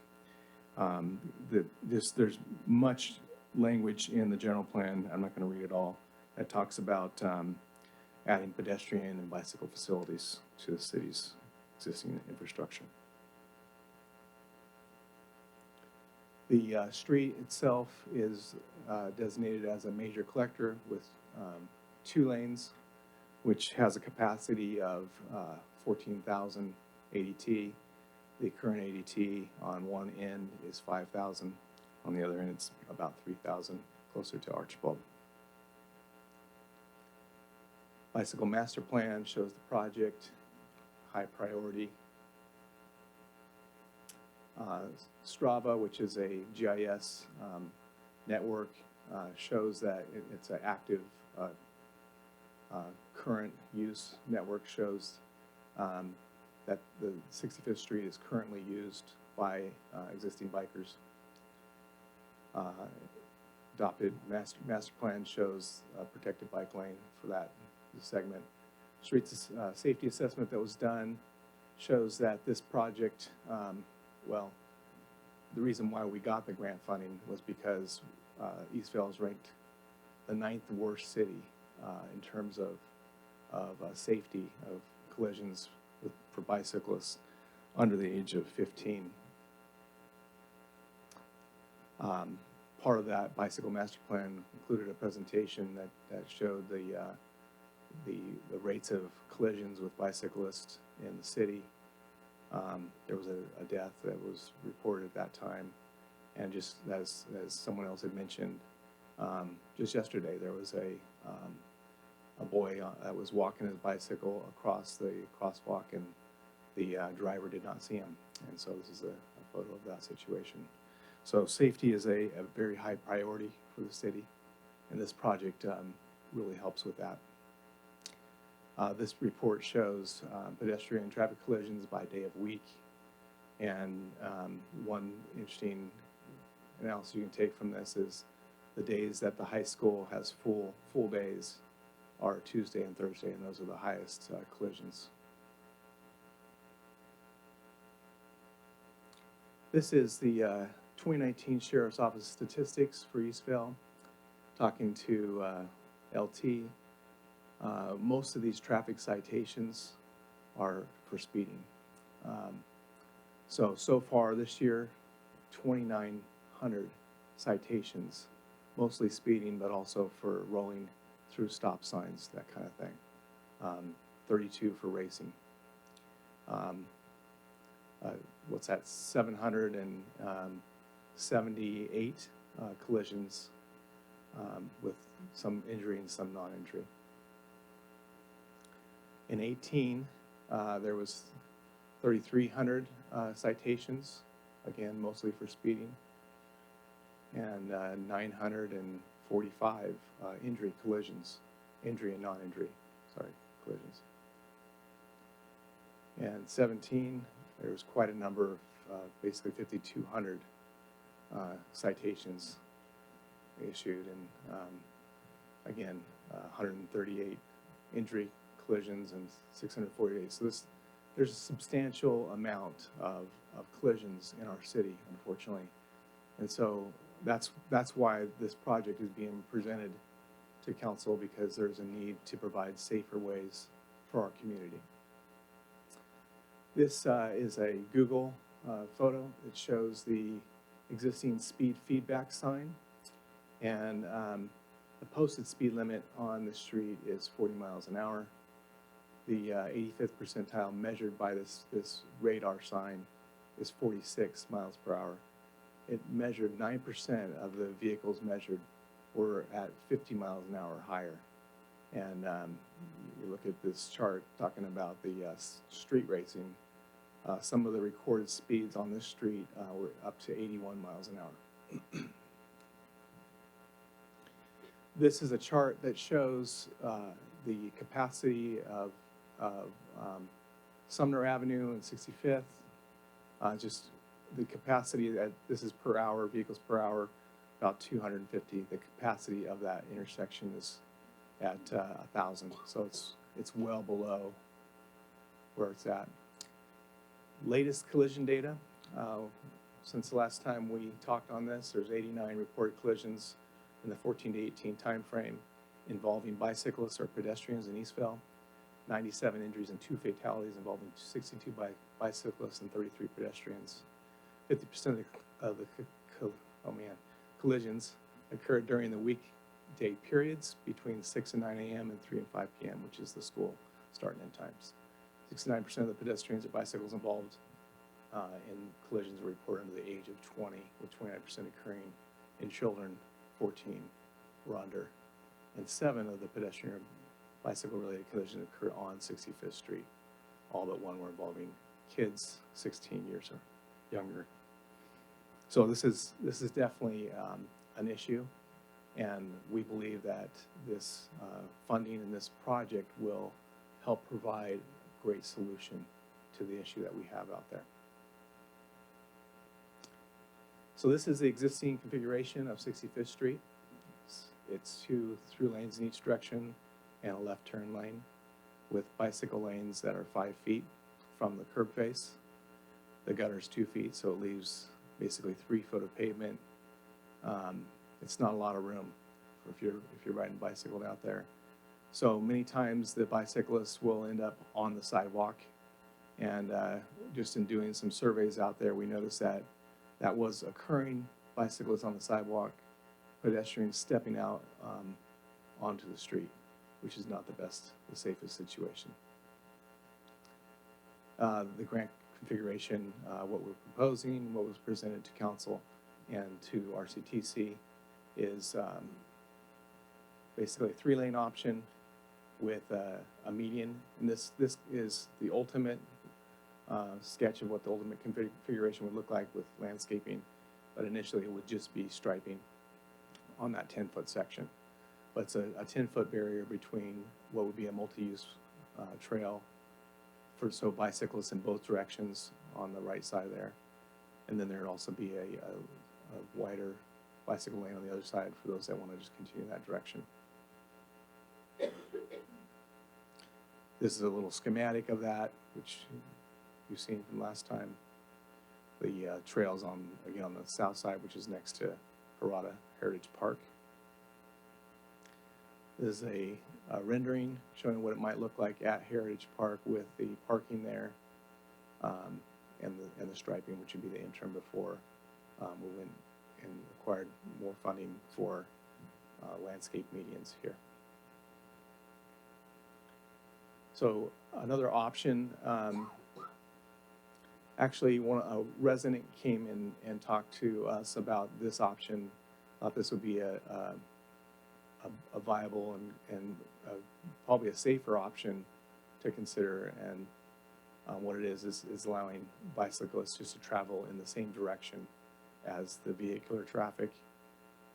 There's much language in the general plan, I'm not going to read it all, that talks about adding pedestrian and bicycle facilities to the city's existing infrastructure. The street itself is designated as a major collector with 2 lanes, which has a capacity of 14,000 ADT. The current ADT on one end is 5,000. On the other end, it's about 3,000, closer to Archibald. Bicycle master plan shows the project, high priority. Strava, which is a GIS network, shows that it's an active current use network, shows that the 65th Street is currently used by existing bikers. Adopted master plan shows a protected bike lane for that segment. Streets safety assessment that was done shows that this project, well, the reason why we got the grant funding was because Eastvale is ranked the 9th worst city in terms of safety of collisions for bicyclists under the age of 15. Part of that bicycle master plan included a presentation that showed the rates of collisions with bicyclists in the city. There was a death that was reported at that time, and just as someone else had mentioned, just yesterday there was a boy that was walking his bicycle across the crosswalk, and the driver did not see him, and so this is a photo of that situation. So safety is a very high priority for the city, and this project really helps with that. This report shows pedestrian and traffic collisions by day of week, and one interesting analysis you can take from this is the days that the high school has full days are Tuesday and Thursday, and those are the highest collisions. This is the 2019 Sheriff's Office statistics for Eastvale. Talking to LT, most of these traffic citations are for speeding. So far this year, 2,900 citations, mostly speeding, but also for rolling through stop signs, that kind of thing. 32 for racing. What's that? 778 collisions with some injury and some non-injury. In 18, there was 3,300 citations, again, mostly for speeding, and 945 injury and non-injury, collisions. And 17, there was quite a number of, basically 5,200 citations issued, and again, 138 injury collisions and 648. So there's a substantial amount of collisions in our city, unfortunately. And so that's why this project is being presented to council, because there's a need to provide safer ways for our community. This is a Google photo. It shows the existing speed feedback sign, and the posted speed limit on the street is 40 miles an hour. The 85th percentile measured by this radar sign is 46 miles per hour. It measured 9% of the vehicles measured were at 50 miles an hour or higher. And you look at this chart talking about the street racing. Some of the recorded speeds on this street were up to 81 miles an hour. This is a chart that shows the capacity of Sumner Avenue and 65th. Just the capacity that this is per hour, vehicles per hour, about 250. The capacity of that intersection is at 1,000. So it's well below where it's at. Latest collision data, since the last time we talked on this, there's 89 reported collisions in the 14 to 18 time frame involving bicyclists or pedestrians in Eastvale, 97 injuries and 2 fatalities involving 62 bicyclists and 33 pedestrians. 50% of the collisions occurred during the weekday periods between 6 and 9 a.m. and 3 and 5 p.m., which is the school start and end times. 69% of the pedestrians or bicycles involved in collisions were reported under the age of 20, with 29% occurring in children 14 or under. And 7 of the pedestrian or bicycle-related collisions occurred on 65th Street. All but 1 were involving kids 16 years or younger. So this is definitely an issue, and we believe that this funding and this project will help provide great solution to the issue that we have out there. So this is the existing configuration of 65th Street. It's 2 through lanes in each direction and a left turn lane with bicycle lanes that are 5 feet from the curb face. The gutter's 2 feet, so it leaves basically 3 foot of pavement. It's not a lot of room if you're riding a bicycle out there. So many times the bicyclists will end up on the sidewalk. And just in doing some surveys out there, we noticed that that was occurring, bicyclists on the sidewalk, pedestrians stepping out onto the street, which is not the safest situation. The grant configuration, what we're proposing, what was presented to council and to RCTC is basically a 3-lane option with a median. And this is the ultimate sketch of what the ultimate configuration would look like with landscaping, but initially it would just be striping on that 10-foot section. But it's a 10-foot barrier between what would be a multi-use trail so bicyclists in both directions on the right side there. And then there'd also be a wider bicycle lane on the other side for those that want to just continue that direction. This is a little schematic of that, which you've seen from last time. The trails again on the south side, which is next to Harada Heritage Park. This is a rendering showing what it might look like at Heritage Park with the parking there and the striping, which would be the interim before we went and acquired more funding for landscape medians here. So another option, actually a resident came in and talked to us about this option. Thought this would be a viable and probably a safer option to consider. And what it is allowing bicyclists just to travel in the same direction as the vehicular traffic,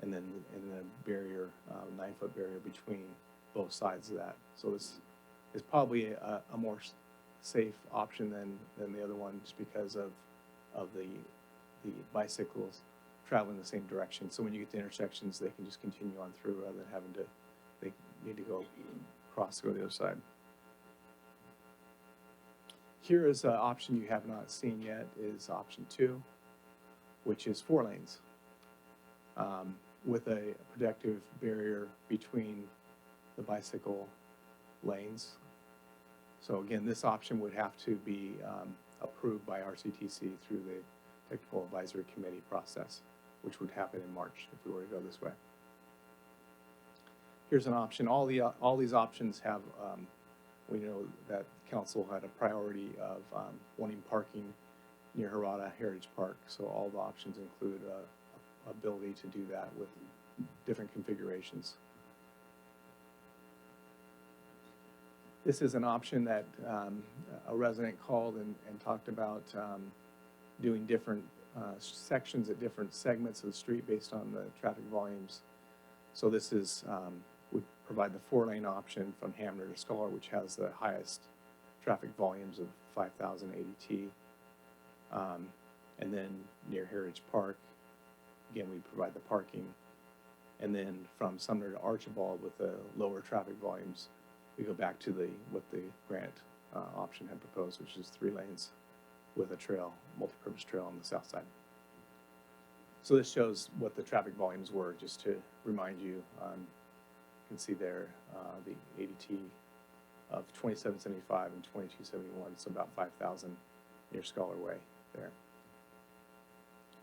and then a barrier, 9-foot barrier between both sides of that. So this is probably a more safe option than the other one, just because of the bicycles traveling the same direction. So when you get to intersections, they can just continue on through rather than having to, they need to go across to go to the other side. Here is an option you have not seen yet, is option 2, which is 4 lanes with a protective barrier between the bicycle lanes. So again, this option would have to be approved by RCTC through the Technical Advisory Committee process, which would happen in March if we were to go this way. Here's an option. All these options have, we know that council had a priority of wanting parking near Harada Heritage Park. So all the options include ability to do that with different configurations. This is an option that a resident called and talked about doing different sections at different segments of the street based on the traffic volumes. So this is would provide the 4-lane option from Hamner to Scholar, which has the highest traffic volumes of 5,000 ADT. And then near Heritage Park, again, we provide the parking. And then from Sumner to Archibald with the lower traffic volumes, we go back to what the grant option had proposed, which is 3 lanes with a trail, multi-purpose trail on the south side. So this shows what the traffic volumes were, just to remind you. You can see there the ADT of 2775 and 2271, so about 5,000 near Scholar Way there.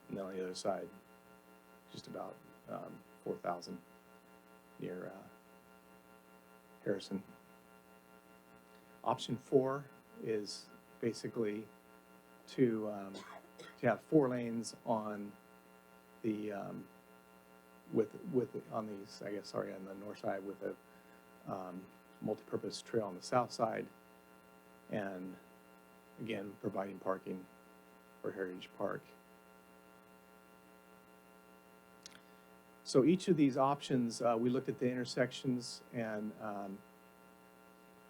And then on the other side, just about 4,000 near Harrison. Option 4 is basically to have 4 lanes on the on the north side with a multi-purpose trail on the south side, and again providing parking for Heritage Park. So each of these options, we looked at the intersections and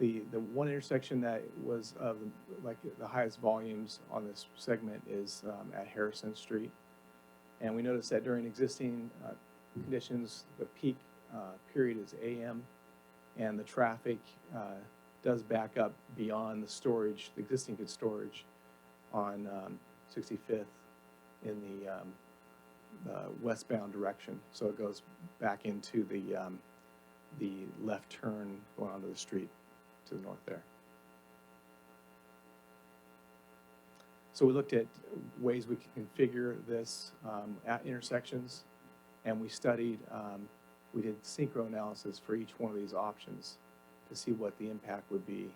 The one intersection that was of like the highest volumes on this segment is at Harrison Street. And we noticed that during existing conditions, the peak period is AM, and the traffic does back up beyond the storage, the existing good storage on 65th in the westbound direction. So it goes back into the left turn going onto the street to the north there. So we looked at ways we can configure this at intersections, and we studied, we did synchro analysis for each one of these options to see what the impact would be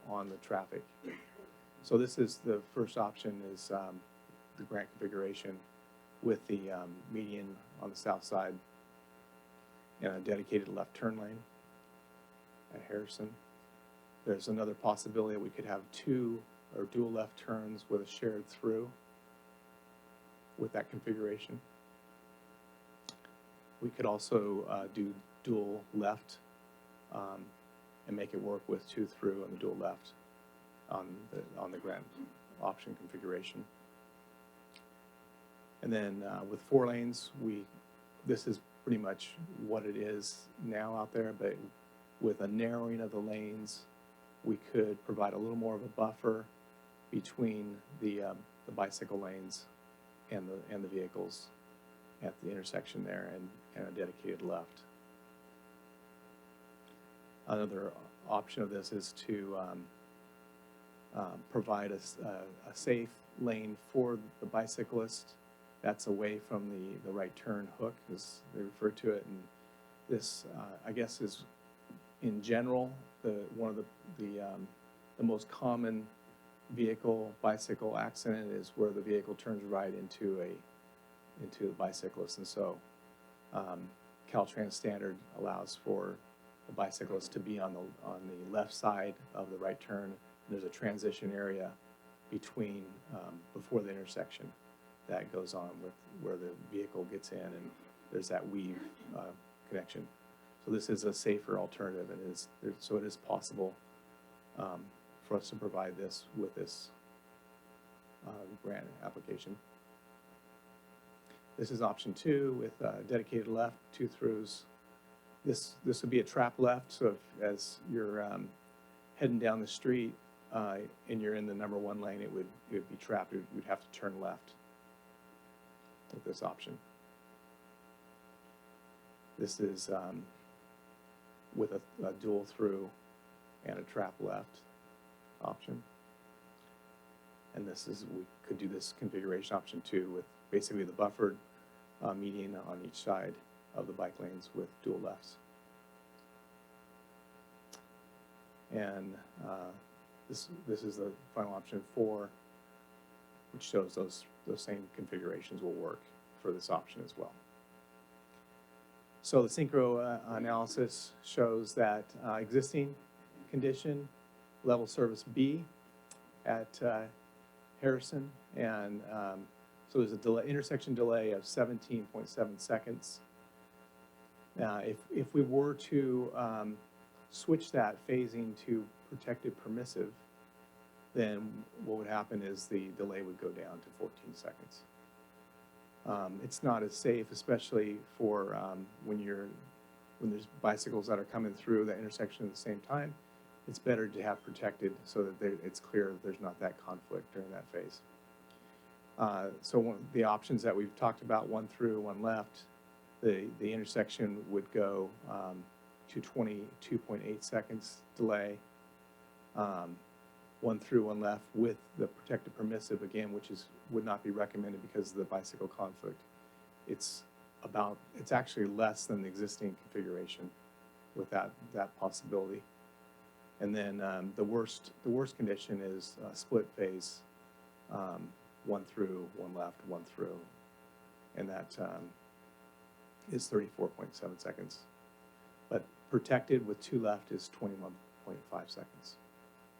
on the traffic. So this is the first option is the grant configuration with the median on the south side and a dedicated left turn lane at Harrison. There's another possibility that we could have two or dual left turns with a shared through with that configuration. We could also do dual left and make it work with two through and the dual left on the grant option configuration. And then with 4 lanes, this is pretty much what it is now out there, but with a narrowing of the lanes, we could provide a little more of a buffer between the bicycle lanes and the vehicles at the intersection there, and a dedicated left. Another option of this is to provide a safe lane for the bicyclist that's away from the right turn hook, as they refer to it. And this, I guess, is in general one of the most common bicycle accident is where the vehicle turns right into a bicyclist. And so Caltrans standard allows for the bicyclist to be on the left side of the right turn. There's a transition area between before the intersection that goes on with where the vehicle gets in, and there's that weave connection. So this is a safer alternative, and so it is possible for us to provide this with this grant application. This is option 2 with dedicated left, 2 throughs. This would be a trap left, so as you're heading down the street and you're in the number 1 lane, it would be trapped. You'd have to turn left with this option. This is with a dual through and a trap left option. And we could do this configuration option 2 with basically the buffered median on each side of the bike lanes with dual lefts. And this is the final option 4, which shows those same configurations will work for this option as well. So the synchro analysis shows that existing condition, level service B at Harrison, and so there's a intersection delay of 17.7 seconds. If we were to switch that phasing to protected permissive, then what would happen is the delay would go down to 14 seconds. It's not as safe, especially for when there's bicycles that are coming through that intersection at the same time. It's better to have protected so that it's clear that there's not that conflict during that phase. So the options that we've talked about, 1 through, 1 left, the intersection would go to 22.8 seconds delay. 1 through, 1 left with the protected permissive again, which would not be recommended because of the bicycle conflict. It's actually less than the existing configuration with that possibility. And then the worst condition is split phase, 1 through, 1 left, 1 through, and that is 34.7 seconds. But protected with 2 left is 21.5 seconds.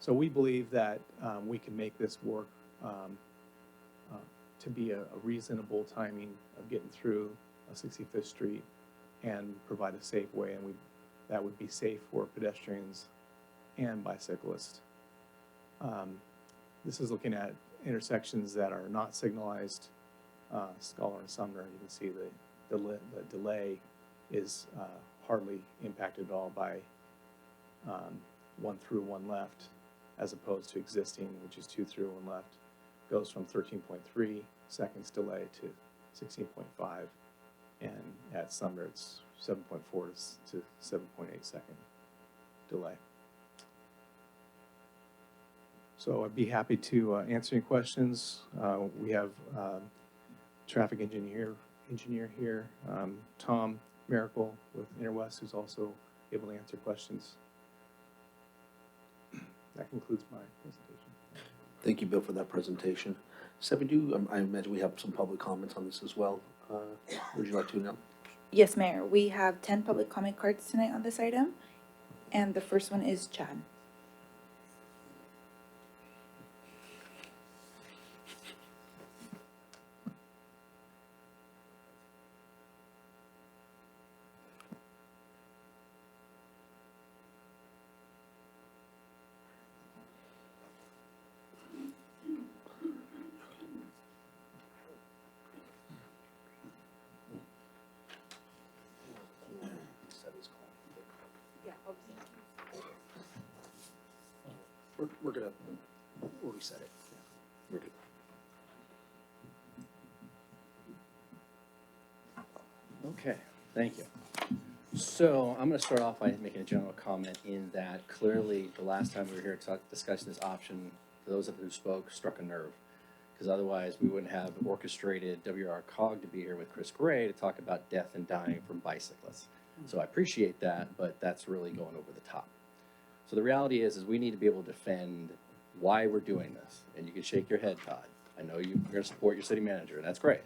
So we believe that we can make this work to be a reasonable timing of getting through 65th Street and provide a safe way, and that would be safe for pedestrians and bicyclists. This is looking at intersections that are not signalized, Scholar and Sumner. You can see the delay is hardly impacted at all by one through, one left, as opposed to existing, which is 2 through, 1 left, goes from 13.3 seconds delay to 16.5, and at Sumner it's 7.4 to 7.8 second delay. So I'd be happy to answer any questions. We have traffic engineer here, Tom Miracle with Interwest, who's also able to answer questions. That concludes my presentation. Thank you, Bill, for that presentation. Stephanie, I imagine we have some public comments on this as well. Would you like to know? Yes, Mayor. We have 10 public comment cards tonight on this item, and the first one is Chad. We're gonna, we'll reset it. We're good. Okay, thank you. So I'm going to start off by making a general comment in that clearly the last time we were here discussing this option, for those of you who spoke, struck a nerve. Because otherwise we wouldn't have orchestrated WR COG to be here with Chris Gray to talk about death and dying from bicyclists. So I appreciate that, but that's really going over the top. So the reality is we need to be able to defend why we're doing this. And you can shake your head, Todd. I know you're going to support your city manager, and that's great.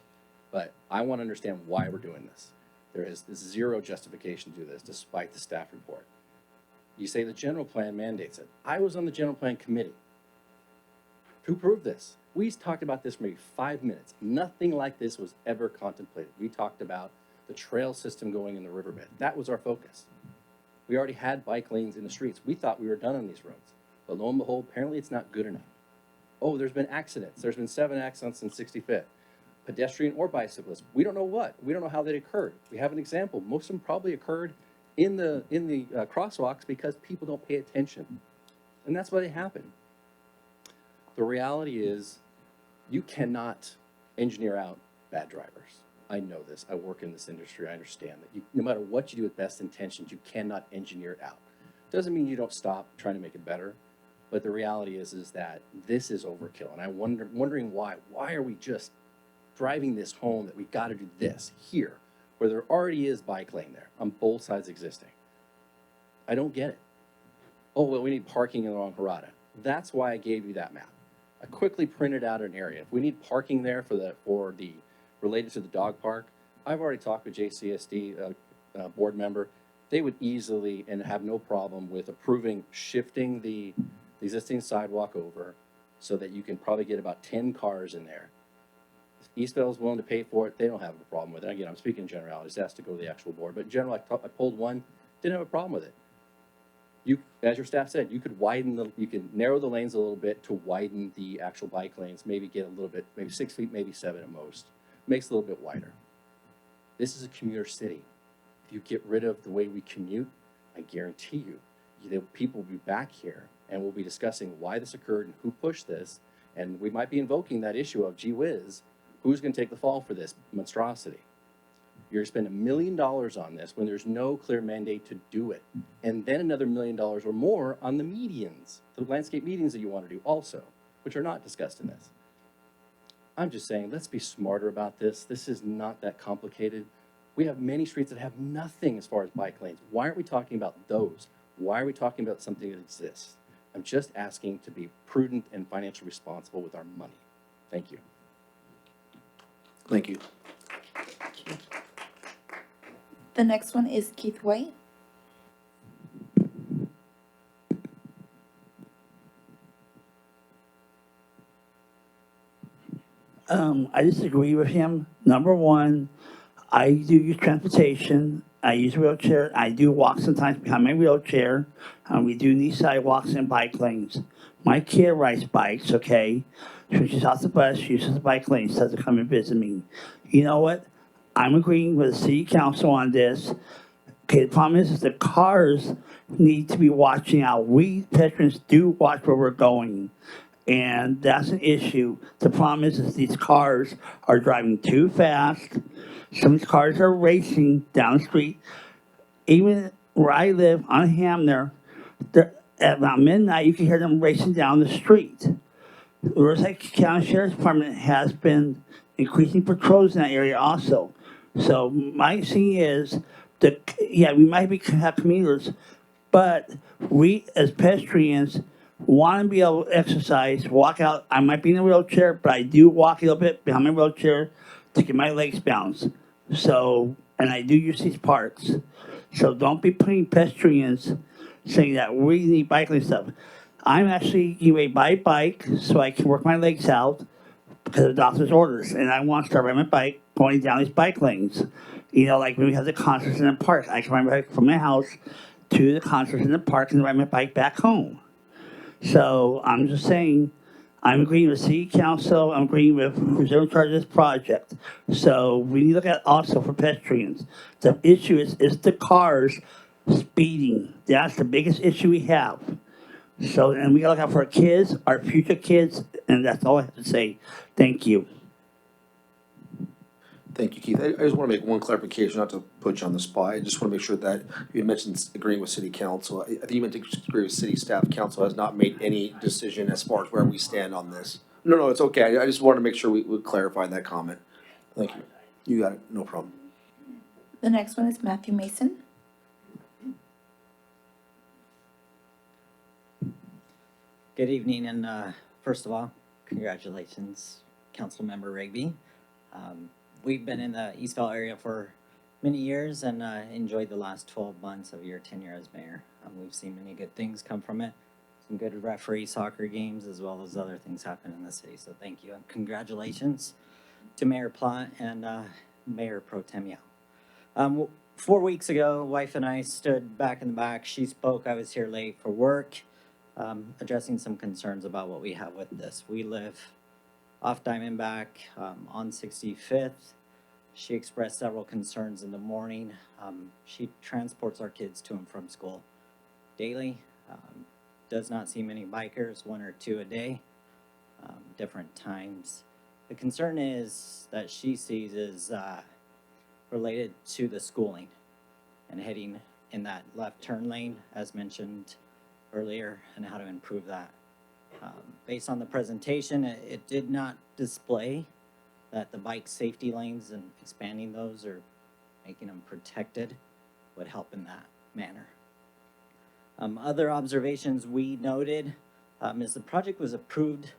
But I want to understand why we're doing this. There is zero justification to do this, despite the staff report. You say the general plan mandates it. I was on the general plan committee to approve this. We talked about this for maybe 5 minutes. Nothing like this was ever contemplated. We talked about the trail system going in the riverbed. That was our focus. We already had bike lanes in the streets. We thought we were done on these roads. But lo and behold, apparently it's not good enough. Oh, there's been accidents. There's been 7 accidents in 65th. Pedestrian or bicyclist. We don't know what. We don't know how they occurred. We have an example. Most of them probably occurred in the crosswalks because people don't pay attention. And that's why they happen. The reality is you cannot engineer out bad drivers. I know this. I work in this industry. I understand that no matter what you do with best intentions, you cannot engineer it out. Doesn't mean you don't stop trying to make it better, but the reality is that this is overkill. And I'm wondering why. Why are we just driving this home that we've got to do this here, where there already is bike lane there on both sides existing? I don't get it. Oh, well, we need parking along Harada. That's why I gave you that map. I quickly printed out an area. If we need parking there for the related to the dog park, I've already talked with JCSD board member. They would easily and have no problem with approving shifting the existing sidewalk over so that you can probably get about 10 cars in there. If Eastvale is willing to pay for it, they don't have a problem with it. Again, I'm speaking in generalities. It has to go to the actual board. But in general, I pulled one, didn't have a problem with it. You, as your staff said, you could you can narrow the lanes a little bit to widen the actual bike lanes, maybe get a little bit, maybe 6 feet, maybe 7 at most. Makes it a little bit wider. This is a commuter city. If you get rid of the way we commute, I guarantee you, the people will be back here and we'll be discussing why this occurred and who pushed this. And we might be invoking that issue of, gee whiz, who's going to take the fall for this monstrosity? You're going to spend $1 million on this when there's no clear mandate to do it. And then another $1 million or more on the medians, the landscape medians that you want to do also, which are not discussed in this. I'm just saying, let's be smarter about this. This is not that complicated. We have many streets that have nothing as far as bike lanes. Why aren't we talking about those? Why are we talking about something that exists? I'm just asking to be prudent and financially responsible with our money. Thank you. Thank you. The next one is Keith White. I disagree with him. Number one, I do use transportation. I use a wheelchair. I do walk sometimes behind my wheelchair. We do need sidewalks and bike lanes. My kid rides bikes, okay? So she's off the bus, she uses the bike lane, says to come and visit me. You know what? I'm agreeing with the city council on this. Okay, the problem is the cars need to be watching out. We pedestrians do watch where we're going. And that's an issue. The problem is these cars are driving too fast. Some of these cars are racing down the street. Even where I live on Hamner, at about midnight, you can hear them racing down the street. The Riverside County Sheriff's Department has been increasing patrols in that area also. So my thing is that, yeah, we might have commuters, but we as pedestrians want to be able to exercise, walk out. I might be in a wheelchair, but I do walk a little bit behind my wheelchair to get my legs balanced. So, and I do use these parks. So don't be putting pedestrians saying that we need bike lane stuff. I'm actually getting ready to buy a bike so I can work my legs out because of the doctor's orders. And I want to start riding my bike going down these bike lanes. You know, like when we have the concerts in the park, I can ride my bike from my house to the concerts in the park and ride my bike back home. So I'm just saying, I'm agreeing with city council, I'm agreeing with who's in charge of this project. So we need to look at also for pedestrians. The issue is the cars speeding. That's the biggest issue we have. So, and we gotta look out for our kids, our future kids, and that's all I have to say. Thank you. Thank you, Keith. I just want to make one clarification, not to put you on the spot. I just want to make sure that you mentioned agreeing with city council. I think you meant to agree with city staff. Council has not made any decision as far as where we stand on this. No, it's okay. I just wanted to make sure we would clarify that comment. Thank you. You got it. No problem. The next one is Matthew Mason. Good evening, and first of all, congratulations, Councilmember Rigby. We've been in the Eastville area for many years and enjoyed the last 12 months of your tenure as mayor. We've seen many good things come from it, some good referee soccer games, as well as other things happen in the city. So thank you, and congratulations to Mayor Plott and Mayor Pro Tem Yao. 4 weeks ago, wife and I stood back in the back. She spoke. I was here late for work, addressing some concerns about what we have with this. We live off Diamondback on 65th. She expressed several concerns in the morning. She transports our kids to and from school daily. Does not see many bikers, 1 or 2 a day, different times. The concern is that she sees is related to the schooling and heading in that left turn lane, as mentioned earlier, and how to improve that. Based on the presentation, it did not display that the bike safety lanes and expanding those or making them protected would help in that manner. Other observations we noted is the project was approved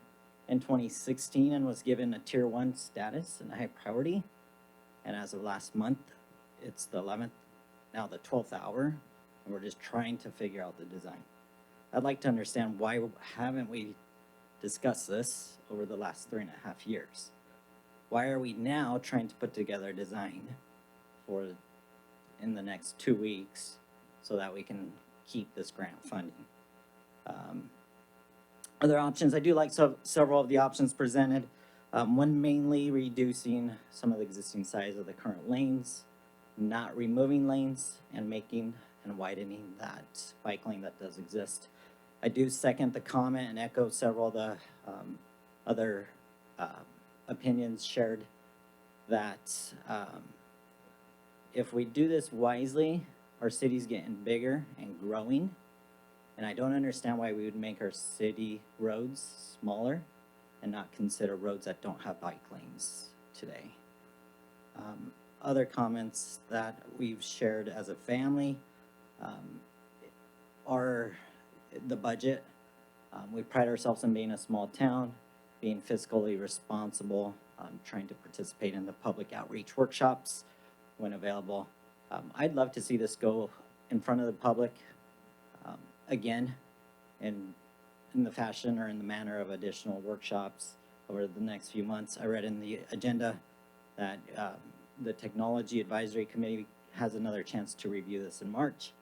in 2016 and was given a Tier 1 status and a high priority. And as of last month, it's the 11th, now the 12th hour, and we're just trying to figure out the design. I'd like to understand why haven't we discussed this over the last 3.5 years? Why are we now trying to put together a design for in the next 2 weeks so that we can keep this grant funding? Other options, I do like several of the options presented. One mainly reducing some of the existing size of the current lanes, not removing lanes and making and widening that bike lane that does exist. I do second the comment and echo several of the other opinions shared that if we do this wisely, our city's getting bigger and growing, and I don't understand why we would make our city roads smaller and not consider roads that don't have bike lanes today. Other comments that we've shared as a family are the budget. We pride ourselves in being a small town, being fiscally responsible, trying to participate in the public outreach workshops when available. I'd love to see this go in front of the public again in the fashion or in the manner of additional workshops over the next few months. I read in the agenda that the Technology Advisory Committee has another chance to review this in March,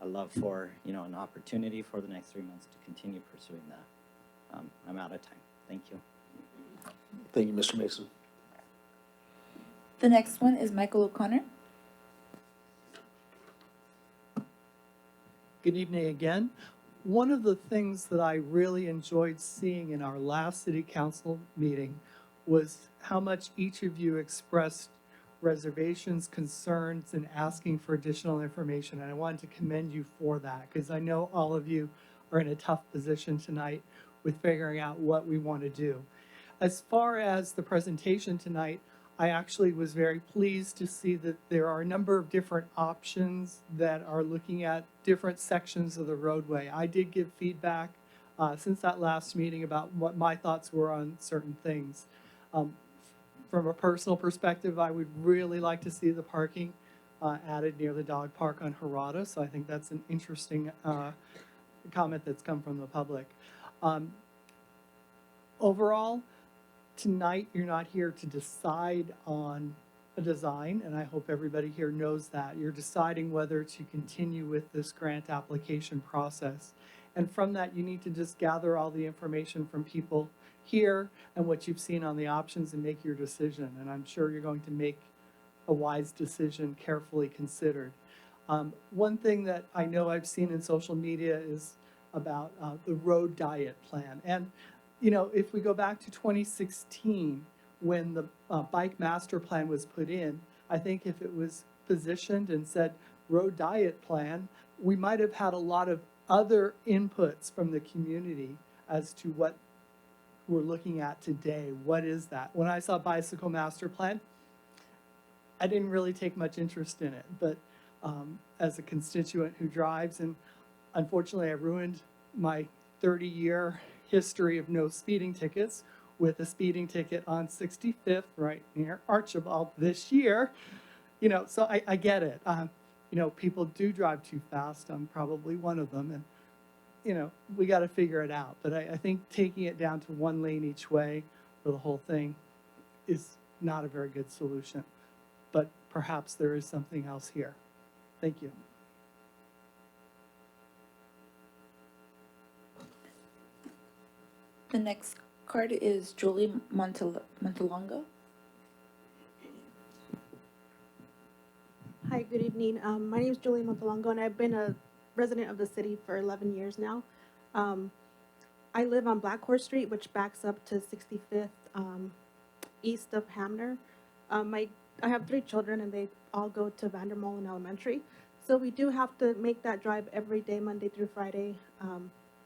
I'd love for, an opportunity for the next 3 months to continue pursuing that. I'm out of time. Thank you. Thank you, Mr. Mason. The next one is Michael O'Connor. Good evening again. One of the things that I really enjoyed seeing in our last city council meeting was how much each of you expressed reservations, concerns, and asking for additional information. And I wanted to commend you for that because I know all of you are in a tough position tonight with figuring out what we want to do. As far as the presentation tonight, I actually was very pleased to see that there are a number of different options that are looking at different sections of the roadway. I did give feedback since that last meeting about what my thoughts were on certain things. From a personal perspective, I would really like to see the parking added near the dog park on Harada. So I think that's an interesting comment that's come from the public. Overall, tonight you're not here to decide on a design, and I hope everybody here knows that. You're deciding whether to continue with this grant application process. And from that, you need to just gather all the information from people here and what you've seen on the options and make your decision. And I'm sure you're going to make a wise decision, carefully considered. One thing that I know I've seen in social media is about the road diet plan. And, if we go back to 2016, when the bike master plan was put in, I think if it was positioned and said road diet plan, we might have had a lot of other inputs from the community as to what we're looking at today. What is that? When I saw bicycle master plan, I didn't really take much interest in it, but as a constituent who drives, and unfortunately I ruined my 30-year history of no speeding tickets with a speeding ticket on 65th right near Archibald this year, so I get it. People do drive too fast. I'm probably one of them, and we got to figure it out. But I think taking it down to one lane each way for the whole thing is not a very good solution. But perhaps there is something else here. Thank you. The next card is Julie Montalongo. Hi, good evening. My name is Julie Montalongo, and I've been a resident of the city for 11 years now. I live on Black Horse Street, which backs up to 65th east of Hamner. I have 3 children, and they all go to Vandermolen Elementary. So we do have to make that drive every day, Monday through Friday,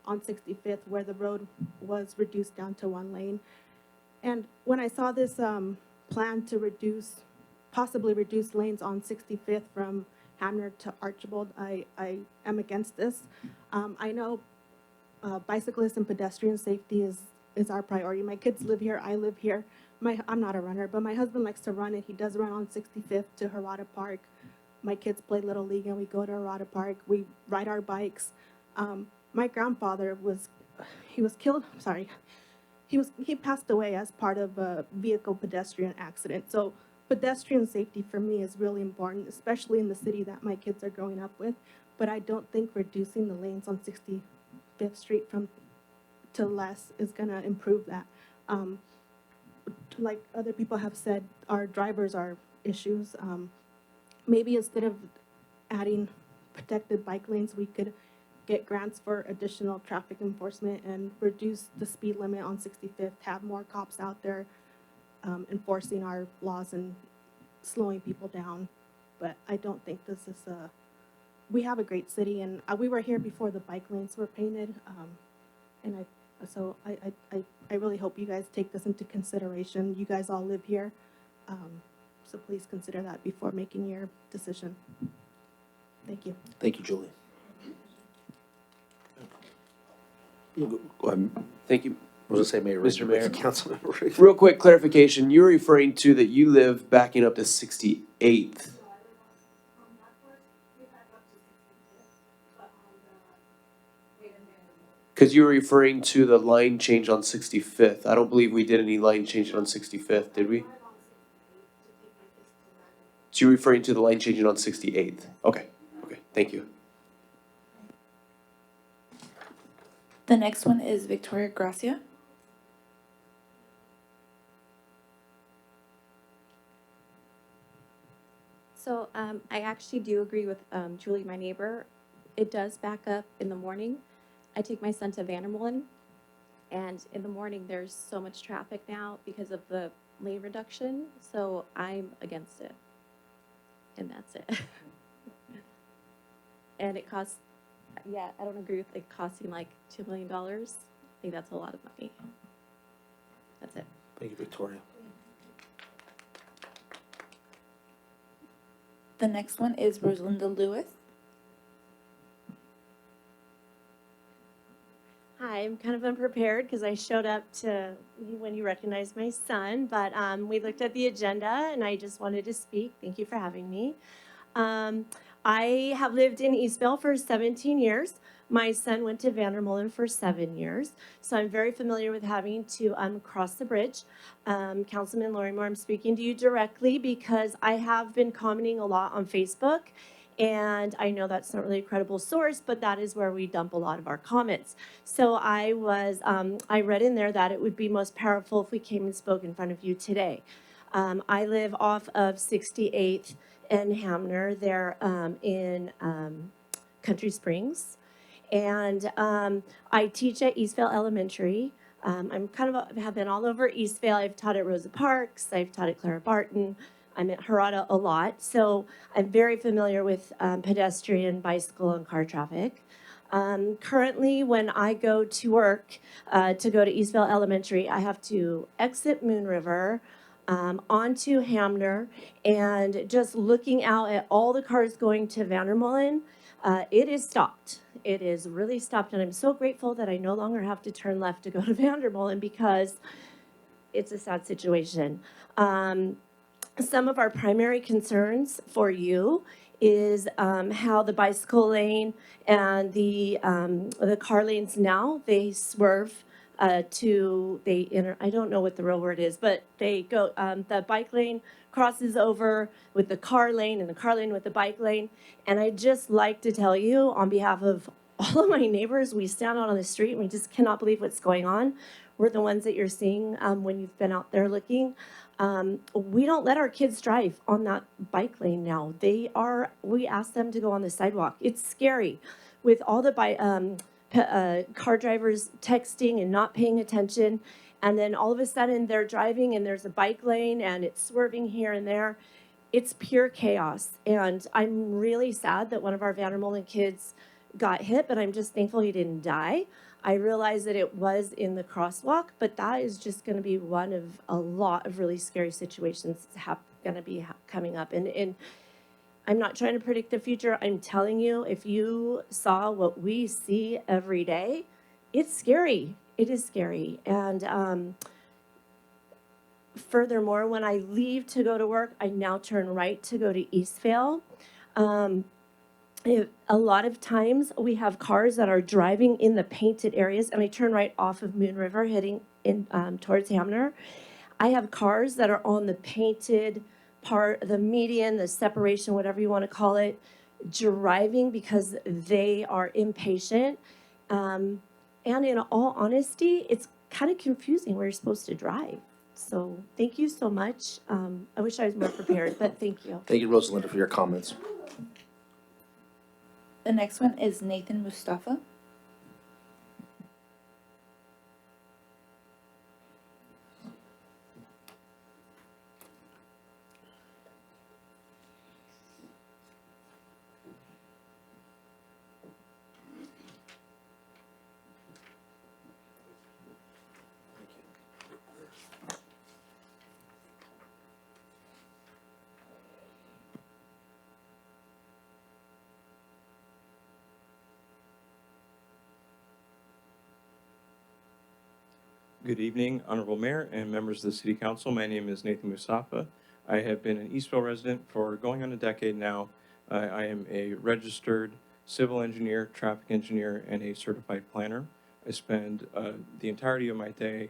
on 65th, where the road was reduced down to 1 lane. And when I saw this plan to possibly reduce lanes on 65th from Hamner to Archibald, I am against this. I know bicyclist and pedestrian safety is our priority. My kids live here, I live here. I'm not a runner, but my husband likes to run, and he does run on 65th to Harada Park. My kids play Little League, and we go to Harada Park. We ride our bikes. My grandfather was killed, he passed away as part of a vehicle pedestrian accident. So pedestrian safety for me is really important, especially in the city that my kids are growing up with. But I don't think reducing the lanes on 65th Street to less is gonna improve that. Like other people have said, our drivers are issues. Maybe instead of adding protected bike lanes, we could get grants for additional traffic enforcement and reduce the speed limit on 65th, have more cops out there enforcing our laws and slowing people down. But I don't think this is we have a great city, and we were here before the bike lanes were painted. And I really hope you guys take this into consideration. You guys all live here, so please consider that before making your decision. Thank you. Thank you, Julie. Go ahead. Thank you. What was I say, Mayor? Mr. Mayor. Councilmember. Real quick clarification, you're referring to that you live backing up to 68th. Because you were referring to the line change on 65th. I don't believe we did any line change on 65th, did we? So you're referring to the line changing on 68th? Okay, okay, thank you. The next one is Victoria Gracia. So I actually do agree with Julie, my neighbor. It does back up in the morning. I take my son to Vandermolen, and in the morning there's so much traffic now because of the lane reduction. So I'm against it, and that's it. And it costs, yeah, I don't agree with it costing like $2 million. I think that's a lot of money. That's it. Thank you, Victoria. The next one is Rosalinda Lewis. Hi, I'm kind of unprepared because I showed up to when you recognized my son, but we looked at the agenda and I just wanted to speak. Thank you for having me. I have lived in Eastvale for 17 years. My son went to Vandermolen for 7 years, so I'm very familiar with having to cross the bridge. Councilman Lorrimore, I'm speaking to you directly because I have been commenting a lot on Facebook, and I know that's not really a credible source, but that is where we dump a lot of our comments. So I read in there that it would be most powerful if we came and spoke in front of you today. I live off of 68th and Hamner there in Country Springs. And I teach at Eastvale Elementary. I'm have been all over Eastvale. I've taught at Rosa Parks. I've taught at Clara Barton. I'm at Harada a lot. So I'm very familiar with pedestrian, bicycle, and car traffic. Currently, when I go to work to go to Eastvale Elementary, I have to exit Moon River, onto Hamner, and just looking out at all the cars going to Vandermolen, it is stopped. It is really stopped, and I'm so grateful that I no longer have to turn left to go to Vandermolen because it's a sad situation. Some of our primary concerns for you is how the bicycle lane and the car lanes now, they swerve I don't know what the real word is, but they go, the bike lane crosses over with the car lane and the car lane with the bike lane. And I'd just like to tell you on behalf of all of my neighbors, we stand out on the street and we just cannot believe what's going on. We're the ones that you're seeing when you've been out there looking. We don't let our kids drive on that bike lane now. We ask them to go on the sidewalk. It's scary with all the car drivers texting and not paying attention, and then all of a sudden they're driving and there's a bike lane and it's swerving here and there. It's pure chaos, and I'm really sad that one of our Vandermolen kids got hit, but I'm just thankful he didn't die. I realize that it was in the crosswalk, but that is just going to be one of a lot of really scary situations going to be coming up. And I'm not trying to predict the future. I'm telling you, if you saw what we see every day, it's scary. It is scary. And furthermore, when I leave to go to work, I now turn right to go to Eastvale. A lot of times we have cars that are driving in the painted areas, and I turn right off of Moon River heading in towards Hamner. I have cars that are on the painted part, the median, the separation, whatever you want to call it, driving because they are impatient. And in all honesty, it's kind of confusing where you're supposed to drive. So thank you so much. I wish I was more prepared, but thank you. Thank you, Rosalinda, for your comments. The next one is Nathan Mustafa. Good evening, Honorable Mayor and members of the City Council. My name is Nathan Mustafa. I have been an Eastvale resident for going on a decade now. I am a registered civil engineer, traffic engineer, and a certified planner. I spend the entirety of my day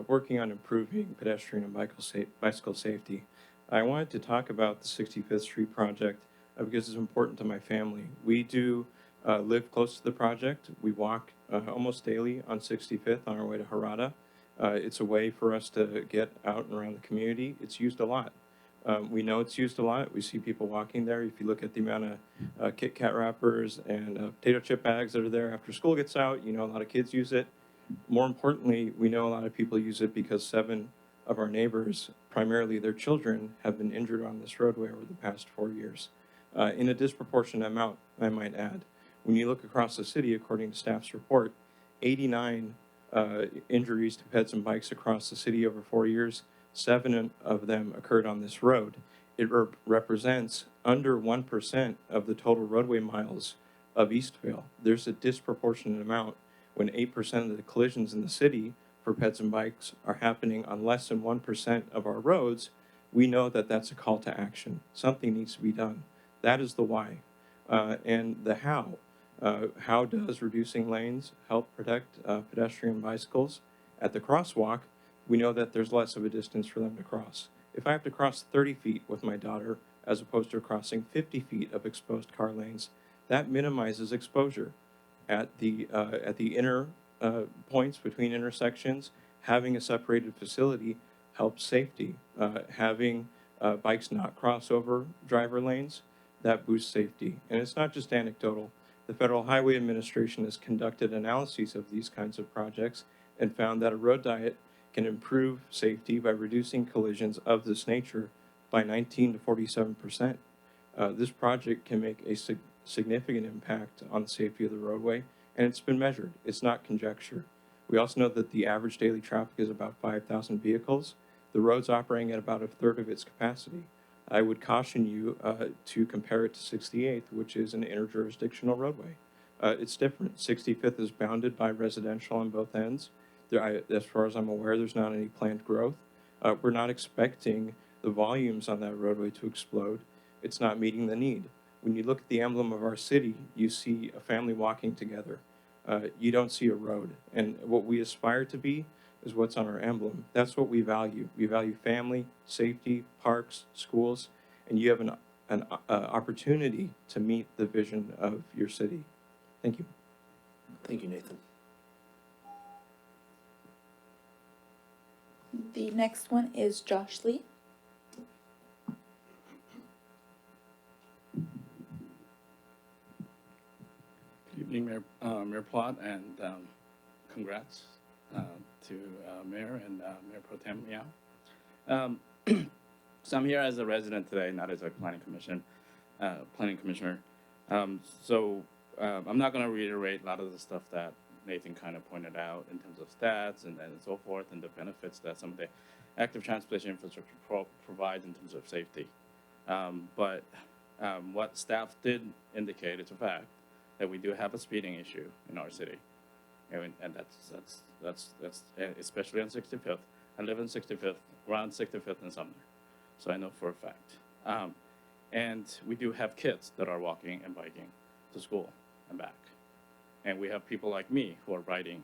working on improving pedestrian and bicycle safety. I wanted to talk about the 65th Street project because it's important to my family. We do live close to the project. We walk almost daily on 65th on our way to Harada. It's a way for us to get out and around the community. It's used a lot. We know it's used a lot. We see people walking there. If you look at the amount of Kit Kat wrappers and potato chip bags that are there after school gets out, you know a lot of kids use it. More importantly, we know a lot of people use it because 7 of our neighbors, primarily their children, have been injured on this roadway over the past 4 years. In a disproportionate amount, I might add. When you look across the city, according to staff's report, 89 injuries to pets and bikes across the city over 4 years. 7 of them occurred on this road. It represents under 1% of the total roadway miles of Eastvale. There's a disproportionate amount when 8% of the collisions in the city for pets and bikes are happening on less than 1% of our roads. We know that that's a call to action. Something needs to be done. That is the why. And the how. How does reducing lanes help protect pedestrian bicycles? At the crosswalk, we know that there's less of a distance for them to cross. If I have to cross 30 feet with my daughter, as opposed to crossing 50 feet of exposed car lanes, that minimizes exposure. At the inner points between intersections, having a separated facility helps safety. Having bikes not cross over driver lanes, that boosts safety. And it's not just anecdotal. The Federal Highway Administration has conducted analyses of these kinds of projects and found that a road diet can improve safety by reducing collisions of this nature by 19 to 47%. This project can make a significant impact on the safety of the roadway, and it's been measured. It's not conjecture. We also know that the average daily traffic is about 5,000 vehicles. The road's operating at about 1/3 of its capacity. I would caution you to compare it to 68th, which is an interjurisdictional roadway. It's different. 65th is bounded by residential on both ends. As far as I'm aware, there's not any planned growth. We're not expecting the volumes on that roadway to explode. It's not meeting the need. When you look at the emblem of our city, you see a family walking together. You don't see a road. And what we aspire to be is what's on our emblem. That's what we value. We value family, safety, parks, schools, and you have an opportunity to meet the vision of your city. Thank you. Thank you, Nathan. The next one is Josh Lee. Good evening, Mayor Plott, and congrats to Mayor and Mayor Pro Tem Yao. So I'm here as a resident today, not as a planning commissioner. So I'm not going to reiterate a lot of the stuff that Nathan kind of pointed out in terms of stats and so forth, and the benefits that some of the active transportation infrastructure provides in terms of safety. But what staff did indicate is a fact that we do have a speeding issue in our city, and that's especially on 65th. I live on 65th, around 65th and Sumner, so I know for a fact. And we do have kids that are walking and biking to school and back. And we have people like me who are riding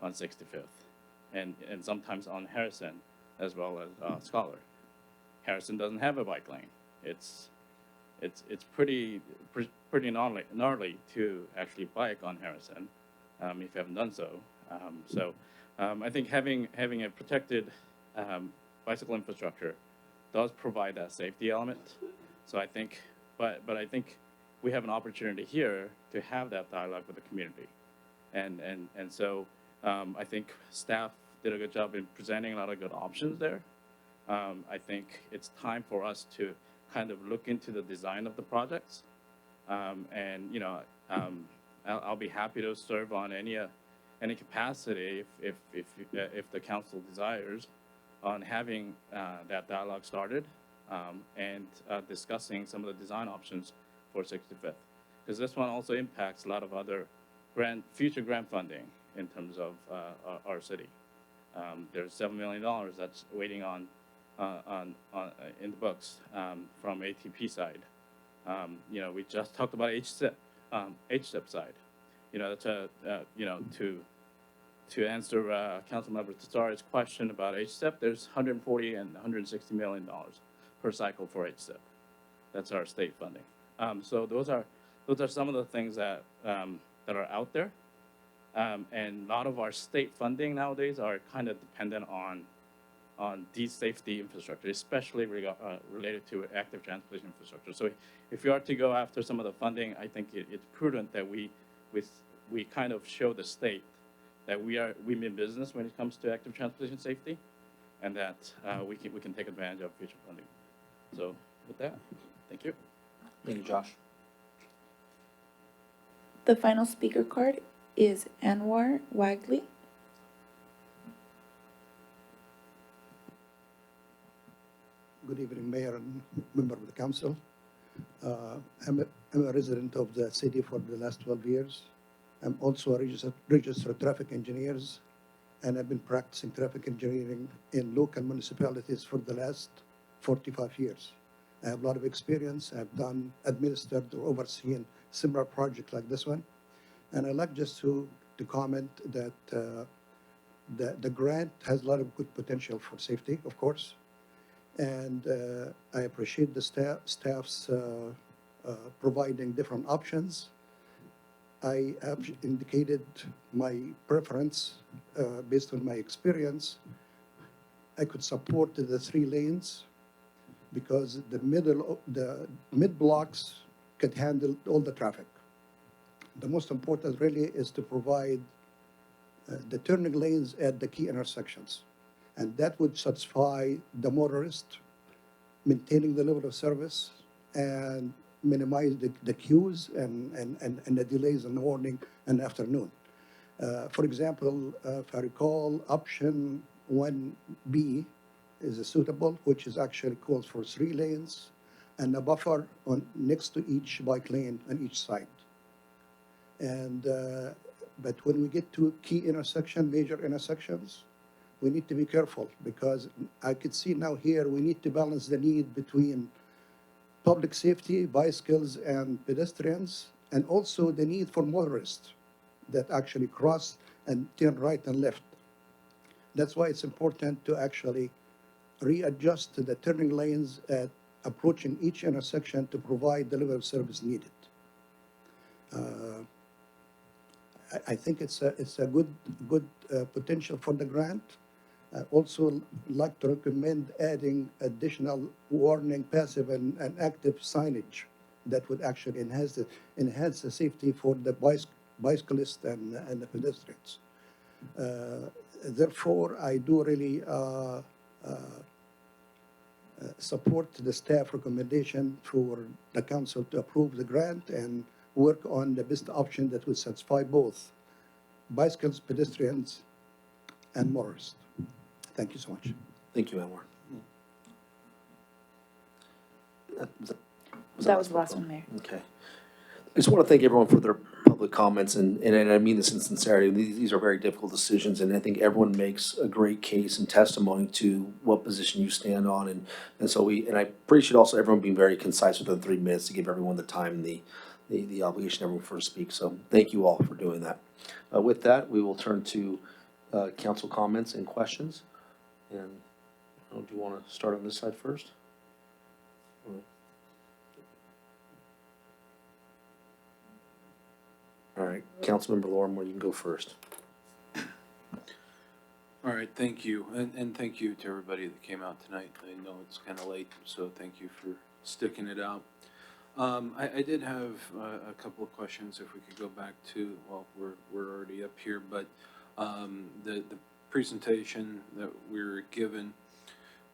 on 65th and sometimes on Harrison as well as Scholar. Harrison doesn't have a bike lane. It's pretty gnarly to actually bike on Harrison if you haven't done so. I think having a protected bicycle infrastructure does provide that safety element. So I think, but I think we have an opportunity here to have that dialogue with the community. And so I think staff did a good job in presenting a lot of good options there. I think it's time for us to kind of look into the design of the projects. And I'll be happy to serve on any capacity if the council desires on having that dialogue started and discussing some of the design options for 65th, because this one also impacts a lot of other future grant funding in terms of our city. There's $7 million that's waiting on in the books from ATP side. We just talked about HSIP side. That's to answer Councilmember Tessari's question about HSIP, there's $140 and $160 million per cycle for each SIP. That's our state funding. So those are some of the things that that are out there. And a lot of our state funding nowadays are kind of dependent on these safety infrastructure, especially related to active transportation infrastructure. So if you are to go after some of the funding, I think it's prudent that we kind of show the state that we mean business when it comes to active transportation safety, and that we can take advantage of future funding. So with that, thank you. Thank you, Josh. The final speaker card is Anwar Wagley. Good evening, Mayor and member of the council. I'm a resident of the city for the last 12 years. I'm also a registered traffic engineer, and I've been practicing traffic engineering in local municipalities for the last 45 years. I have a lot of experience. I've administered or overseen similar projects like this one. And I'd like just to comment that the grant has a lot of good potential for safety, of course. And I appreciate the staff's providing different options. I have indicated my preference based on my experience. I could support the 3 lanes because the mid blocks could handle all the traffic. The most important really is to provide the turning lanes at the key intersections. And that would satisfy the motorist, maintaining the level of service and minimize the queues and the delays in the morning and afternoon. For example, if I recall, option 1B is suitable, which is actually calls for 3 lanes and a buffer next to each bike lane on each side. And but when we get to key intersection, major intersections, we need to be careful because I could see now here we need to balance the need between public safety, bicycles and pedestrians, and also the need for motorists that actually cross and turn right and left. That's why it's important to actually readjust the turning lanes at approaching each intersection to provide the level of service needed. I think it's a good potential for the grant. I also like to recommend adding additional warning, passive and active signage that would actually enhance the safety for the bicyclists and the pedestrians. Therefore, I do really support the staff recommendation for the council to approve the grant and work on the best option that would satisfy both bicycles, pedestrians, and motorists. Thank you so much. Thank you, Anwar. That was the last one, Mayor. Okay. I just want to thank everyone for their public comments, and I mean this in sincerity. These are very difficult decisions, and I think everyone makes a great case and testimony to what position you stand on, and so I appreciate also everyone being very concise within 3 minutes to give everyone the time and the obligation everyone for to speak. So thank you all for doing that. With that, we will turn to council comments and questions. And do you want to start on this side first? All right, Councilmember Lorimer, you can go first. All right, thank you, and thank you to everybody that came out tonight. I know it's kind of late, so thank you for sticking it out. I did have a couple of questions. If we could go back to, well, we're already up here, but the presentation that we were given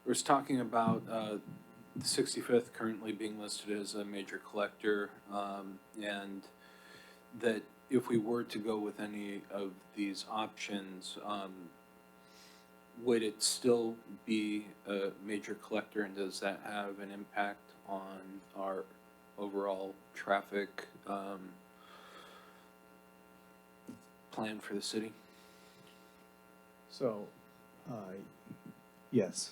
was talking about the 65th currently being listed as a major collector, and that if we were to go with any of these options, would it still be a major collector, and does that have an impact on our overall traffic plan for the city? So, yes,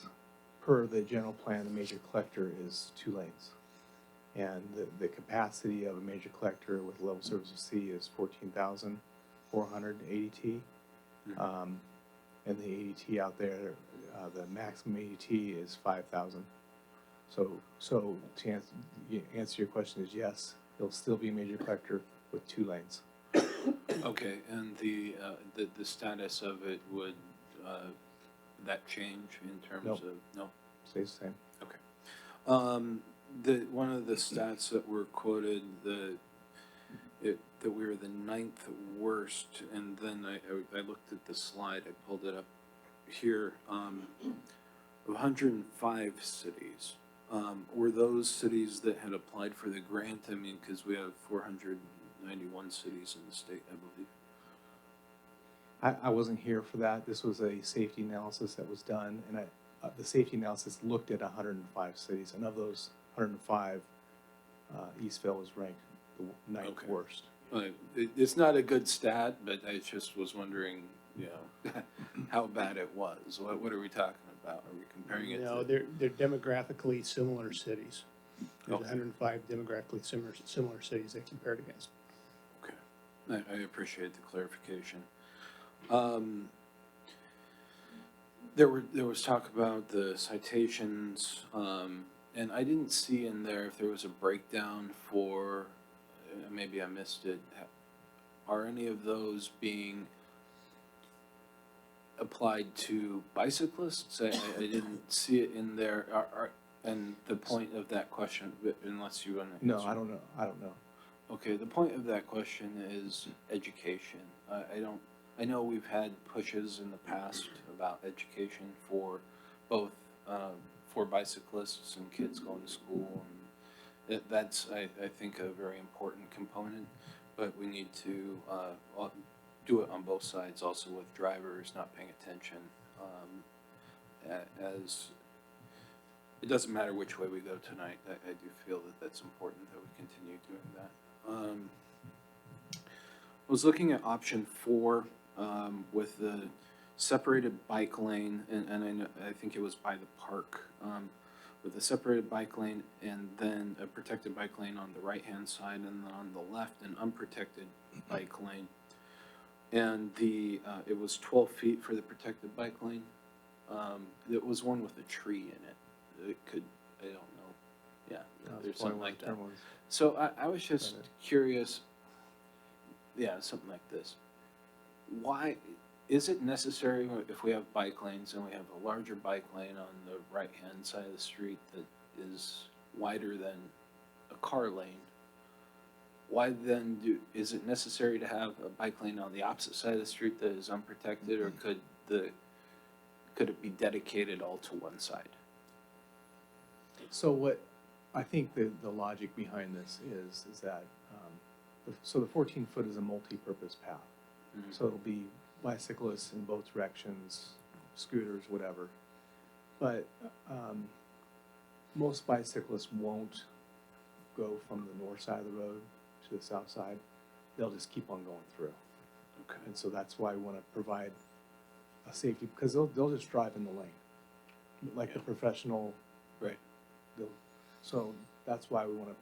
per the general plan, the major collector is 2 lanes. And the capacity of a major collector with level service of C is 14,400 ADT. And the ADT out there, the maximum ADT is 5,000. So to answer your question is yes, it'll still be a major collector with 2 lanes. Okay, and the status of it, would that change in terms Nope. of, no? Stays the same. One of the stats that were quoted, that we were the 9th worst, and then I looked at the slide, I pulled it up here, of 105 cities. Were those cities that had applied for the grant? I mean, because we have 491 cities in the state, I believe. I wasn't here for that. This was a safety analysis that was done, and the safety analysis looked at 105 cities, and of those 105, Eastville was ranked the 9th worst. It's not a good stat, but I just was wondering, how bad it was. What are we talking about? Are we comparing it No, to? they're demographically similar cities. There's Okay. 105 demographically similar cities they compared against. Okay, I appreciate the clarification. There was talk about the citations, and I didn't see in there if there was a breakdown for, maybe I missed it. Are any of those being applied to bicyclists? I didn't see it in there. And the point of that question, unless you want to. No, I don't know. Okay, the point of that question is education. I know we've had pushes in the past about education for both, for bicyclists and kids going to school. And that's, I think, a very important component, but we need to do it on both sides, also with drivers not paying attention. As it doesn't matter which way we go tonight, I do feel that that's important that we continue doing that. I was looking at option 4 with the separated bike lane, and I think it was by the park, with a separated bike lane and then a protected bike lane on the right-hand side, and then on the left, an unprotected bike lane. And it was 12 feet for the protected bike lane. It was one with a tree in it. It could, I don't know. Yeah, there's something like that. So I was just curious, something like this. Why, is it necessary if we have bike lanes and we have a larger bike lane on the right-hand side of the street that is wider than a car lane? Why then is it necessary to have a bike lane on the opposite side of the street that is unprotected, or could it be dedicated all to one side? So what I think the logic behind this is that, so the 14-foot is a multi-purpose path. Mm-hmm. So it'll be bicyclists in both directions, scooters, whatever. But most bicyclists won't go from the north side of the road to the south side. They'll just keep on going through. Okay. And so that's why we want to provide a safety, because they'll just drive in the lane, like the professional. Right. So that's why we want to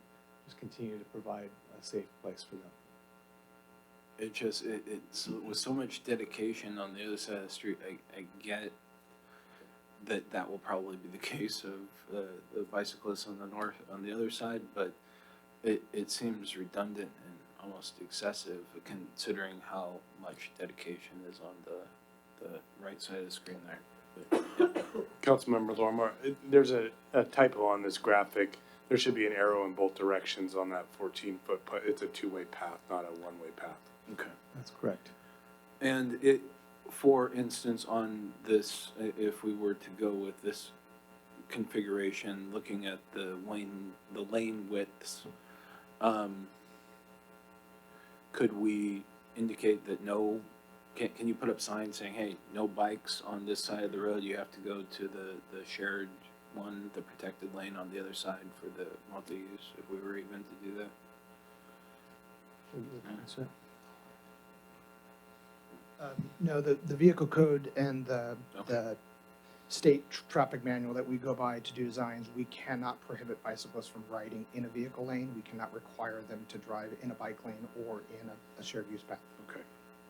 just continue to provide a safe place for them. It just, it's with so much dedication on the other side of the street, I get that will probably be the case of the bicyclists on the north, on the other side, but it seems redundant and almost excessive considering how much dedication is on the right side of the screen there. Councilmember Lorimer, there's a typo on this graphic. There should be an arrow in both directions on that 14-foot. It's a two-way path, not a one-way path. Okay. That's correct. And for instance, on this, if we were to go with this configuration, looking at the lane widths, could we indicate that no? Can you put up signs saying, hey, no bikes on this side of the road, you have to go to the shared one, the protected lane on the other side for the multi-use, if we were even to do that? No, the vehicle code and the state traffic manual that we go by to do designs, we cannot prohibit bicyclists from riding in a vehicle lane. We cannot require them to drive in a bike lane or in a shared use path. Okay,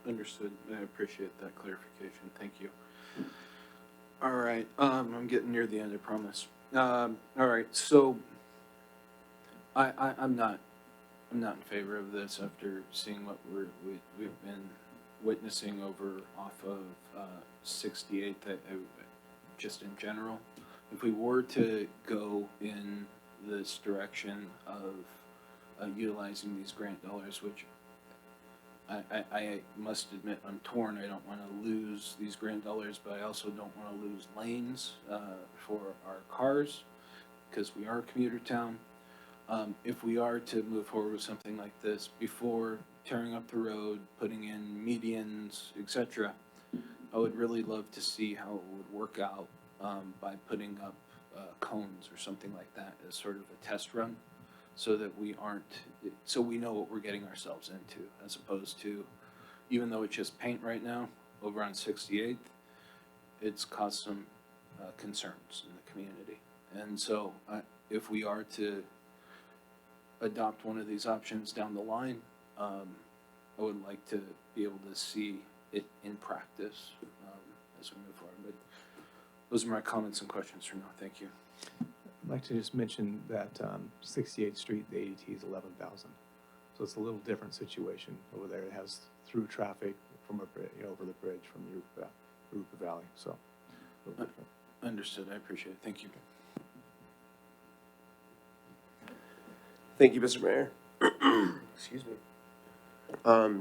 understood. I appreciate that clarification. Thank you. All right, I'm getting near the end, I promise. All right, so I'm not in favor of this after seeing what we've been witnessing over off of 68th, just in general. If we were to go in this direction of utilizing these grant dollars, which I must admit I'm torn. I don't want to lose these grant dollars, but I also don't want to lose lanes for our cars because we are a commuter town. If we are to move forward with something like this, before tearing up the road, putting in medians, etc., I would really love to see how it would work out by putting up cones or something like that as sort of a test run, so that so we know what we're getting ourselves into, as opposed to, even though it's just paint right now over on 68th, it's caused some concerns in the community. And so if we are to adopt one of these options down the line, I would like to be able to see it in practice as we move forward. But those are my comments and questions for now. Thank you. I'd like to just mention that 68th Street, the ADT is 11,000. So it's a little different situation over there. It has through traffic from over the bridge from Eureka Valley. So a little different. Understood. I appreciate it. Thank you. Thank you, Mr. Mayor. Excuse me.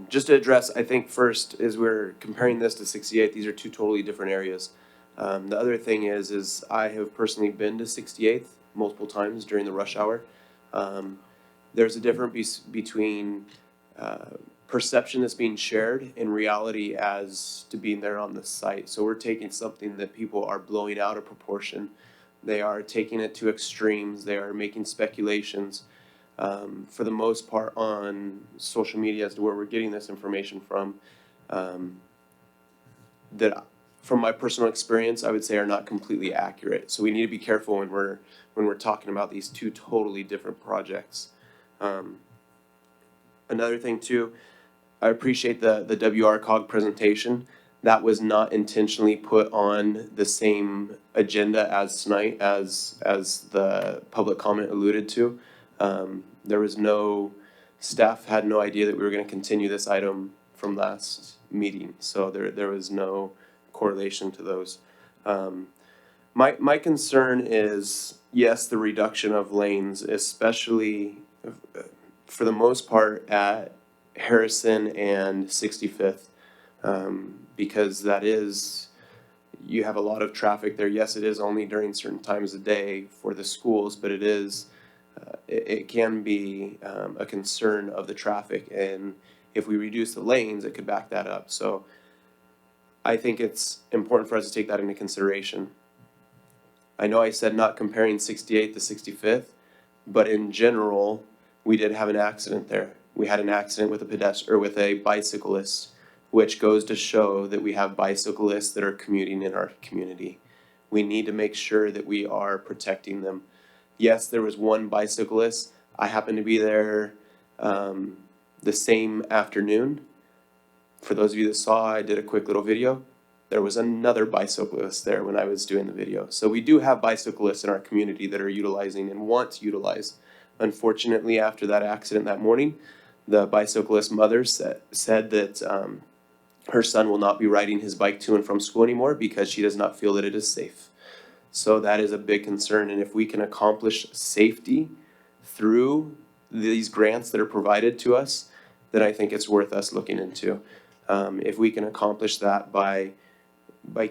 Just to address, I think first, as we're comparing this to 68, these are two totally different areas. The other thing is I have personally been to 68th multiple times during the rush hour. There's a difference between perception that's being shared and reality as to being there on the site. So we're taking something that people are blowing out of proportion. They are taking it to extremes. They are making speculations. For the most part on social media as to where we're getting this information from, that from my personal experience, I would say are not completely accurate. So we need to be careful when we're talking about these two totally different projects. Another thing too, I appreciate the WRCOG presentation. That was not intentionally put on the same agenda as tonight as the public comment alluded to. There was staff had no idea that we were going to continue this item from last meeting. So there was no correlation to those. My concern is, yes, the reduction of lanes, especially for the most part at Harrison and 65th, because you have a lot of traffic there. Yes, it is only during certain times of day for the schools, but it can be a concern of the traffic. And if we reduce the lanes, it could back that up. So I think it's important for us to take that into consideration. I know I said not comparing 68th to 65th, but in general, we did have an accident there. We had an accident with with a bicyclist, which goes to show that we have bicyclists that are commuting in our community. We need to make sure that we are protecting them. Yes, there was one bicyclist. I happened to be there the same afternoon. For those of you that saw, I did a quick little video. There was another bicyclist there when I was doing the video. So we do have bicyclists in our community that are utilizing and want to utilize. Unfortunately, after that accident that morning, the bicyclist mother said that her son will not be riding his bike to and from school anymore because she does not feel that it is safe. So that is a big concern. And if we can accomplish safety through these grants that are provided to us, then I think it's worth us looking into. If we can accomplish that by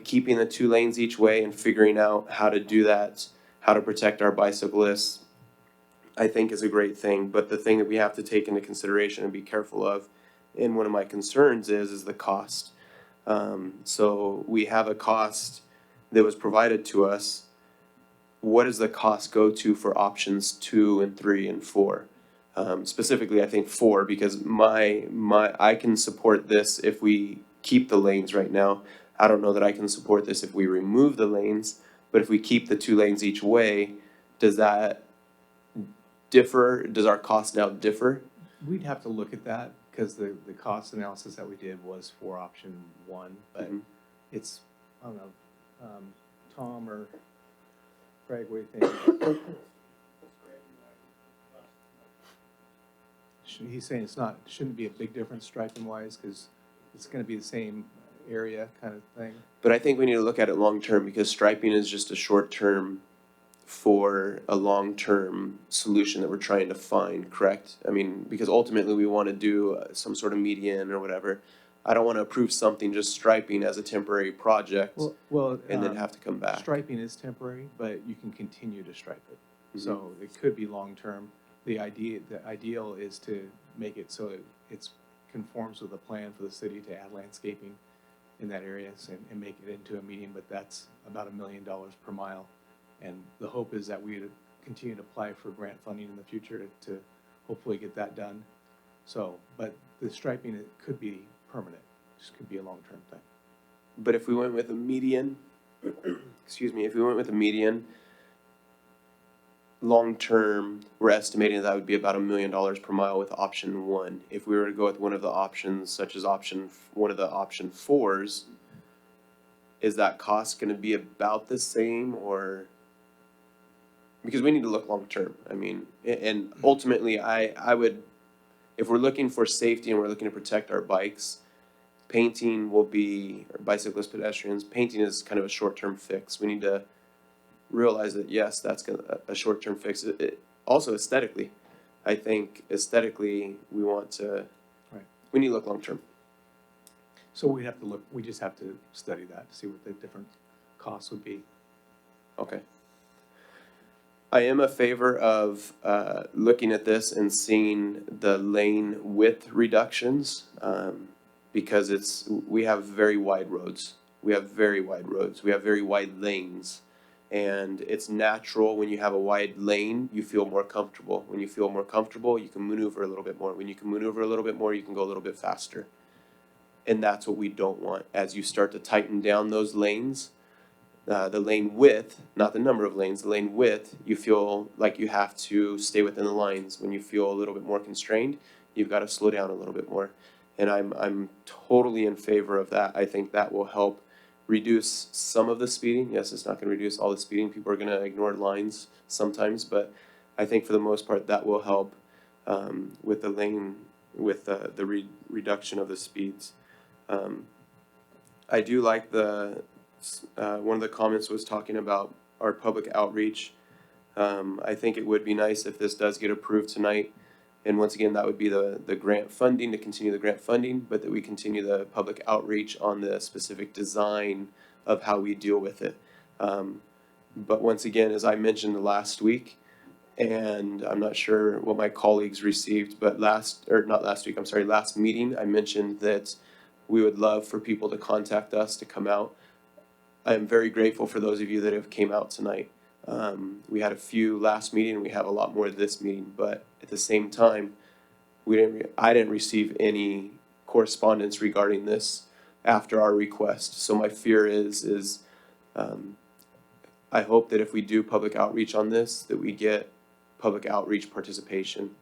keeping the 2 lanes each way and figuring out how to do that, how to protect our bicyclists, I think is a great thing. But the thing that we have to take into consideration and be careful of, and one of my concerns is the cost. So we have a cost that was provided to us. What does the cost go to for options 2 and 3 and 4? Specifically, I think 4, because I can support this if we keep the lanes right now. I don't know that I can support this if we remove the lanes, but if we keep the 2 lanes each way, does that differ? Does our cost now differ? We'd have to look at that because the cost analysis that we did was for option 1, but it's, I don't know, Tom or Craig, what do you think? He's saying shouldn't be a big difference striping wise, because it's gonna be the same area kind of thing. But I think we need to look at it long-term because striping is just a short-term for a long-term solution that we're trying to find, correct? I mean, because ultimately we want to do some sort of median or whatever. I don't want to approve something just striping as a temporary project Well, and then have to come back. striping is temporary, but you can continue to stripe it. Mhm. So it could be long-term. The ideal is to make it so it's conforms with the plan for the city to add landscaping in that area and make it into a median, but that's about $1 million per mile. And the hope is that we continue to apply for grant funding in the future to hopefully get that done. So, but the striping, it could be permanent, just could be a long-term thing. But if we went with a median, excuse me, if we went with a median, long-term, we're estimating that would be about $1 million per mile with option one. If we were to go with one of the options, such as one of the option fours, is that cost gonna be about the same or? Because we need to look long-term. I mean, and ultimately, I would, if we're looking for safety and we're looking to protect our bikes, painting will be, or bicyclists, pedestrians, painting is kind of a short-term fix. We need to realize that, yes, that's a short-term fix. Also aesthetically, I think aesthetically, we want to, we need to look long-term. So we just have to study that to see what the different costs would be. Okay. I am a favor of looking at this and seeing the lane width reductions because we have very wide roads. We have very wide roads. We have very wide lanes. And it's natural when you have a wide lane, you feel more comfortable. When you feel more comfortable, you can maneuver a little bit more. When you can maneuver a little bit more, you can go a little bit faster. And that's what we don't want. As you start to tighten down those lanes, the lane width, not the number of lanes, the lane width, you feel like you have to stay within the lines. When you feel a little bit more constrained, you've got to slow down a little bit more. And I'm totally in favor of that. I think that will help reduce some of the speeding. Yes, it's not going to reduce all the speeding. People are going to ignore lines sometimes, but I think for the most part that will help with the lane, with the reduction of the speeds. I do like one of the comments was talking about our public outreach. I think it would be nice if this does get approved tonight. And once again, that would be the grant funding, to continue the grant funding, but that we continue the public outreach on the specific design of how we deal with it. But once again, as I mentioned last week, and I'm not sure what my colleagues received, but last meeting, I mentioned that we would love for people to contact us to come out. I am very grateful for those of you that have came out tonight. We had a few last meeting, and we have a lot more this meeting, but at the same time, I didn't receive any correspondence regarding this after our request. So my fear is I hope that if we do public outreach on this, that we get public outreach participation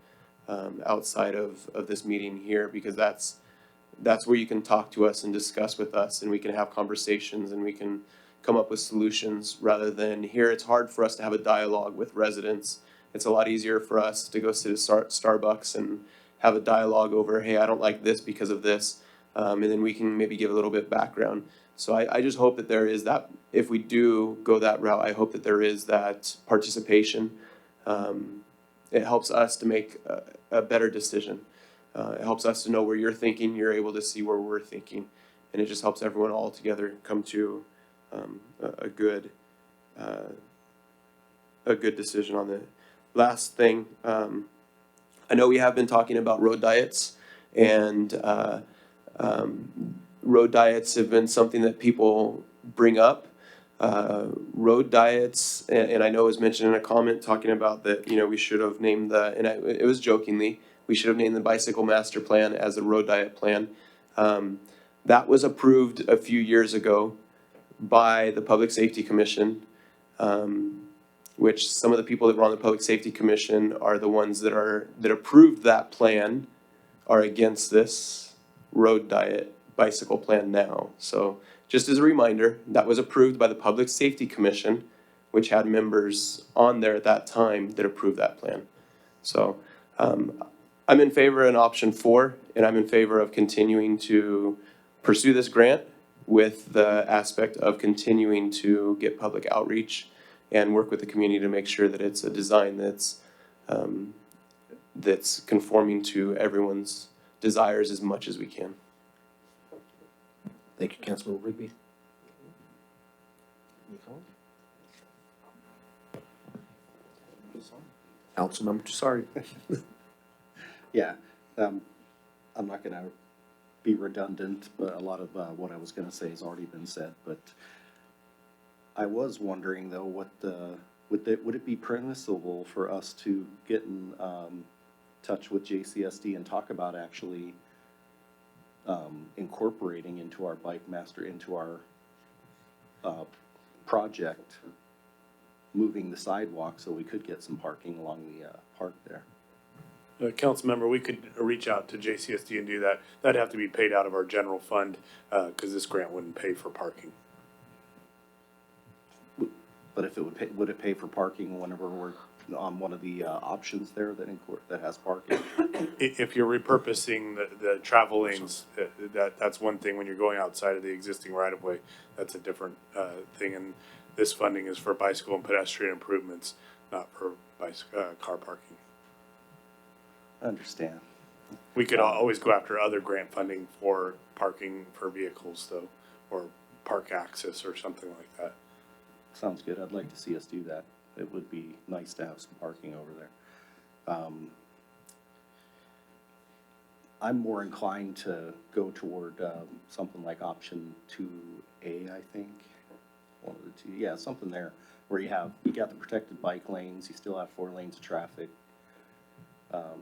outside of this meeting here, because that's where you can talk to us and discuss with us, and we can have conversations and we can come up with solutions, rather than here. It's hard for us to have a dialogue with residents. It's a lot easier for us to go sit at Starbucks and have a dialogue over, hey, I don't like this because of this. And then we can maybe give a little bit background. So I just hope that there is that, if we do go that route, I hope that there is that participation. It helps us to make a better decision. It helps us to know where you're thinking, you're able to see where we're thinking. And it just helps everyone all together come to a good decision on the last thing. I know we have been talking about road diets, and road diets have been something that people bring up. Road diets, and I know it was mentioned in a comment talking about that, we should have named it was jokingly, we should have named the bicycle master plan as a road diet plan. That was approved a few years ago by the Public Safety Commission, which some of the people that were on the Public Safety Commission are the ones that approved that plan, are against this road diet bicycle plan now. So just as a reminder, that was approved by the Public Safety Commission, which had members on there at that time that approved that plan. So I'm in favor of option 4, and I'm in favor of continuing to pursue this grant with the aspect of continuing to get public outreach and work with the community to make sure that it's a design that's conforming to everyone's desires as much as we can. Thank you, Councilman Rigby. Councilmember Tessari. Yeah, I'm not gonna be redundant, but a lot of what I was gonna say has already been said, but I was wondering though, would it be permissible for us to get in touch with JCSD and talk about actually incorporating into our bike master, into our project, moving the sidewalk so we could get some parking along the park there? Council member, we could reach out to JCSD and do that. That'd have to be paid out of our general fund, because this grant wouldn't pay for parking. But if it would it pay for parking whenever we're on one of the options there that has parking? If you're repurposing the travel lanes, that's one thing. When you're going outside of the existing right of way, that's a different thing. And this funding is for bicycle and pedestrian improvements, not for car parking. I understand. We could always go after other grant funding for parking for vehicles though, or park access or something like that. Sounds good. I'd like to see us do that. It would be nice to have some parking over there. I'm more inclined to go toward something like option 2A, I think. One of the two, yeah, something there where you got the protected bike lanes, you still have 4 lanes of traffic. Sorry.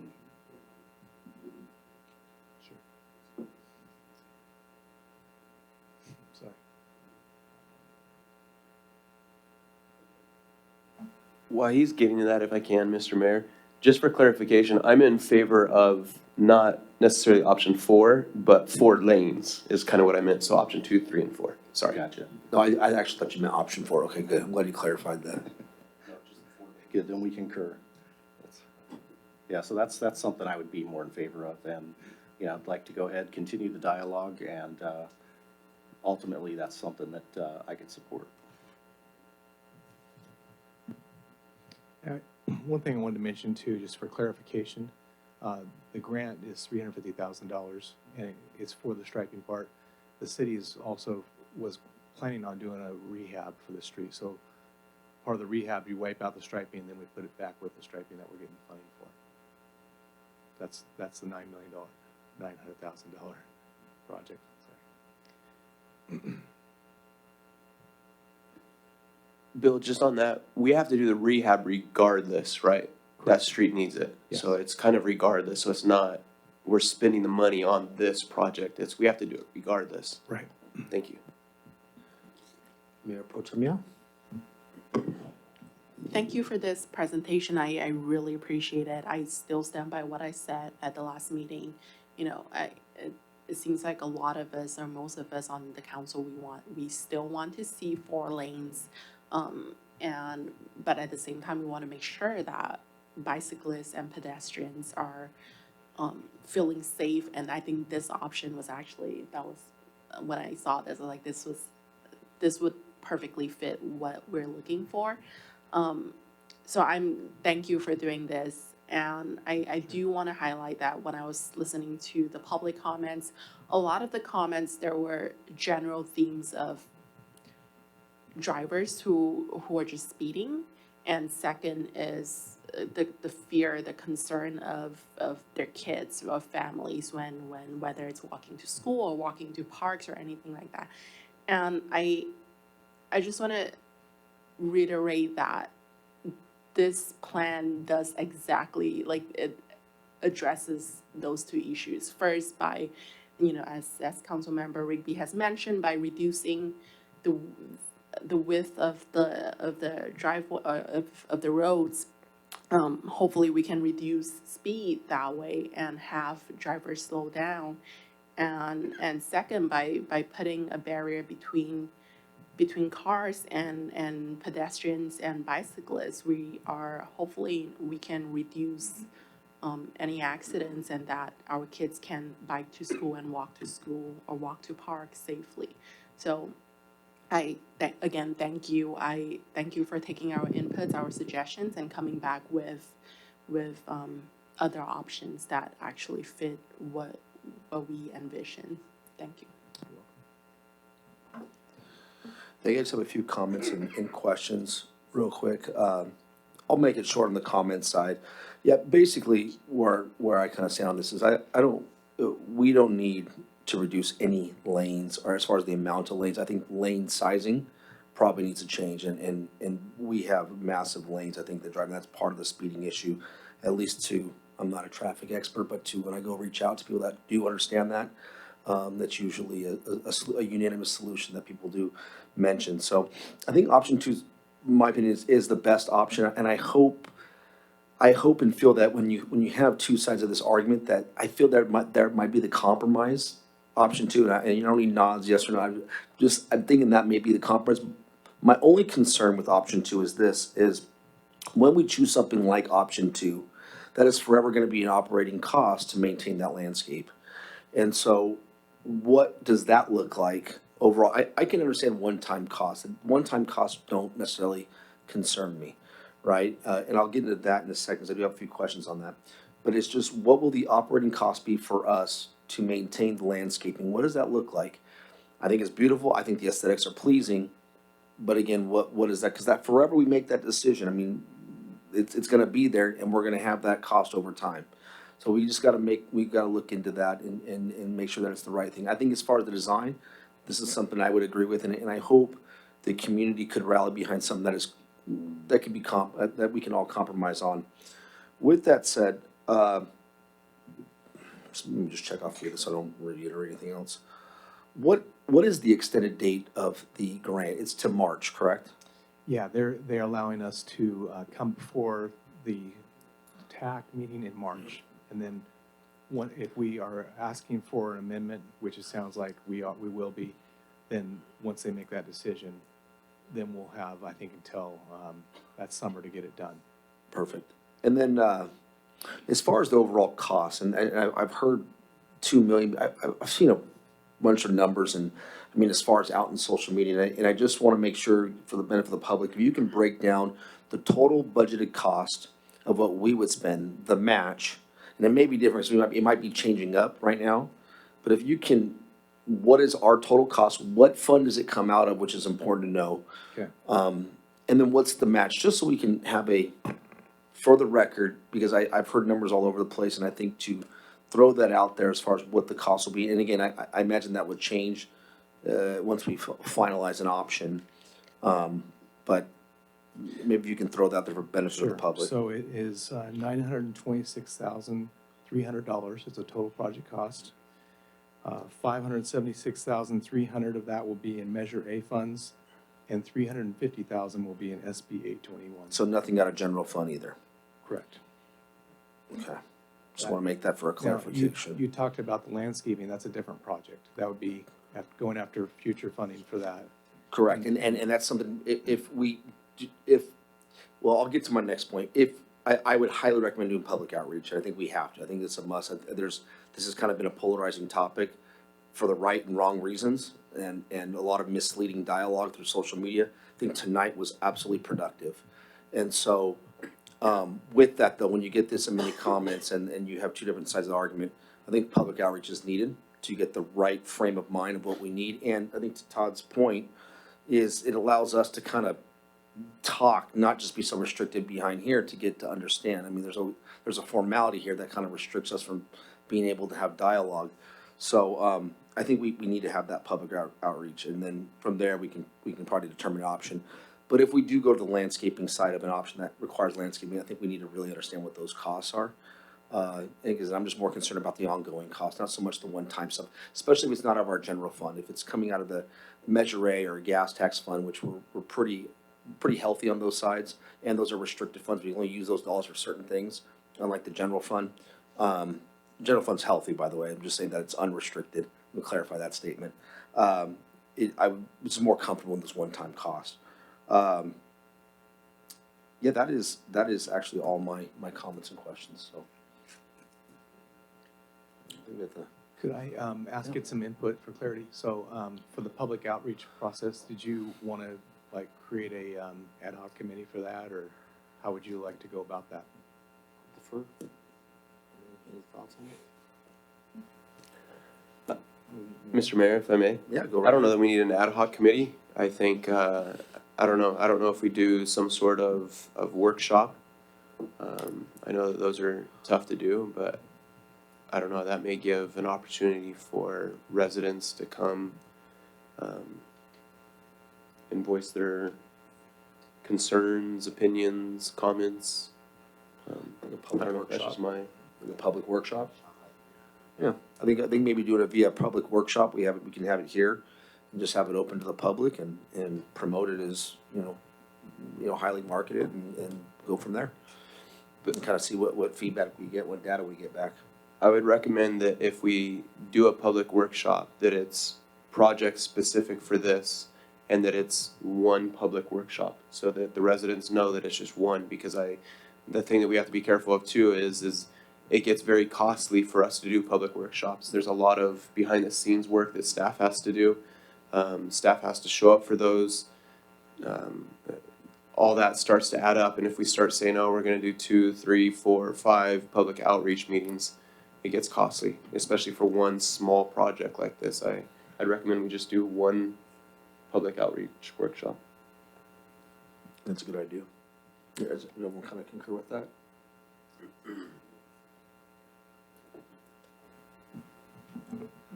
While he's getting to that, if I can, Mr. Mayor, just for clarification, I'm in favor of not necessarily option 4, but 4 lanes is kind of what I meant. So option 2, 3, and 4. Sorry. Gotcha. No, I actually thought you meant option 4. Okay, good. I'm glad you clarified that. Good, then we concur. Yeah, so that's something I would be more in favor of, and, I'd like to go ahead, continue the dialogue, and ultimately, that's something that I could support. One thing I wanted to mention too, just for clarification, the grant is $350,000 and it's for the striping part. The city was planning on doing a rehab for the street. So part of the rehab, you wipe out the striping and then we put it back with the striping that we're getting funding for. That's the $900,000 project. Sorry. Bill, just on that, we have to do the rehab regardless, right? That street needs it. Yes. So it's kind of regardless. So it's not, we're spending the money on this project. We have to do it regardless. Right. Thank you. Mayor Pro Tem Yao. Thank you for this presentation. I really appreciate it. I still stand by what I said at the last meeting. It seems like a lot of us, or most of us on the council, we still want to see 4 lanes. But at the same time, we want to make sure that bicyclists and pedestrians are feeling safe. And I think this option was actually, that was when I saw this, I was like, this would perfectly fit what we're looking for. So thank you for doing this. And I do want to highlight that when I was listening to the public comments, a lot of the comments, there were general themes of drivers who are just speeding. And second is the fear, the concern of their kids, of families whether it's walking to school or walking to parks or anything like that. And I just want to reiterate that this plan does exactly, it addresses those 2 issues. First, by, as Councilmember Rigby has mentioned, by reducing the width of the driveway of the roads. Hopefully, we can reduce speed that way and have drivers slow down. And second, by putting a barrier between between cars and pedestrians and bicyclists, hopefully we can reduce any accidents and that our kids can bike to school and walk to school or walk to park safely. So again, thank you. I thank you for taking our inputs, our suggestions, and coming back with other options that actually fit what we envision. Thank you. I just have a few comments and questions real quick. I'll make it short on the comment side. Yeah, basically where I kind of stand on this is we don't need to reduce any lanes, or as far as the amount of lanes. I think lane sizing probably needs to change, and we have massive lanes, I think, that drive, and that's part of the speeding issue, at least to, I'm not a traffic expert, but to when I go reach out to people that do understand that, that's usually a unanimous solution that people do mention. So I think option two, in my opinion, is the best option, and I hope and feel that when you have two sides of this argument, that I feel there might be the compromise option two, and you don't need nods, yes or no. I'm thinking that may be the compromise. My only concern with option two is when we choose something like option two, that is forever going to be an operating cost to maintain that landscape. And so what does that look like overall? I can understand one-time costs. One-time costs don't necessarily concern me, right? And I'll get into that in a second, because I do have a few questions on that. But it's just, what will the operating cost be for us to maintain the landscaping? What does that look like? I think it's beautiful. I think the aesthetics are pleasing. But again, what is that? Because that forever we make that decision. I mean, it's going to be there, and we're going to have that cost over time. So we just got to look into that and make sure that it's the right thing. I think as far as the design, this is something I would agree with, and I hope the community could rally behind something that could be that we can all compromise on. With that said, let me just check off here so I don't reiterate anything else. What is the extended date of the grant? It's to March, correct? Yeah, they're allowing us to come before the TAC meeting in March. And then if we are asking for an amendment, which it sounds like we will be, then once they make that decision, then we'll have, I think, until that summer to get it done. Perfect. And then as far as the overall cost, and I've heard 2 million, I've seen a bunch of numbers, and I mean, as far as out in social media, and I just want to make sure, for the benefit of the public, if you can break down the total budgeted cost of what we would spend, the match, and it may be different, so it might be changing up right now, but if you can, what is our total cost? What fund does it come out of, which is important to know? Okay. And then what's the match, just so we can have for the record, because I've heard numbers all over the place, and I think to throw that out there as far as what the cost will be, and again, I imagine that would change once we finalize an option, but maybe you can throw that out there for benefit of the public. So it is $926,300 is the total project cost. $576,300 of that will be in Measure A funds, and $350,000 will be in SB 821. So nothing out of general fund either? Correct. Okay. Just want to make that for a clarification. You talked about the landscaping, that's a different project. That would be going after future funding for that. Correct, and that's something, well, I'll get to my next point. I would highly recommend doing public outreach. I think we have to. I think it's a must. This has kind of been a polarizing topic for the right and wrong reasons, and a lot of misleading dialogue through social media. I think tonight was absolutely productive. And so, with that though, when you get this many comments and you have two different sides of the argument, I think public outreach is needed to get the right frame of mind of what we need. And I think to Todd's point is it allows us to kind of talk, not just be so restricted behind here to get to understand. I mean, there's a formality here that kind of restricts us from being able to have dialogue. So I think we need to have that public outreach, and then from there we can probably determine an option. But if we do go to the landscaping side of an option that requires landscaping, I think we need to really understand what those costs are. Because I'm just more concerned about the ongoing cost, not so much the one-time stuff, especially if it's not out of our general fund. If it's coming out of the Measure A or gas tax fund, which we're pretty healthy on those sides, and those are restricted funds. We only use those dollars for certain things, unlike the general fund. General fund's healthy, by the way. I'm just saying that it's unrestricted. Let me clarify that statement. I was more comfortable in this one-time cost. Yeah, that is actually all my comments and questions, so. I think we have to- Could I ask it some input for clarity? So for the public outreach process, did you want to like create a ad hoc committee for that, or how would you like to go about that? Defer? Any thoughts on it? Mr. Mayor, if I may? Yeah, go right I don't know ahead. that we need an ad hoc committee. I think, I don't know if we do some sort of workshop. I know that those are tough to do, but I don't know, that may give an opportunity for residents to come, and voice their concerns, opinions, comments. Like a I public don't know, that's just workshop. my, Like a public workshop? Yeah, I think maybe doing it via public workshop, we can have it here and just have it open to the public and promote it as, highly marketed and go from there. But kind of see what feedback we get, what data we get back. I would recommend that if we do a public workshop, that it's project specific for this and that it's one public workshop so that the residents know that it's just one, because the thing that we have to be careful of too is it gets very costly for us to do public workshops. There's a lot of behind the scenes work that staff has to do. Staff has to show up for those. All that starts to add up, and if we start saying, oh, we're gonna do 2, 3, 4, 5 public outreach meetings, it gets costly, especially for one small project like this. I'd recommend we just do one public outreach workshop. That's a good idea. Yeah, does everyone kind of concur with that?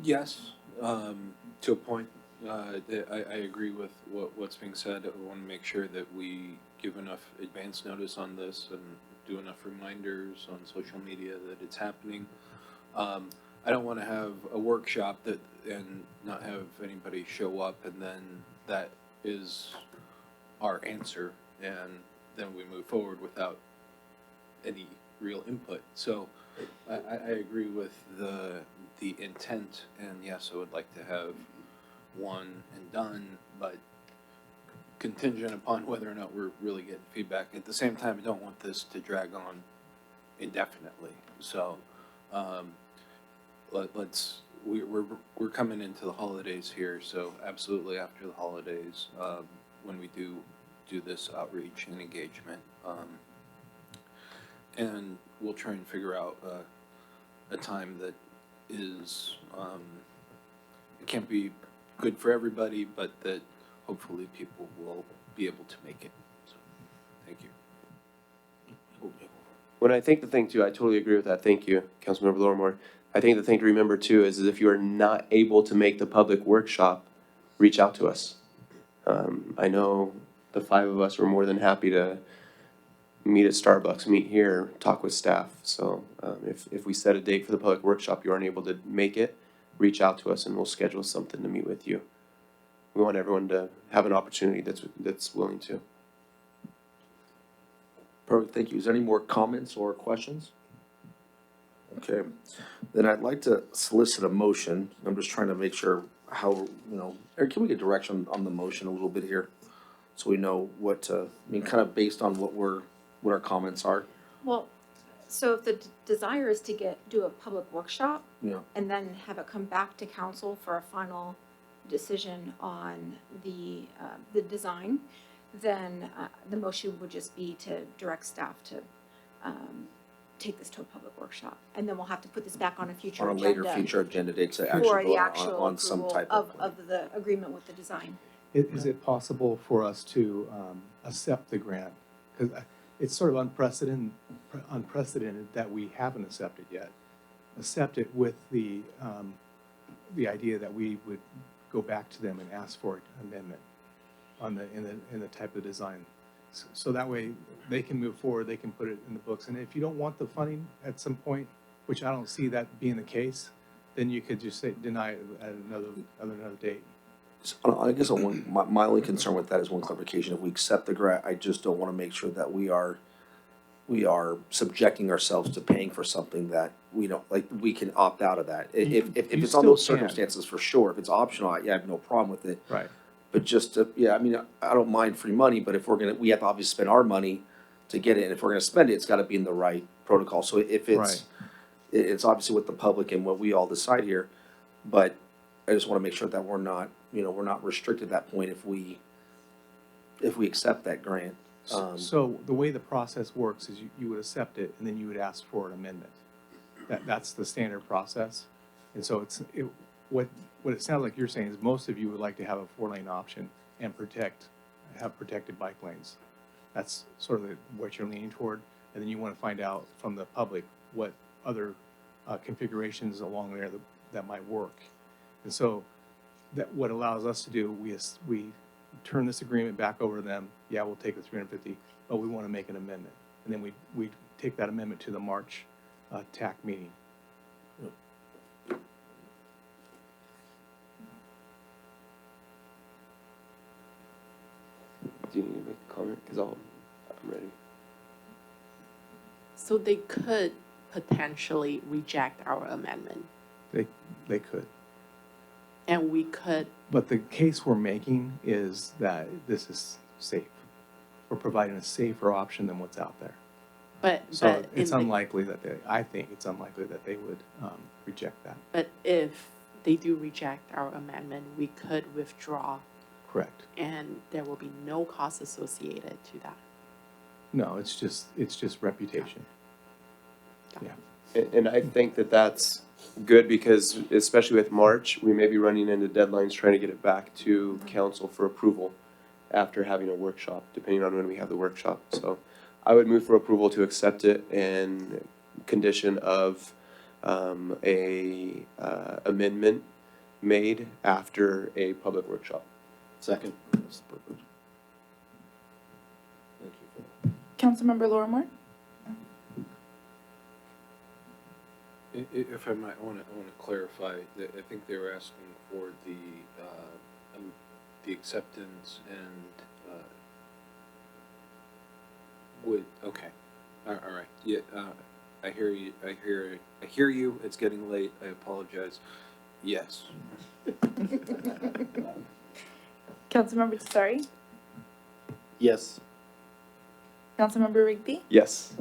Yes, to a point. I agree with what's being said. I want to make sure that we give enough advance notice on this and do enough reminders on social media that it's happening. I don't want to have a workshop and not have anybody show up, and then that is our answer, and then we move forward without any real input. So I agree with the intent, and yes, I would like to have one and done, but contingent upon whether or not we're really getting feedback. At the same time, I don't want this to drag on indefinitely. So we're coming into the holidays here, so absolutely after the holidays, when we do this outreach and engagement, and we'll try and figure out a time that is, it can't be good for everybody, but that hopefully people will be able to make it. So, thank you. When I think the thing too, I totally agree with that. Thank you, Councilmember Lormore. I think the thing to remember too is if you are not able to make the public workshop, reach out to us. I know the 5 of us were more than happy to meet at Starbucks, meet here, talk with staff. So if we set a date for the public workshop, you aren't able to make it, reach out to us and we'll schedule something to meet with you. We want everyone to have an opportunity that's willing to. Perfect, thank you. Is there any more comments or questions? Okay, then I'd like to solicit a motion. I'm just trying to make sure how, Eric, can we get direction on the motion a little bit here? So we know what, kind of based on what our comments are. Well, so if the desire is to do a public workshop Yeah. and then have it come back to council for a final decision on the design, then the motion would just be to direct staff to take this to a public workshop. And then we'll have to put this back on a future On a agenda. later future agenda date to For actually the go actual on some approval type of the agreement with the design. Is it possible for us to accept the grant? Because it's sort of unprecedented that we haven't accepted yet. Accept it with the idea that we would go back to them and ask for an amendment in the type of design. So that way they can move forward, they can put it in the books. And if you don't want the funding at some point, which I don't see that being the case, then you could just say deny it at another date. I guess my only concern with that is one clarification. If we accept the grant, I just don't want to make sure that we are we are subjecting ourselves to paying for something that we don't, like, we can opt out of that. If You it's on still those can. circumstances, for sure. If it's optional, I have no problem with it. Right. But just to, yeah, I mean, I don't mind free money, but if we have to obviously spend our money to get it, and if we're gonna spend it, it's gotta be in the right protocol. So if it's, it's obviously what the public and what we all decide here, but I just wanna make sure that we're not, we're not restricted at that point if we accept that grant. So the way the process works is you would accept it, and then you would ask for an amendment. That's the standard process. And so what it sounds like you're saying is most of you would like to have a 4-lane option and have protected bike lanes. That's sort of what you're leaning toward. And then you want to find out from the public what other configurations along there that might work. And so what allows us to do, we turn this agreement back over to them. Yeah, we'll take the 350, but we want to make an amendment. And then we take that amendment to the March TAC meeting. Do you need to make a comment? Because I'm ready. So they could potentially reject our amendment, They could. and we could, But the case we're making is that this is safe. We're providing a safer option than what's out there. but, So but it's in the, unlikely that I think it's unlikely that they would reject that. but if they do reject our amendment, we could withdraw, Correct. and there will be no cost associated to that. No, it's just reputation. Yeah. And I think that that's good because especially with March, we may be running into deadlines trying to get it back to council for approval after having a workshop, depending on when we have the workshop. So I would move for approval to accept it and condition of a amendment made after a public workshop. Second. Councilmember Lorrimore? If I might, I want to clarify that I think they were asking for the acceptance and okay, all right, yeah, I hear you, I hear you. It's getting late. I apologize. Yes. Councilmember Tesari? Yes. Councilmember Rigby? Yes.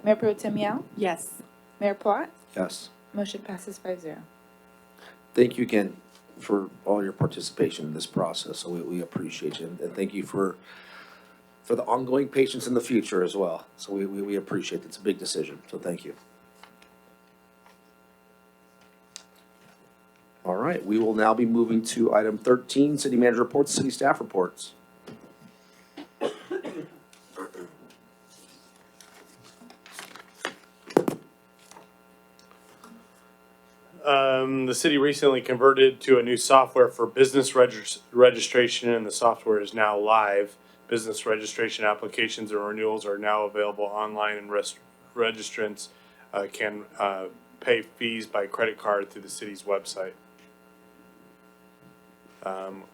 Mayor Pro Tem Yao? Yes. Mayor Plot? Yes. Motion passes 5-0. Thank you again for all your participation in this process. So we appreciate you. And thank you for the ongoing patience in the future as well. So we appreciate it. It's a big decision. So thank you. All right, we will now be moving to item 13, city manager reports, city staff reports. The city recently converted to a new software for business registration, and the software is now live. Business registration applications and renewals are now available online, and registrants can pay fees by credit card through the city's website.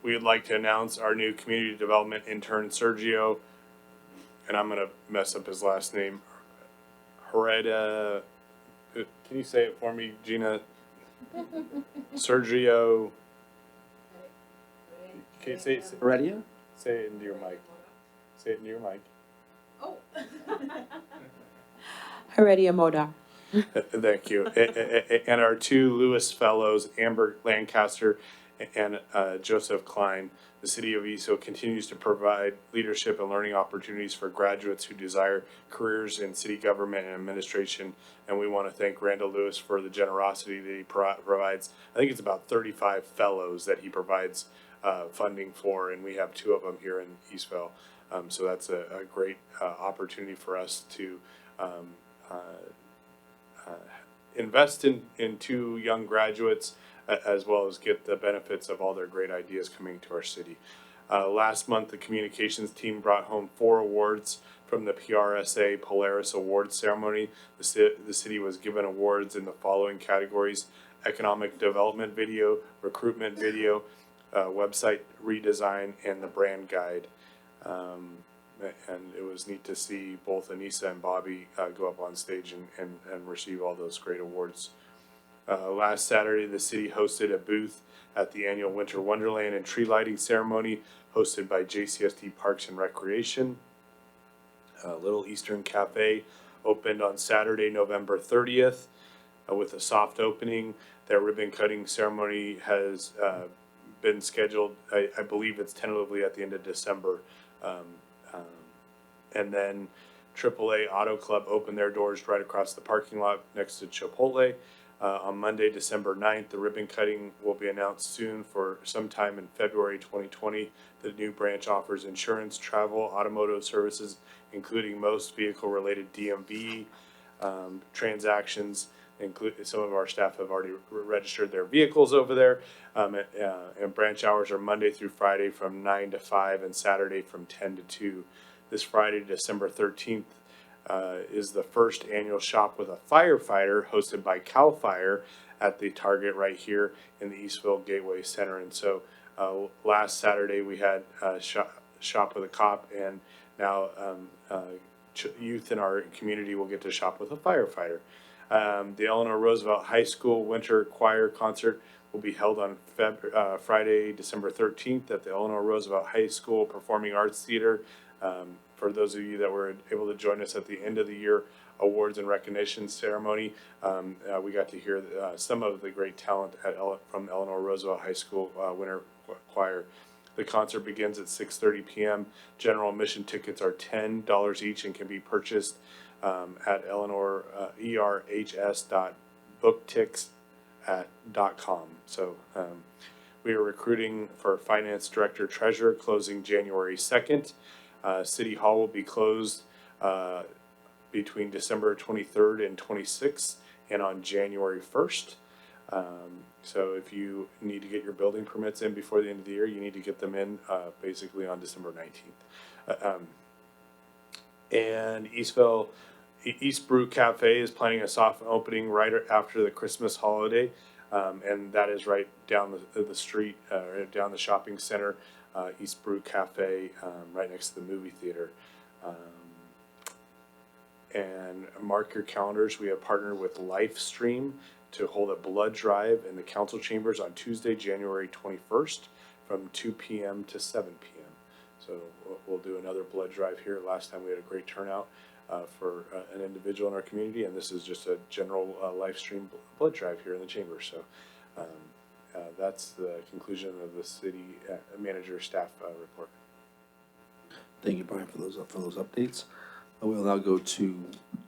We would like to announce our new community development intern, Sergio, and I'm gonna mess up his last name. Hereda, can you say it for me, Gina? Sergio. Okay, say it. Heredia? Say it into your mic. Say it into your mic. Heredia Moda. Thank you. And our two Lewis Fellows, Amber Lancaster and Joseph Klein. The city of Eastville continues to provide leadership and learning opportunities for graduates who desire careers in city government and administration. And we want to thank Randall Lewis for the generosity that he provides. I think it's about 35 fellows that he provides funding for, and we have 2 of them here in Eastville. So that's a great opportunity for us to invest in 2 young graduates, as well as get the benefits of all their great ideas coming to our city. Last month, the communications team brought home 4 awards from the PRSA Polaris Awards ceremony. The city was given awards in the following categories: economic development video, recruitment video, website redesign, and the brand guide. and it was neat to see both Anissa and Bobby go up on stage and receive all those great awards. Last Saturday, the city hosted a booth at the annual Winter Wonderland and tree lighting ceremony hosted by JCSD Parks and Recreation. Little Eastern Cafe opened on Saturday, November 30th, with a soft opening. Their ribbon cutting ceremony has been scheduled, I believe it's tentatively at the end of December. And then AAA Auto Club opened their doors right across the parking lot next to Chipotle. On Monday, December 9th, the ribbon cutting will be announced soon for sometime in February 2020. The new branch offers insurance, travel, automotive services, including most vehicle-related DMV transactions. Some of our staff have already registered their vehicles over there. And branch hours are Monday through Friday from 9 to 5 and Saturday from 10 to 2. This Friday, December 13th, is the first annual Shop with a Firefighter hosted by CAL FIRE at the Target right here in the Eastville Gateway Center. And so last Saturday we had Shop with a Cop, and now youth in our community will get to shop with a firefighter. The Eleanor Roosevelt High School Winter Choir Concert will be held on Friday, December 13th at the Eleanor Roosevelt High School Performing Arts Theater. For those of you that were able to join us at the end of the year awards and recognition ceremony, we got to hear some of the great talent from Eleanor Roosevelt High School Winter Choir. The concert begins at 6:30 p.m. General admission tickets are $10 each and can be purchased at erhs.booktix.com. So we are recruiting for finance director treasurer, closing January 2nd. City Hall will be closed between December 23rd and 26th and on January 1st. So if you need to get your building permits in before the end of the year, you need to get them in basically on December 19th. And East Brew Cafe is planning a soft opening right after the Christmas holiday. And that is right down the street, down the shopping center, East Brew Cafe, right next to the movie theater. And mark your calendars, we have partnered with Lifestream to hold a blood drive in the council chambers on Tuesday, January 21st from 2 p.m. to 7 p.m. So we'll do another blood drive here. Last time we had a great turnout for an individual in our community, and this is just a general Lifestream blood drive here in the chamber. So that's the conclusion of the city manager staff report. Thank you, Brian, for those updates. We'll now go to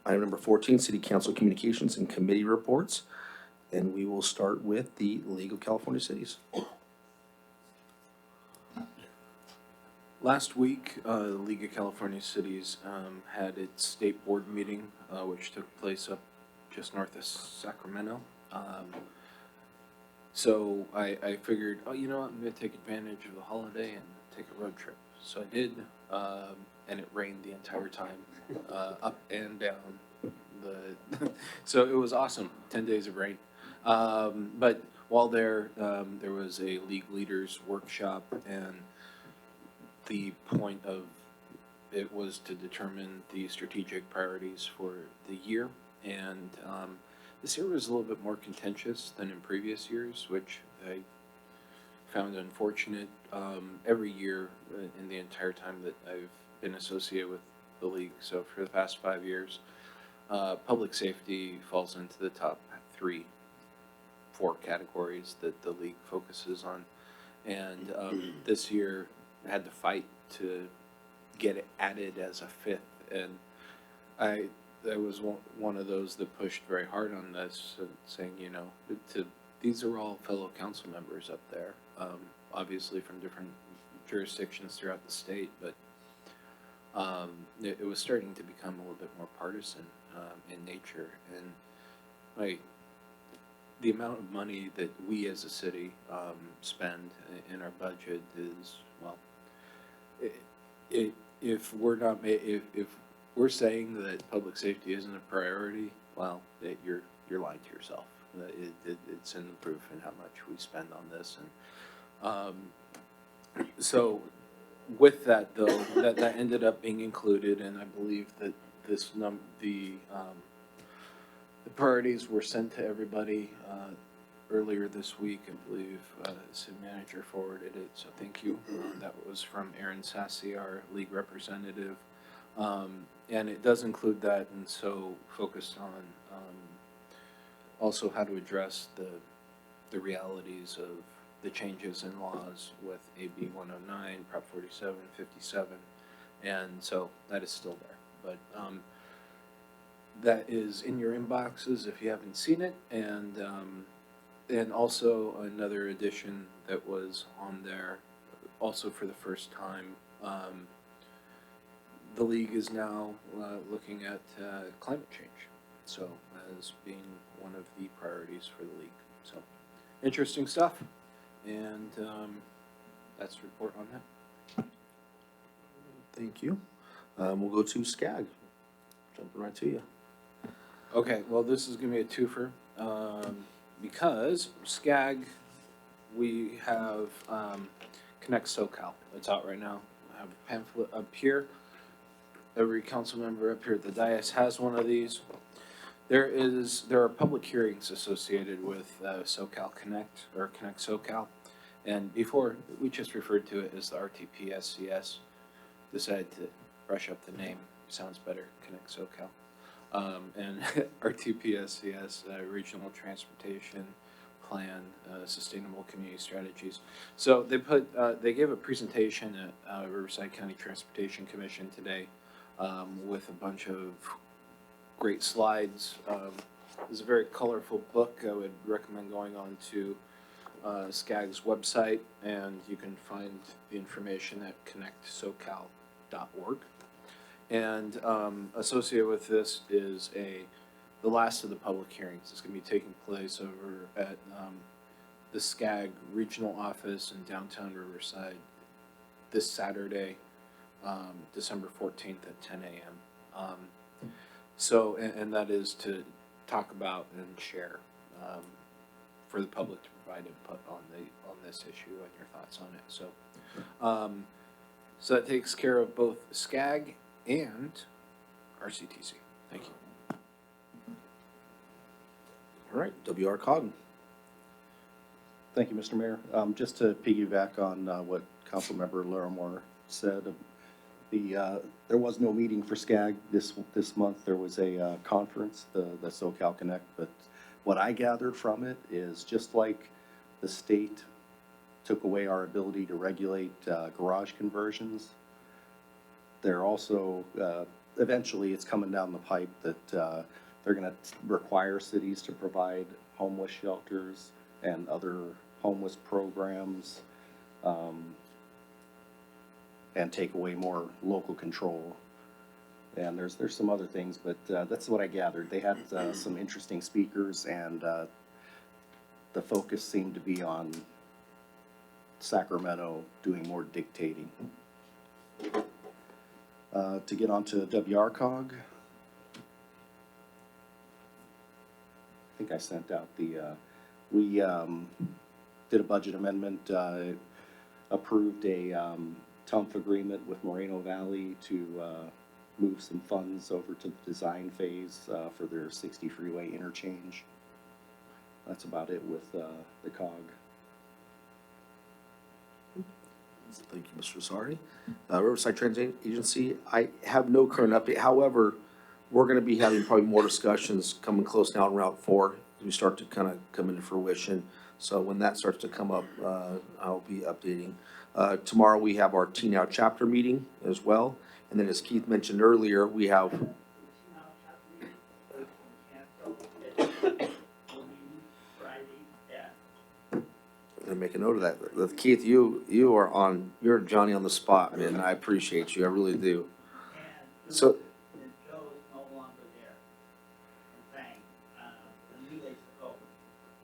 item number 14, City Council Communications and Committee Reports. And we will start with the League of California Cities. Last week, the League of California Cities had its state board meeting, which took place up just north of Sacramento. So I figured, oh, you know what, I'm going to take advantage of the holiday and take a road trip. So I did, and it rained the entire time, up and down. So it was awesome, 10 days of rain. But while there was a league leaders workshop, and the point of it was to determine the strategic priorities for the year. And this year was a little bit more contentious than in previous years, which I found unfortunate. Every year in the entire time that I've been associated with the league, so for the past 5 years, public safety falls into the top 4 categories that the league focuses on. And this year I had to fight to get it added as a 5th. And I was one of those that pushed very hard on this, saying, you know, these are all fellow council members up there, obviously from different jurisdictions throughout the state, but it was starting to become a little bit more partisan in nature. And the amount of money that we as a city spend in our budget is, well, if we're saying that public safety isn't a priority, well, you're lying to yourself. It's in the proof in how much we spend on this. And so With that though, that ended up being included, and I believe that the priorities were sent to everybody, earlier this week. I believe, the city manager forwarded it, so thank you. That was from Aaron Sassy, our league representative. And it does include that, and so focused on, also how to address the realities of the changes in laws with AB 109, Prop 47, 57, and so that is still there. But that is in your inboxes if you haven't seen it, and also another addition that was on there, also for the first time. The league is now looking at climate change, so as being one of the priorities for the league. So interesting stuff. And that's the report on that. Thank you. We'll go to SCAG. Jumping right to you. Okay, well, this is gonna be a twofer, because SCAG, we have Connect SoCal. It's out right now. I have a pamphlet up here. Every council member up here at the dais has one of these. There are public hearings associated with SoCal Connect, or Connect SoCal. And before, we just referred to it as the RTPSCS. Decided to brush up the name, sounds better, Connect SoCal. And RTPSCS, Regional Transportation Plan, Sustainable Community Strategies. So they gave a presentation at Riverside County Transportation Commission today, with a bunch of great slides. It's a very colorful book. I would recommend going on to SCAG's website, and you can find the information at connectsocal.org. And associated with this is the last of the public hearings. It's going to be taking place over at the SCAG regional office in downtown Riverside this Saturday, December 14th at 10 a.m. So, and that is to talk about and share for the public to provide input on this issue and your thoughts on it. So, so that takes care of both SCAG and RCTC. Thank you. All right, WR Cogg. Thank you, Mr. Mayor. Just to piggyback on what Councilmember Larimore said, there was no meeting for SCAG this month. There was a conference, the SoCal Connect, but what I gathered from it is just like the state took away our ability to regulate garage conversions, they're also, eventually it's coming down the pipe that they're gonna require cities to provide homeless shelters and other homeless programs, and take away more local control. And there's some other things, but that's what I gathered. They had some interesting speakers, and the focus seemed to be on Sacramento doing more dictating. To get onto WRCOG, I think I sent out we did a budget amendment, approved a TUMF agreement with Moreno Valley to move some funds over to the design phase for their 60 freeway interchange. That's about it with the COG. Thank you, Mr. Rosari. Riverside Transit Agency, I have no current update. However, we're gonna be having probably more discussions coming close now on Route 4 as we start to kind of come into fruition. So when that starts to come up, I'll be updating. Tomorrow we have our T-Now chapter meeting as well. And then as Keith mentioned earlier, we have I'm gonna make a note of that. Keith, you're Johnny on the spot, man. I appreciate you. I really do. So.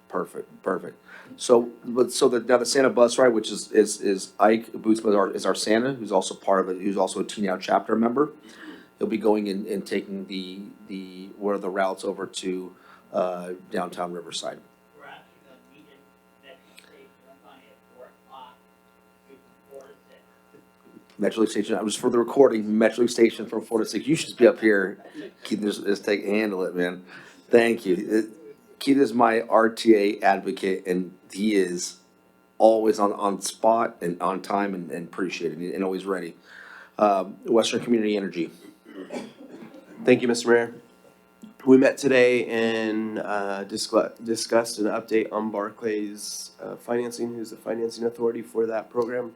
Perfect. So, now the Santa bus ride, which is Ike Bootsma is our Santa, who's also part of it, who's also a T-Now chapter member. He'll be going and taking one of the routes over to downtown Riverside. We're actually gonna meet in next station, I'm going at 4 o'clock, 4 to 6. Metro Leaf Station, I was for the recording, Metro Leaf Station from 4 to 6. You should be up here. Keith, just handle it, man. Thank you. Keith is my RTA advocate, and he is always on spot and on time and appreciated and always ready. Western Community Energy. Thank you, Mr. Mayor. We met today and discussed an update on Barclays financing, who's the financing authority for that program.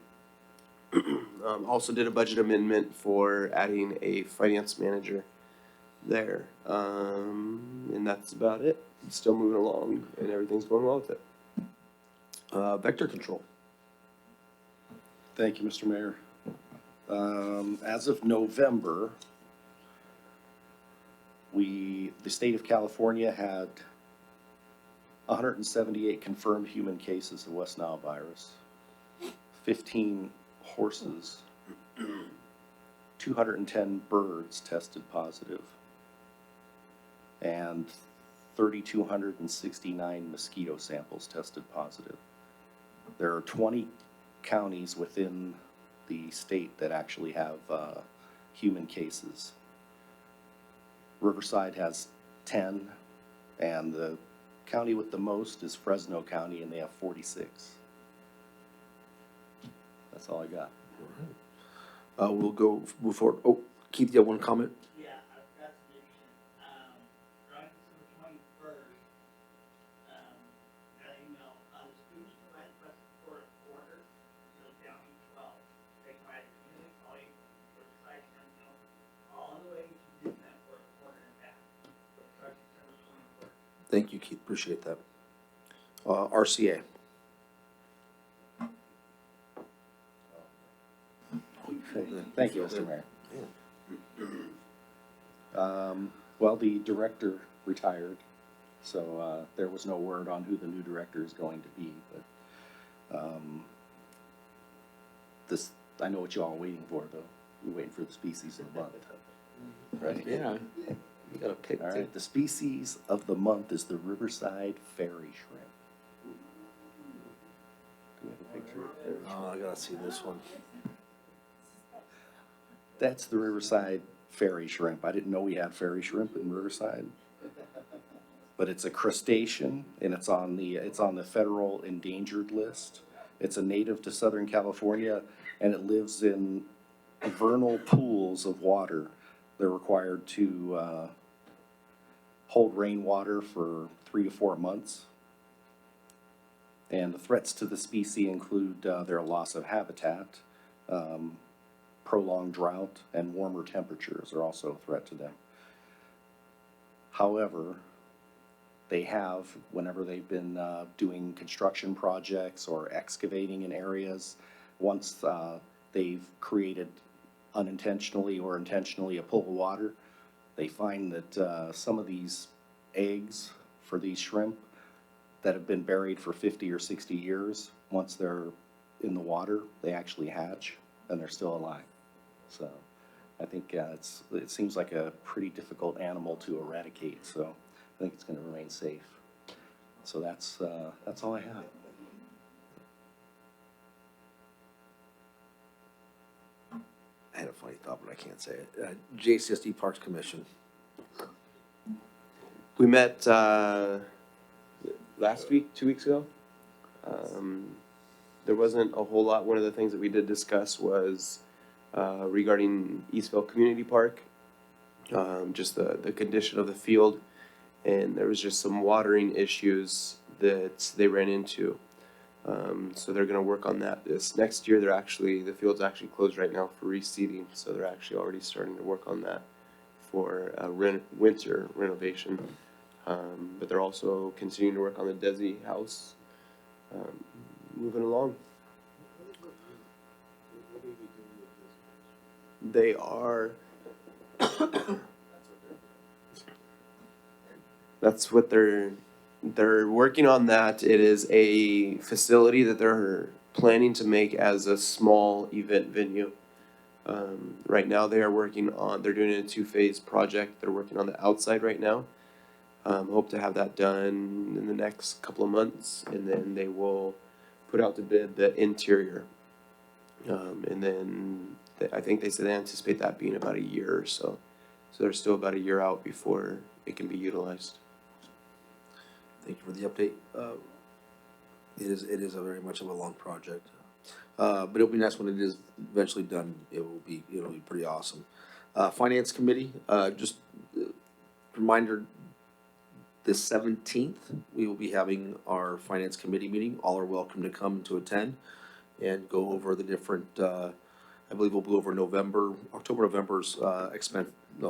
Also did a budget amendment for adding a finance manager there. And that's about it. Still moving along and everything's going well with it. Vector Control. Thank you, Mr. Mayor. As of November, the state of California had 178 confirmed human cases of West Nile virus, 15 horses, 210 birds tested positive, and 3,269 mosquito samples tested positive. There are 20 counties within the state that actually have human cases. Riverside has 10, and the county with the most is Fresno County, and they have 46. That's all I got. We'll move forward. Oh, Keith, you have one comment? Yeah, that's right December 21st, got an email, the students from Red Cross for a quarter, down to 12. They tried community college, Riverside, all the way to Newton for a quarter and back. Starts December 21st. Thank you, Keith. Appreciate that. RCA. Thank you, Mr. Mayor. Well, the director retired, so there was no word on who the new director is going to be, but this, I know what you all are waiting for, though. You're waiting for the species of the month, right? Yeah. You gotta pick. All right, the species of the month is the Riverside fairy shrimp. Do we have a picture? Oh, I gotta see this one. That's the Riverside fairy shrimp. I didn't know we had fairy shrimp in Riverside. But it's a crustacean, and it's on the federal endangered list. It's a native to Southern California, and it lives in vernal pools of water. They're required to hold rainwater for 3 to 4 months. And the threats to the species include their loss of habitat, prolonged drought, and warmer temperatures are also a threat to them. However, they have, whenever they've been doing construction projects or excavating in areas, once they've created unintentionally or intentionally a pool of water, they find that some of these eggs for these shrimp that have been buried for 50 or 60 years, once they're in the water, they actually hatch and they're still alive. So I think it seems like a pretty difficult animal to eradicate, so I think it's going to remain safe. So that's all I have. I had a funny thought, but I can't say it. JCSD Parks Commission. We met last week, 2 weeks ago. There wasn't a whole lot. One of the things that we did discuss was regarding Eastville Community Park, just the condition of the field, and there was just some watering issues that they ran into. So they're going to work on that this next year. The field's actually closed right now for reseeding, so they're actually already starting to work on that for winter renovation. But they're also continuing to work on the Desi house, moving along. They are. That's what they're working on. That it is a facility that they're planning to make as a small event venue. Right now they're doing a 2-phase project. They're working on the outside right now. Hope to have that done in the next couple of months, and then they will put out to bid the interior. And then I think they said they anticipate that being about a year or so. So they're still about a year out before it can be utilized. Thank you for the update. It is a very much of a long project. But it'll be nice when it is eventually done. It'll be pretty awesome. Finance Committee, just reminder, the 17th, we will be having our Finance Committee meeting. All are welcome to come to attend and go over the different, I believe we'll go over October, November's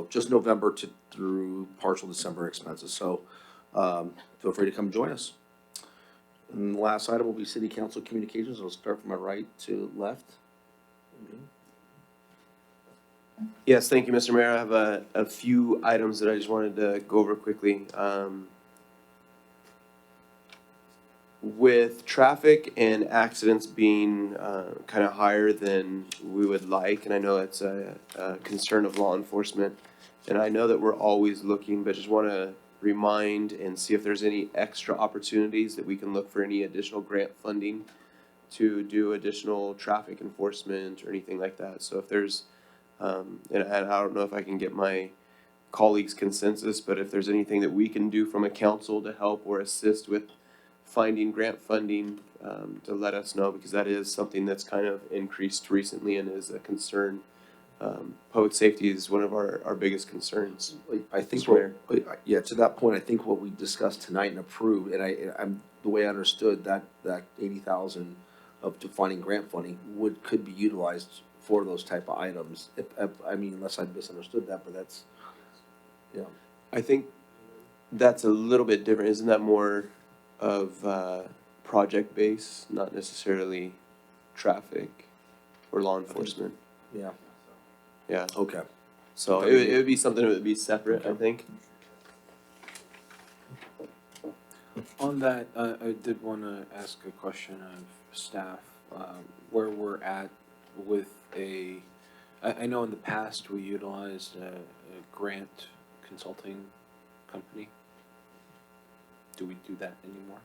just November through partial December expenses. So feel free to come join us. And the last item will be City Council communications. I'll start from my right to left. Yes, thank you, Mr. Mayor. I have a few items that I just wanted to go over quickly. With traffic and accidents being kind of higher than we would like, and I know it's a concern of law enforcement, and I know that we're always looking, but just want to remind and see if there's any extra opportunities that we can look for any additional grant funding to do additional traffic enforcement or anything like that. So if there's and I don't know if I can get my colleagues' consensus, but if there's anything that we can do from a council to help or assist with finding grant funding, to let us know, because that is something that's kind of increased recently and is a concern. Public safety is one of our biggest concerns. I think, Mr. Mayor. to that point, I think what we discussed tonight and approved, and I'm the way I understood that 80,000 of defining grant funding could be utilized for those type of items. I mean, unless I misunderstood that, but that's, I think that's a little bit different. Isn't that more of project base, not necessarily traffic or law enforcement? Yeah. Yeah. Okay. So it would be something that would be separate, I think. On that, I did want to ask a question of staff, where we're at with I know in the past we utilized a grant consulting company. Do we do that anymore?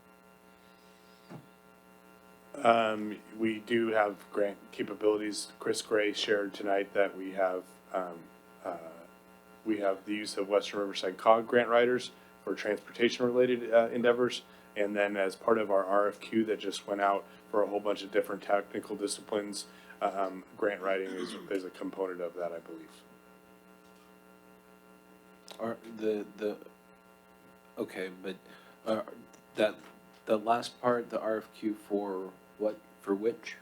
We do have grant capabilities. Chris Gray shared tonight that we have the use of Western Riverside COG grant writers for transportation-related endeavors. And then as part of our RFQ that just went out for a whole bunch of different technical disciplines, grant writing is a component of that, I believe. Are okay, but that the last part, the RFQ for what, for which?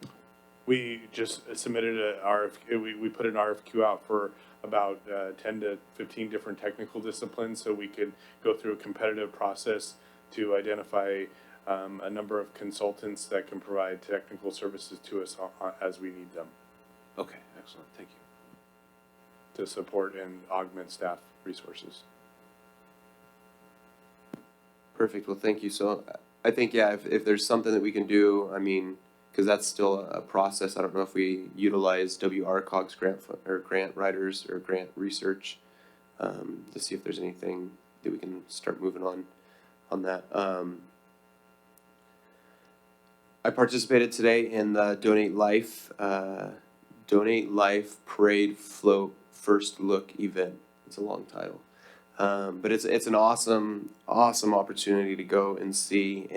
We just submitted a RFQ, we put an RFQ out for about 10 to 15 different technical disciplines, so we could go through a competitive process to identify a number of consultants that can provide technical services to us as we need them. Okay, excellent, thank you. To support and augment staff resources. Perfect. Well, thank you. So I think, yeah, if there's something that we can do, I mean, because that's still a process. I don't know if we utilize WRCOG's grant writers or grant research to see if there's anything that we can start moving on that. I participated today in the Donate Life Parade Float First Look event. It's a long title. But it's an awesome opportunity to go and see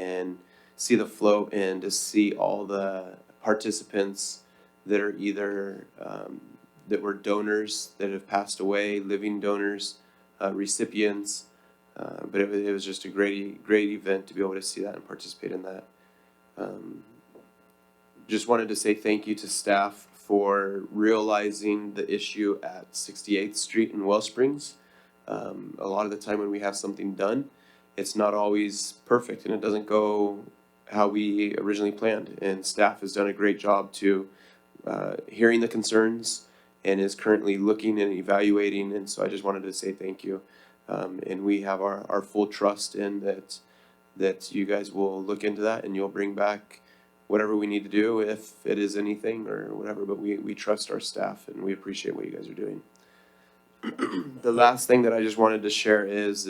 the float and to see all the participants that are either that were donors that have passed away, living donors, recipients. But it was just a great event to be able to see that and participate in that. Just wanted to say thank you to staff for realizing the issue at 68th Street in Wellsprings. A lot of the time when we have something done, it's not always perfect and it doesn't go how we originally planned. And staff has done a great job to hearing the concerns and is currently looking and evaluating. And so I just wanted to say thank you. And we have our full trust in that you guys will look into that and you'll bring back whatever we need to do if it is anything or whatever. But we trust our staff and we appreciate what you guys are doing. The last thing that I just wanted to share is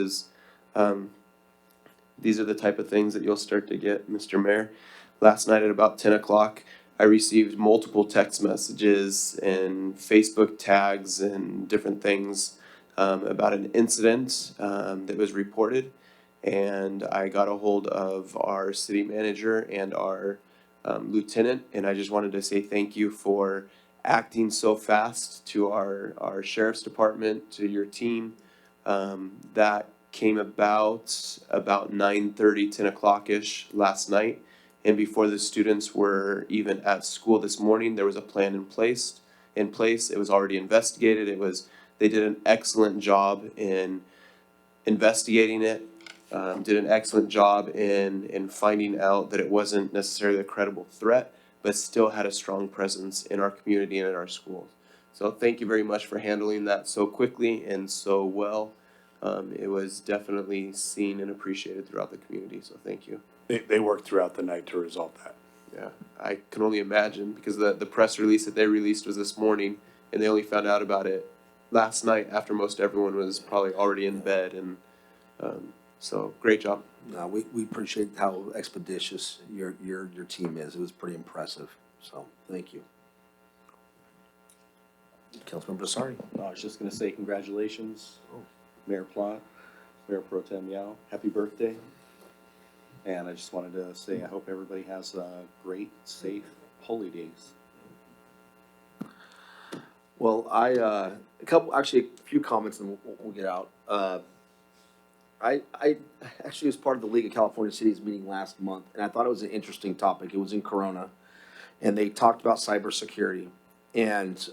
these are the type of things that you'll start to get, Mr. Mayor. Last night at about 10 o'clock, I received multiple text messages and Facebook tags and different things about an incident that was reported. And I got a hold of our city manager and our lieutenant, and I just wanted to say thank you for acting so fast to our sheriff's department, to your team. That came about 9:30, 10 o'clock-ish last night. And before the students were even at school this morning, there was a plan in place. It was already investigated. They did an excellent job in investigating it. Did an excellent job in finding out that it wasn't necessarily a credible threat, but still had a strong presence in our community and in our schools. So thank you very much for handling that so quickly and so well. It was definitely seen and appreciated throughout the community, so thank you. They worked throughout the night to resolve that. Yeah, I can only imagine, because the press release that they released was this morning, and they only found out about it last night after most everyone was probably already in bed, and so great job. No, we appreciate how expeditious your team is. It was pretty impressive, so thank you. Councilmember Asari. I was just gonna say congratulations, Mayor Plott, Mayor Pro Tem Yao, happy birthday. And I just wanted to say, I hope everybody has great, safe holidays. Well, a few comments and we'll get out. I actually was part of the League of California Cities meeting last month, and I thought it was an interesting topic. It was in Corona, and they talked about cybersecurity. And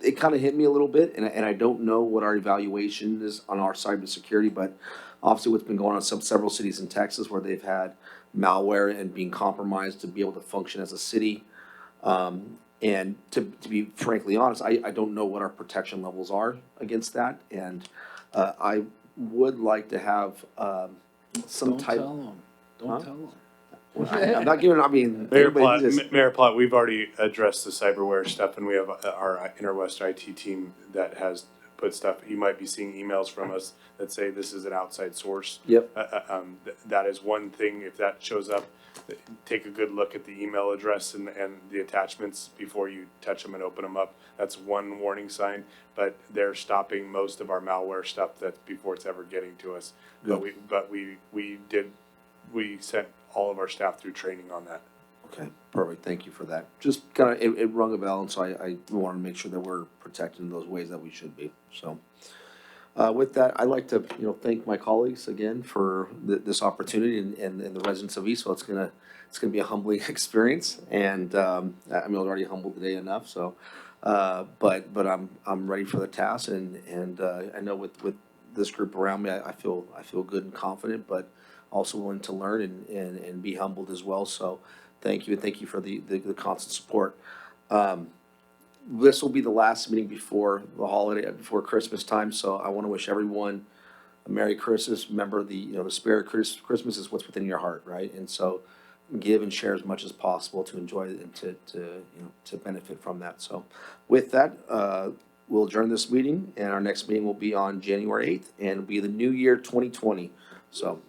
it kind of hit me a little bit, and I don't know what our evaluation is on our cybersecurity, but obviously what's been going on in several cities in Texas where they've had malware and being compromised to be able to function as a city. And to be frankly honest, I don't know what our protection levels are against that, and I would like to have some Don't type. tell them. Don't Huh? tell them. Well, I'm not giving. I mean, Mayor everybody Plott, we've already addressed the cyberware stuff, and we have our Interwest IT team that has put stuff. You might be seeing emails from us that say this is an outside source. Yep. That is one thing. If that shows up, take a good look at the email address and the attachments before you touch them and open them up. That's one warning sign, but they're stopping most of our malware stuff that's before it's ever getting to us. Good. But we sent all of our staff through training on that. Okay, perfect. Thank you for that. Just kind of, it rung a bell, and so I want to make sure that we're protected in those ways that we should be. So, with that, I'd like to, thank my colleagues again for this opportunity and the residents of Eastville. It's gonna be a humbling experience, and I mean, I was already humbled today enough. So, but I'm ready for the task, and I know with this group around me, I feel good and confident, but also willing to learn and be humbled as well. So. Thank you, and thank you for the constant support. This will be the last meeting before the holiday, before Christmas time, so I want to wish everyone a Merry Christmas. Remember, the spirit of Christmas is what's within your heart, right? And so give and share as much as possible to enjoy it and to benefit from that. So with that, we'll adjourn this meeting, and our next meeting will be on January 8th, and it'll be the new year 2020. So